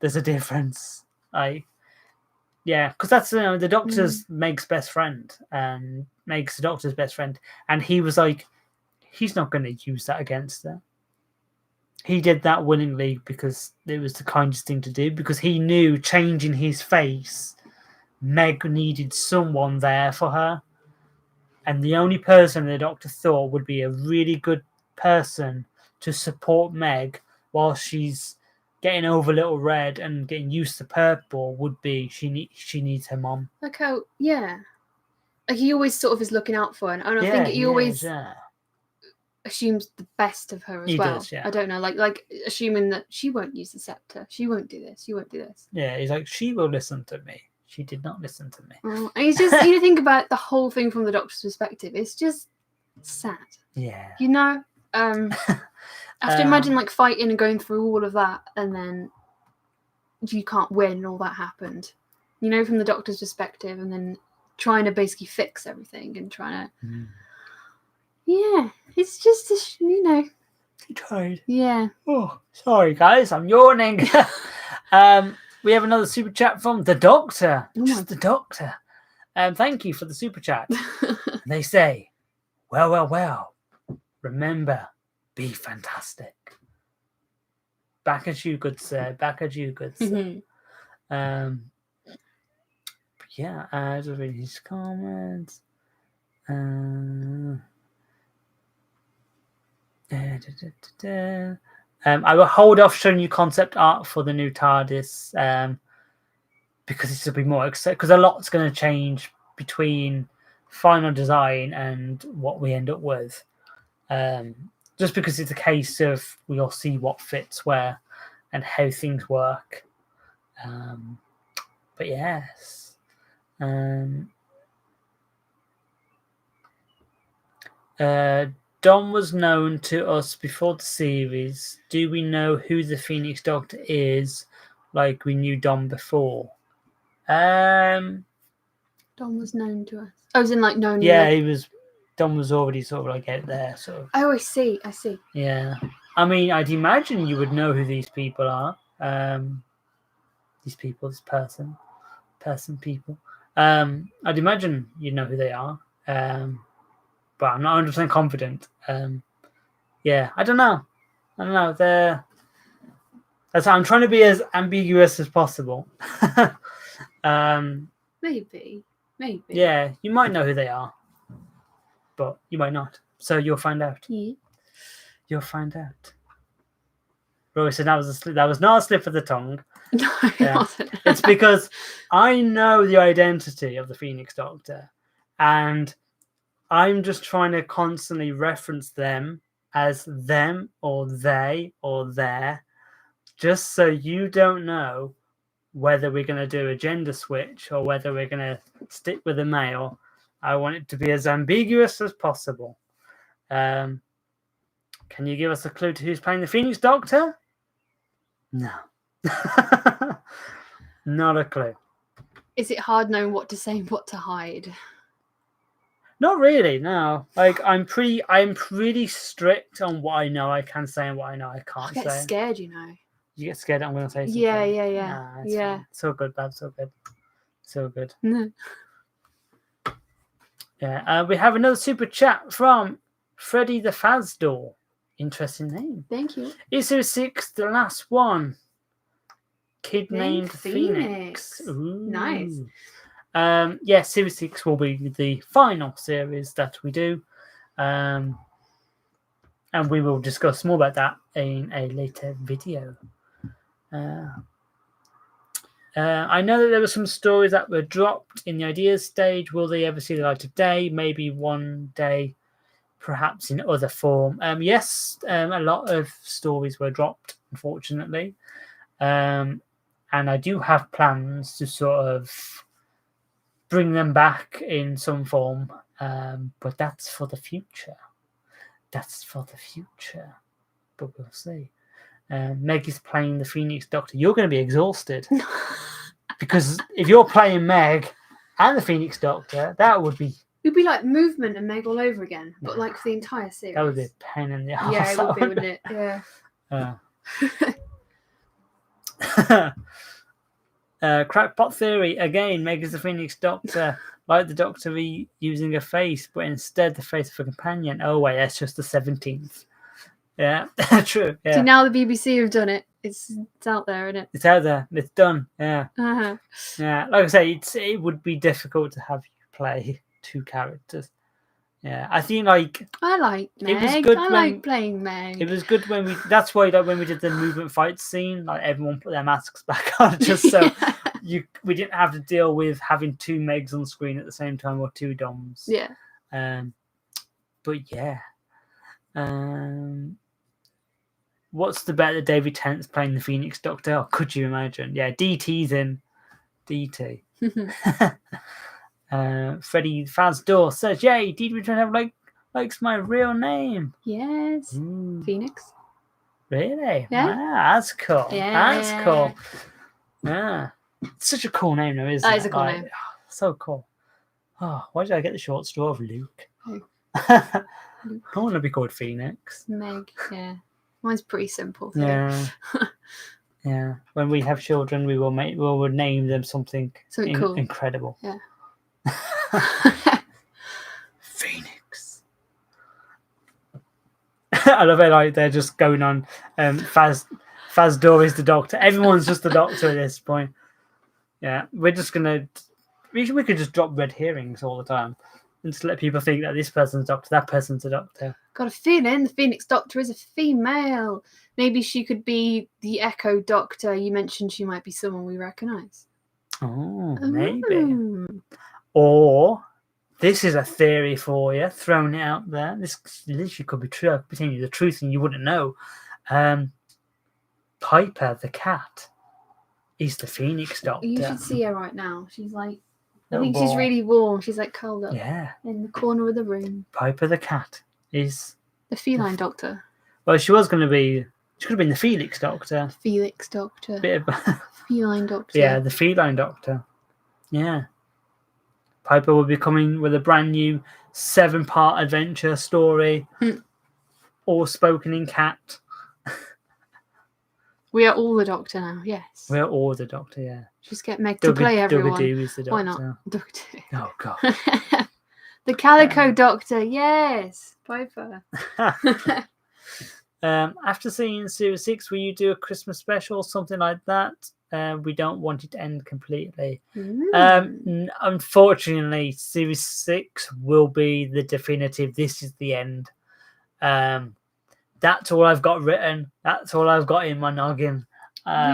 There's a difference. Because that's, the Doctor's Meg's best friend, and Meg's the Doctor's best friend. And he was like, he's not going to use that against her. He did that willingly because it was the kindest thing to do, because he knew changing his face, Meg needed someone there for her. And the only person the Doctor thought would be a really good person to support Meg while she's getting over Little Red and getting used to purple would be she needs her mom. Like how, yeah. Like he always sort of is looking out for her. And I think he always assumes the best of her as well. Does, yeah. I don't know, like assuming that she won't use the scepter. She won't do this. She won't do this. Yeah, he's like, she will listen to me. She did not listen to me. And he's just, you think about the whole thing from the Doctor's perspective. It's just sad. Yeah. You know? I have to imagine like fighting and going through all of that and then you can't win and all that happened. You know, from the Doctor's perspective and then trying to basically fix everything and trying to... Yeah, it's just, you know... He tried. Yeah. Oh, sorry, guys. I'm yawning. We have another super chat from the Doctor. Just the Doctor. Thank you for the super chat. They say, well. Remember, be fantastic. Back at you, good sir. Back at you, good sir. Yeah, I just read his comments. I will hold off showing you concept art for the new TARDIS because it's to be more exciting. Because a lot's going to change between final design and what we end up with. Just because it's a case of we'll see what fits where and how things work. But yes. Dom was known to us before the series. Do we know who the Phoenix Doctor is like we knew Dom before? Dom was known to us. I was in like known. Yeah, he was. Dom was already sort of like out there, sort of. Oh, I see. Yeah, I mean, I'd imagine you would know who these people are. These people, this person, people. I'd imagine you know who they are. But I'm not 100% confident. Yeah, I don't know. I'm trying to be as ambiguous as possible. Maybe. Yeah, you might know who they are, but you might not. So you'll find out. Yeah. You'll find out. Rory said that was not a slip of the tongue. No, it wasn't. It's because I know the identity of the Phoenix Doctor, and I'm just trying to constantly reference them as them or they or their, just so you don't know whether we're going to do a gender switch or whether we're going to stick with a male. I want it to be as ambiguous as possible. Can you give us a clue to who's playing the Phoenix Doctor? No. Not a clue. Is it hard knowing what to say and what to hide? Not really, no. Like I'm pretty strict on what I know I can say and what I know I can't say. I get scared, you know. You get scared I'm gonna say something. Yeah. Nah, fine. So good, Bab, so good. No. Yeah. We have another super chat from Freddy the Fazdor. Interesting name. Thank you. Issue 6, the last one. Kid named Phoenix. Ooh. Nice. Series 6 will be the final series that we do. And we will discuss more about that in a later video. I know that there were some stories that were dropped in the ideas stage. Will they ever see the light of day? Maybe one day, perhaps in other form. Yes, a lot of stories were dropped, unfortunately. And I do have plans to sort of bring them back in some form. But that's for the future. But we'll see. Meg is playing the Phoenix Doctor. You're going to be exhausted. Because if you're playing Meg and the Phoenix Doctor, that would be... It'd be like Movement and Meg all over again, but like for the entire series. That would be a pain in the ass. Yeah, it would be, wouldn't it? Yeah. Crackpot theory. Again, Meg is the Phoenix Doctor. Like the Doctor using a face, but instead the face of a companion. Oh, wait, that's just the 17th. Yeah, true. Yeah. See, now the BBC have done it. It's out there, isn't it? It's out there. It's done. Yeah. Uh-huh. Yeah. Like I say, it would be difficult to have you play two characters. Yeah, I think like I like Meg. It was good I when- like playing Meg. it was good when we. That's why like when we did the movement fight scene, like everyone put their masks back on just so we didn't have to deal with having two Megs on screen at the same time or two Doms. Yeah. But yeah. What's the bet that David Tennant's playing the Phoenix Doctor? Oh, could you imagine? Yeah, DT's in. DT. Freddie Fazdor says, "Yay, David Tennant likes my real name." Yes. Ooh, Phoenix. really? Yeah. Wow, that's cool. Yeah. That's cool. Yeah. It's such a cool name, though, isn't it? That is a cool name. So cool. Oh, why did I get the short straw of Luke? Oh. I want to be called Phoenix. Meg. Yeah. Mine's pretty simple. Too. Yeah. Yeah. When we have children, we will name them something cool. incredible. Yeah. Phoenix. I love it. Like they're just going on. Fazdor is the Doctor. Everyone's just the Doctor at this point. Yeah, we're just gonna. We could just drop red herrings all the time and just let people think that this person's Doctor, that person's a Doctor. Got a feeling the Phoenix Doctor is a female. Maybe she could be the Echo Doctor. You mentioned she might be someone we recognise. Oh, maybe. Or this is a theory for you, throwing it out there. This literally could be true. I could be telling you the truth and you wouldn't know. Piper the cat is the Phoenix Doctor. You should see her right now. She's like, I Little think she's boy. really warm. She's like curled up Yeah. in the corner of the room. Piper the cat is The feline doctor. Well, she could have been the Felix Doctor. Felix Doctor. Bit of Feline Doctor. Yeah, the feline Doctor. Yeah. Piper will be coming with a brand new 7-part adventure story, all spoken in cat. We are all the Doctor now, yes. We're all the Doctor, yeah. Just get Meg to play everyone. Doo is the Doctor. Why not? Doctor. Oh, God. The Calico Doctor, yes. Piper. After seeing Series 6, will you do a Christmas special, something like that? We don't want it to end completely. Unfortunately, Series 6 will be the definitive. This is the end. That's all I've got written. That's all I've got in my noggin.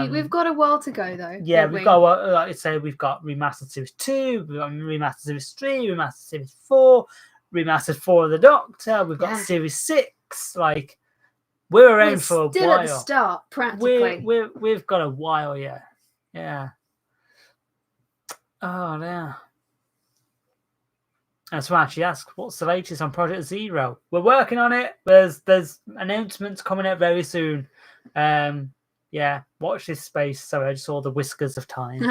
We've got a while to go, though. Yeah, we've got, like I say, we've got Remastered Series 2, we've got Remastered Series 3, Remastered Series 4, Remastered 4 of the Doctor, we've got Series 6. Like, we're around for a while. Still at the start, practically. We've got a while, yeah. Yeah. Oh, yeah. That's why she asked, what's the latest on Project Zero? We're working on it. There's announcements coming out very soon. Yeah, watch this space. So I just saw the whiskers of time.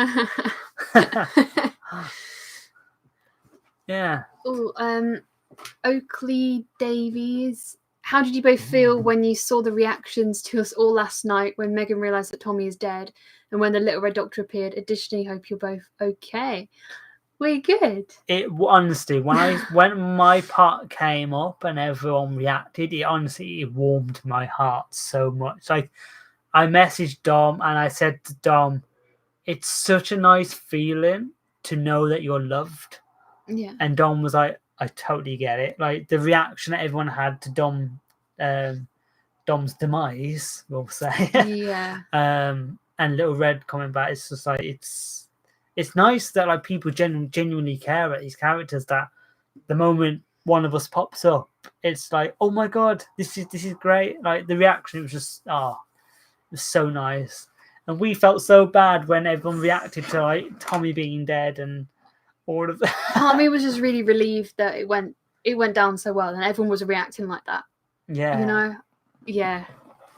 Yeah. Oh, Oakley Davies. How did you both feel when you saw the reactions to us all last night when Megan realised that Tommy is dead and when the Little Red Doctor appeared? Additionally, hope you're both okay. We're good. It honestly, when my part came up and everyone reacted, it warmed my heart so much. Like, I messaged Dom and I said to Dom, it's such a nice feeling to know that you're loved. Yeah. And Dom was like, I totally get it. Like, the reaction that everyone had to Dom's demise, we'll say. Yeah. And Little Red coming back, it's just like, it's nice that like people genuinely care about these characters, that the moment one of us pops up, it's like, oh my God, this is great. Like, the reaction, it was just, it was so nice. And we felt so bad when everyone reacted to like Tommy being dead and all of that. Tommy was just really relieved that it went down so well and everyone was reacting like that. Yeah. You know? Yeah.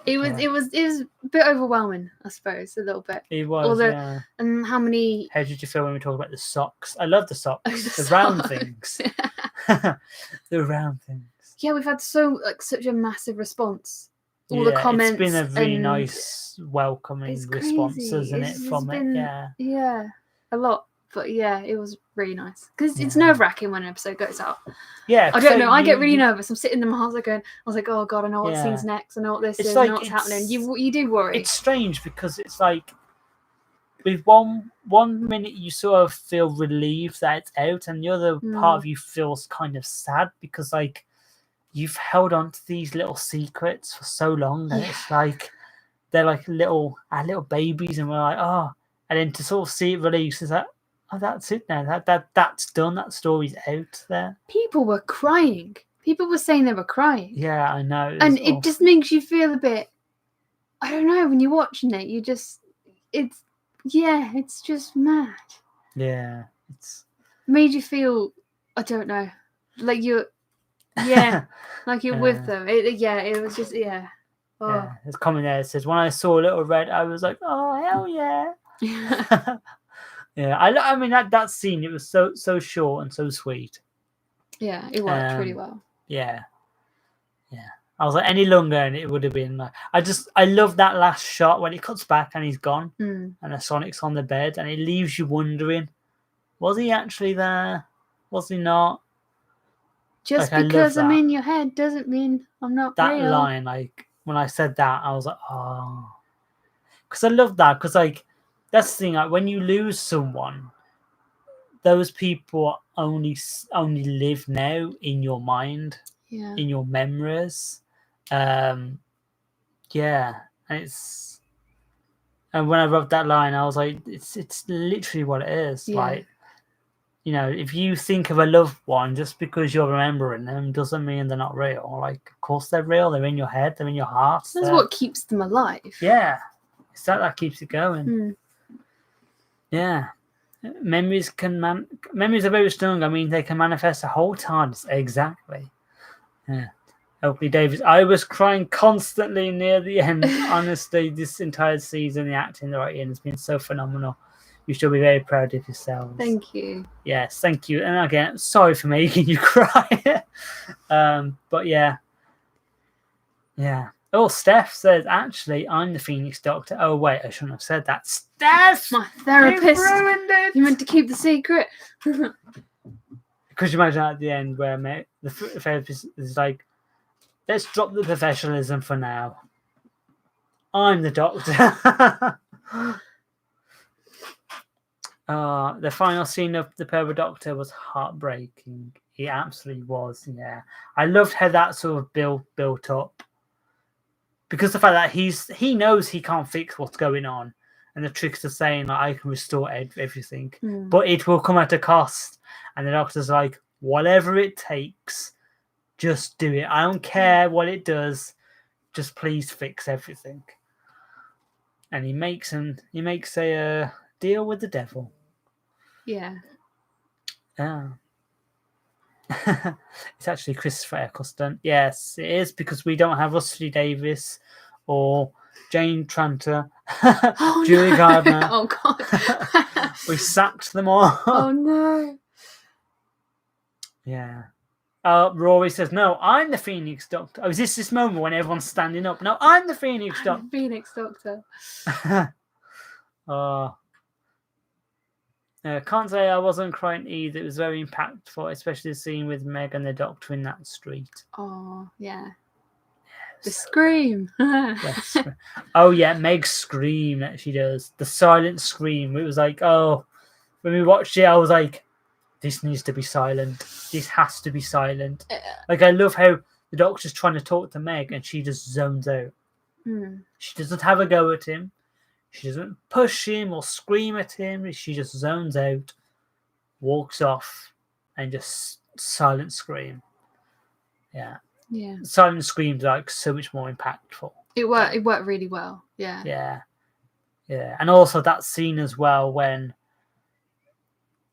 It was a bit overwhelming, I suppose, a little bit. It was, yeah. And how many... How did you feel when we talk about the socks? I love the socks. The round things. The round things. Yeah, we've had such a massive response. All the comments. It's been a really nice, welcoming response, isn't it? Yeah, a lot. But yeah, it was really nice because it's nerve-wracking when an episode goes out. Yeah, I don't know. I get really nervous. I'm sitting in my house I was like, oh God, I know what scene's next. I know what this is. I know what's happening. You do worry. It's strange because it's like with one minute you sort of feel relieved that it's out, and the other part of you feels kind of sad because like you've held on to these little secrets for so long, and it's like they're like little babies, and we're like, oh, and then to sort of see it released is like, oh, that's it now. That's done. That story's out there. People were crying. People were saying they were crying. Yeah, I know. And it just makes you feel a bit, I don't know, when you're watching it, it's just mad. Yeah, it's made you feel, I don't know, like you're like you're with them. It was just Oh. Yeah, there's a comment there that says, when I saw Little Red, I was like, oh, hell yeah. Yeah, I mean, that scene, it was so short and so sweet. Yeah, it worked really well. Yeah. I was like, any longer and it would have been like, I love that last shot when it cuts back and he's gone and the Sonic's on the bed and it leaves you wondering, was he actually there? Was he not? Just like, because I'm in your head doesn't mean I'm not that real. line, like when I said that, I was like, oh, because I love that, because like that's the thing, like when you lose someone, those people only live now in your mind, in your memories. And when I wrote that line, I was like, it's literally what it is. Like, you know, if you think of a loved one, just because you're remembering them doesn't mean they're not real. Like, of course they're real. They're in your head. They're in your heart. That's what keeps them alive. Yeah, it's that keeps it going. Yeah, memories are very strong. I mean, they can manifest a whole Tardis. Exactly. Yeah. Oakley Davis, I was crying constantly near the end. Honestly, this entire season, the acting, the writing has been so phenomenal. You should be very proud of yourselves. Thank you. Yes, thank you. And again, sorry for making you cry. But yeah. Oh, Steph says, actually, I'm the Phoenix Doctor. Oh, wait, I shouldn't have said that. Steph! My therapist. You ruined it! You meant to keep the secret. Could you imagine at the end where the therapist is like, let's drop the professionalism for now. I'm the Doctor. The final scene of the Purple Doctor was heartbreaking. It absolutely was, yeah. I loved how that sort of built up. Because the fact that he knows he can't fix what's going on. And the trickster's saying, like, I can restore everything. But it will come at a cost. And the Doctor's like, whatever it takes, just do it. I don't care what it does. Just please fix everything. And he makes a deal with the devil. Yeah. It's actually Christopher Eccleston. Yes, it is, because we don't have Rusty Davis or Jane Tranter, Julie Gardner. Oh God. We sacked them all. Oh no. Yeah. Rory says, no, I'm the Phoenix Doctor. Oh, is this moment when everyone's standing up? No, I'm the Phoenix Doctor. Phoenix Doctor. Can't say I wasn't crying either. It was very impactful, especially the scene with Meg and the Doctor in that street. Oh, yeah. The scream. Oh, yeah, Meg's scream that she does. The silent scream. It was like, oh, when we watched it, I was like, this needs to be silent. This has to be silent. Like, I love how the Doctor's trying to talk to Meg and she just zones out. She doesn't have a go at him. She doesn't push him or scream at him. She just zones out, walks off, and just silent scream. Yeah. Silent screams are like so much more impactful. It worked really well. Yeah. Yeah. And also that scene as well when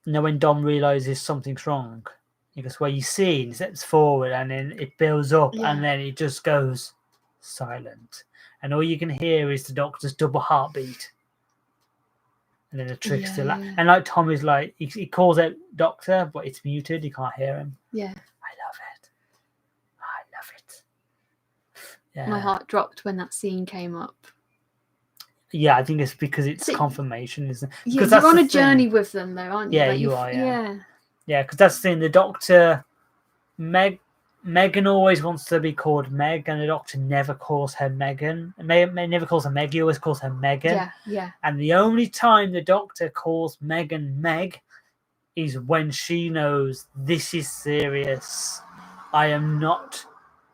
Dom realizes something's wrong. Because where you see he steps forward and then it builds up and then it just goes silent. And all you can hear is the Doctor's double heartbeat. And then the trickster. And like Tom is like, he calls out Doctor, but it's muted. You can't hear him. Yeah. I love it. Yeah. My heart dropped when that scene came up. Yeah, I think it's because it's confirmation, isn't it? Yeah, you're on a journey with them, though, aren't you? Yeah, like you are, yeah. Yeah, because that's the thing. The Doctor, Meg Megan always wants to be called Meg, and the Doctor never calls her Megan. Never calls her Meg. He always calls her Megan. Yeah. And the only time the Doctor calls Megan Meg is when she knows this is serious. I am not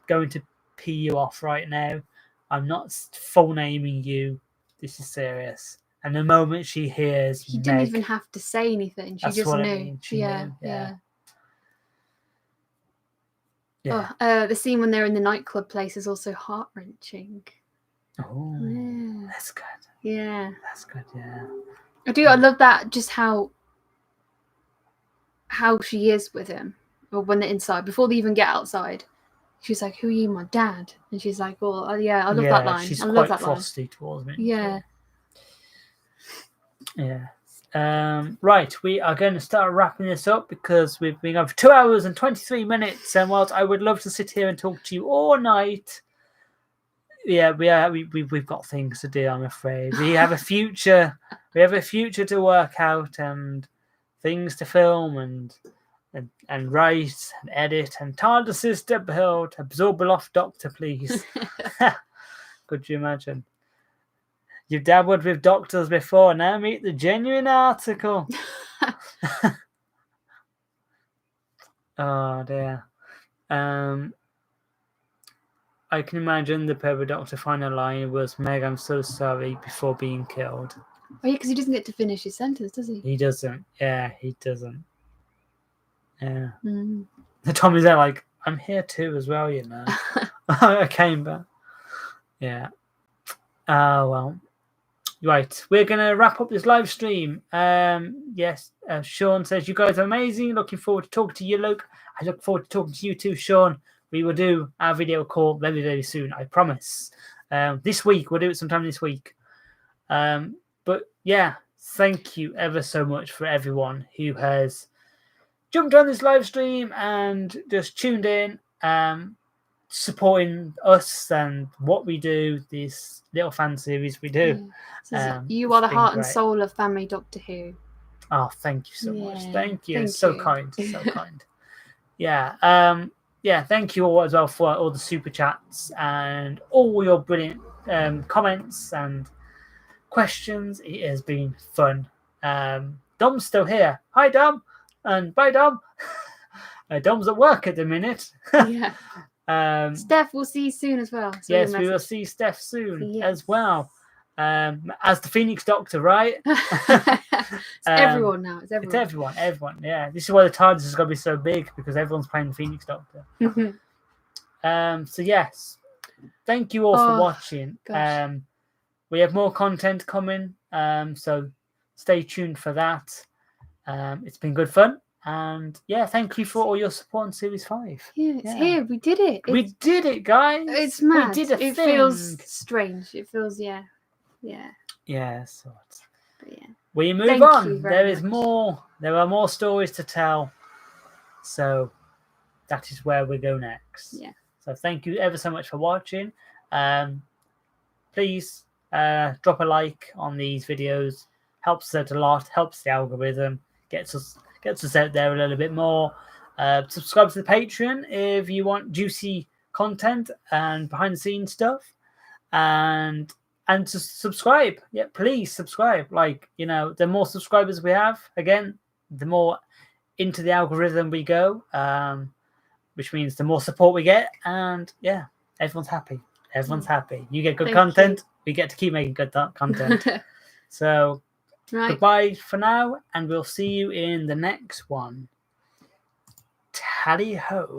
going to pee you off right now. I'm not full naming you. This is serious. And the moment she hears He Meg, didn't even have to say anything. She that's just what knew. I mean. She knew. Yeah. Oh, the scene when they're in the nightclub place is also heart-wrenching. Oh, Yeah. that's good. Yeah. That's good, yeah. I love that, just how she is with him, or when they're inside, before they even get outside. She's like, "Who are you, my dad?" And she's like, "Oh, yeah, I love that line. She's I love quite that frosty towards me. Yeah. Yeah. Right, we are going to start wrapping this up because we've been on for 2 hours and 23 minutes, and whilst I would love to sit here and talk to you all night, we've got things to do, I'm afraid. We have a future. We have a future to work out, and things to film, and write and edit, and TARDISes to build. Absorb off Doctor, please. Could you imagine? You've dabbled with doctors before. Now meet the genuine article. Oh dear. I can imagine the Purple Doctor final line was, "Meg, I'm so sorry," before being killed. Oh yeah, because he doesn't get to finish his sentence, does he? He doesn't. Yeah, he doesn't. Yeah. Mm. The Tommy's there like, "I'm here too as well, you know." I came back. Yeah. Well. Right, we're going to wrap up this live stream. Yes, Sean says, "You guys are amazing. Looking forward to talking to you, Luke. I look forward to talking to you too, Sean. We will do our video call very, very soon, I promise. This week, we'll do it sometime this week. But yeah, thank you ever so much for everyone who has jumped on this live stream and just tuned in, supporting us and what we do, this little fan series we do. You are the heart and soul of Family Doctor Who. Oh, thank you so much. Thank you. Thank It's so you. kind. So kind. Yeah. Thank you all as well for all the super chats and all your brilliant comments and questions. It has been fun. Dom's still here. Hi, Dom. And bye, Dom. Dom's at work at the minute. Yeah. Steph, we'll see you soon as well. Yes, we will see Steph soon as well. As the Phoenix Doctor, right? It's everyone now. It's everyone. Everyone. Yeah, this is why the TARDIS is going to be so big, because everyone's playing the Phoenix Doctor. So yes, thank you all for watching. We have more content coming, so stay tuned for that. It's been good fun. And yeah, thank you for all your support on Series 5. Yeah, it's here. We did it. We did it, guys. It's mad. We did a it thing. Feels strange. It feels, yeah. Yeah, sort. But yeah. We move on. There is more. There are more stories to tell. So that is where we go next. Yeah. So thank you ever so much for watching. Please drop a like on these videos. Helps us a lot. Helps the algorithm. Gets us out there a little bit more. Subscribe to the Patreon if you want juicy content and behind the scenes stuff. And to subscribe. Yeah, please subscribe. Like, the more subscribers we have, again, the more into the algorithm we go, which means the more support we get. And yeah, everyone's happy. Everyone's happy. You get good content. We get to keep making good content. So goodbye for now, and we'll see you in the next one. Tally ho.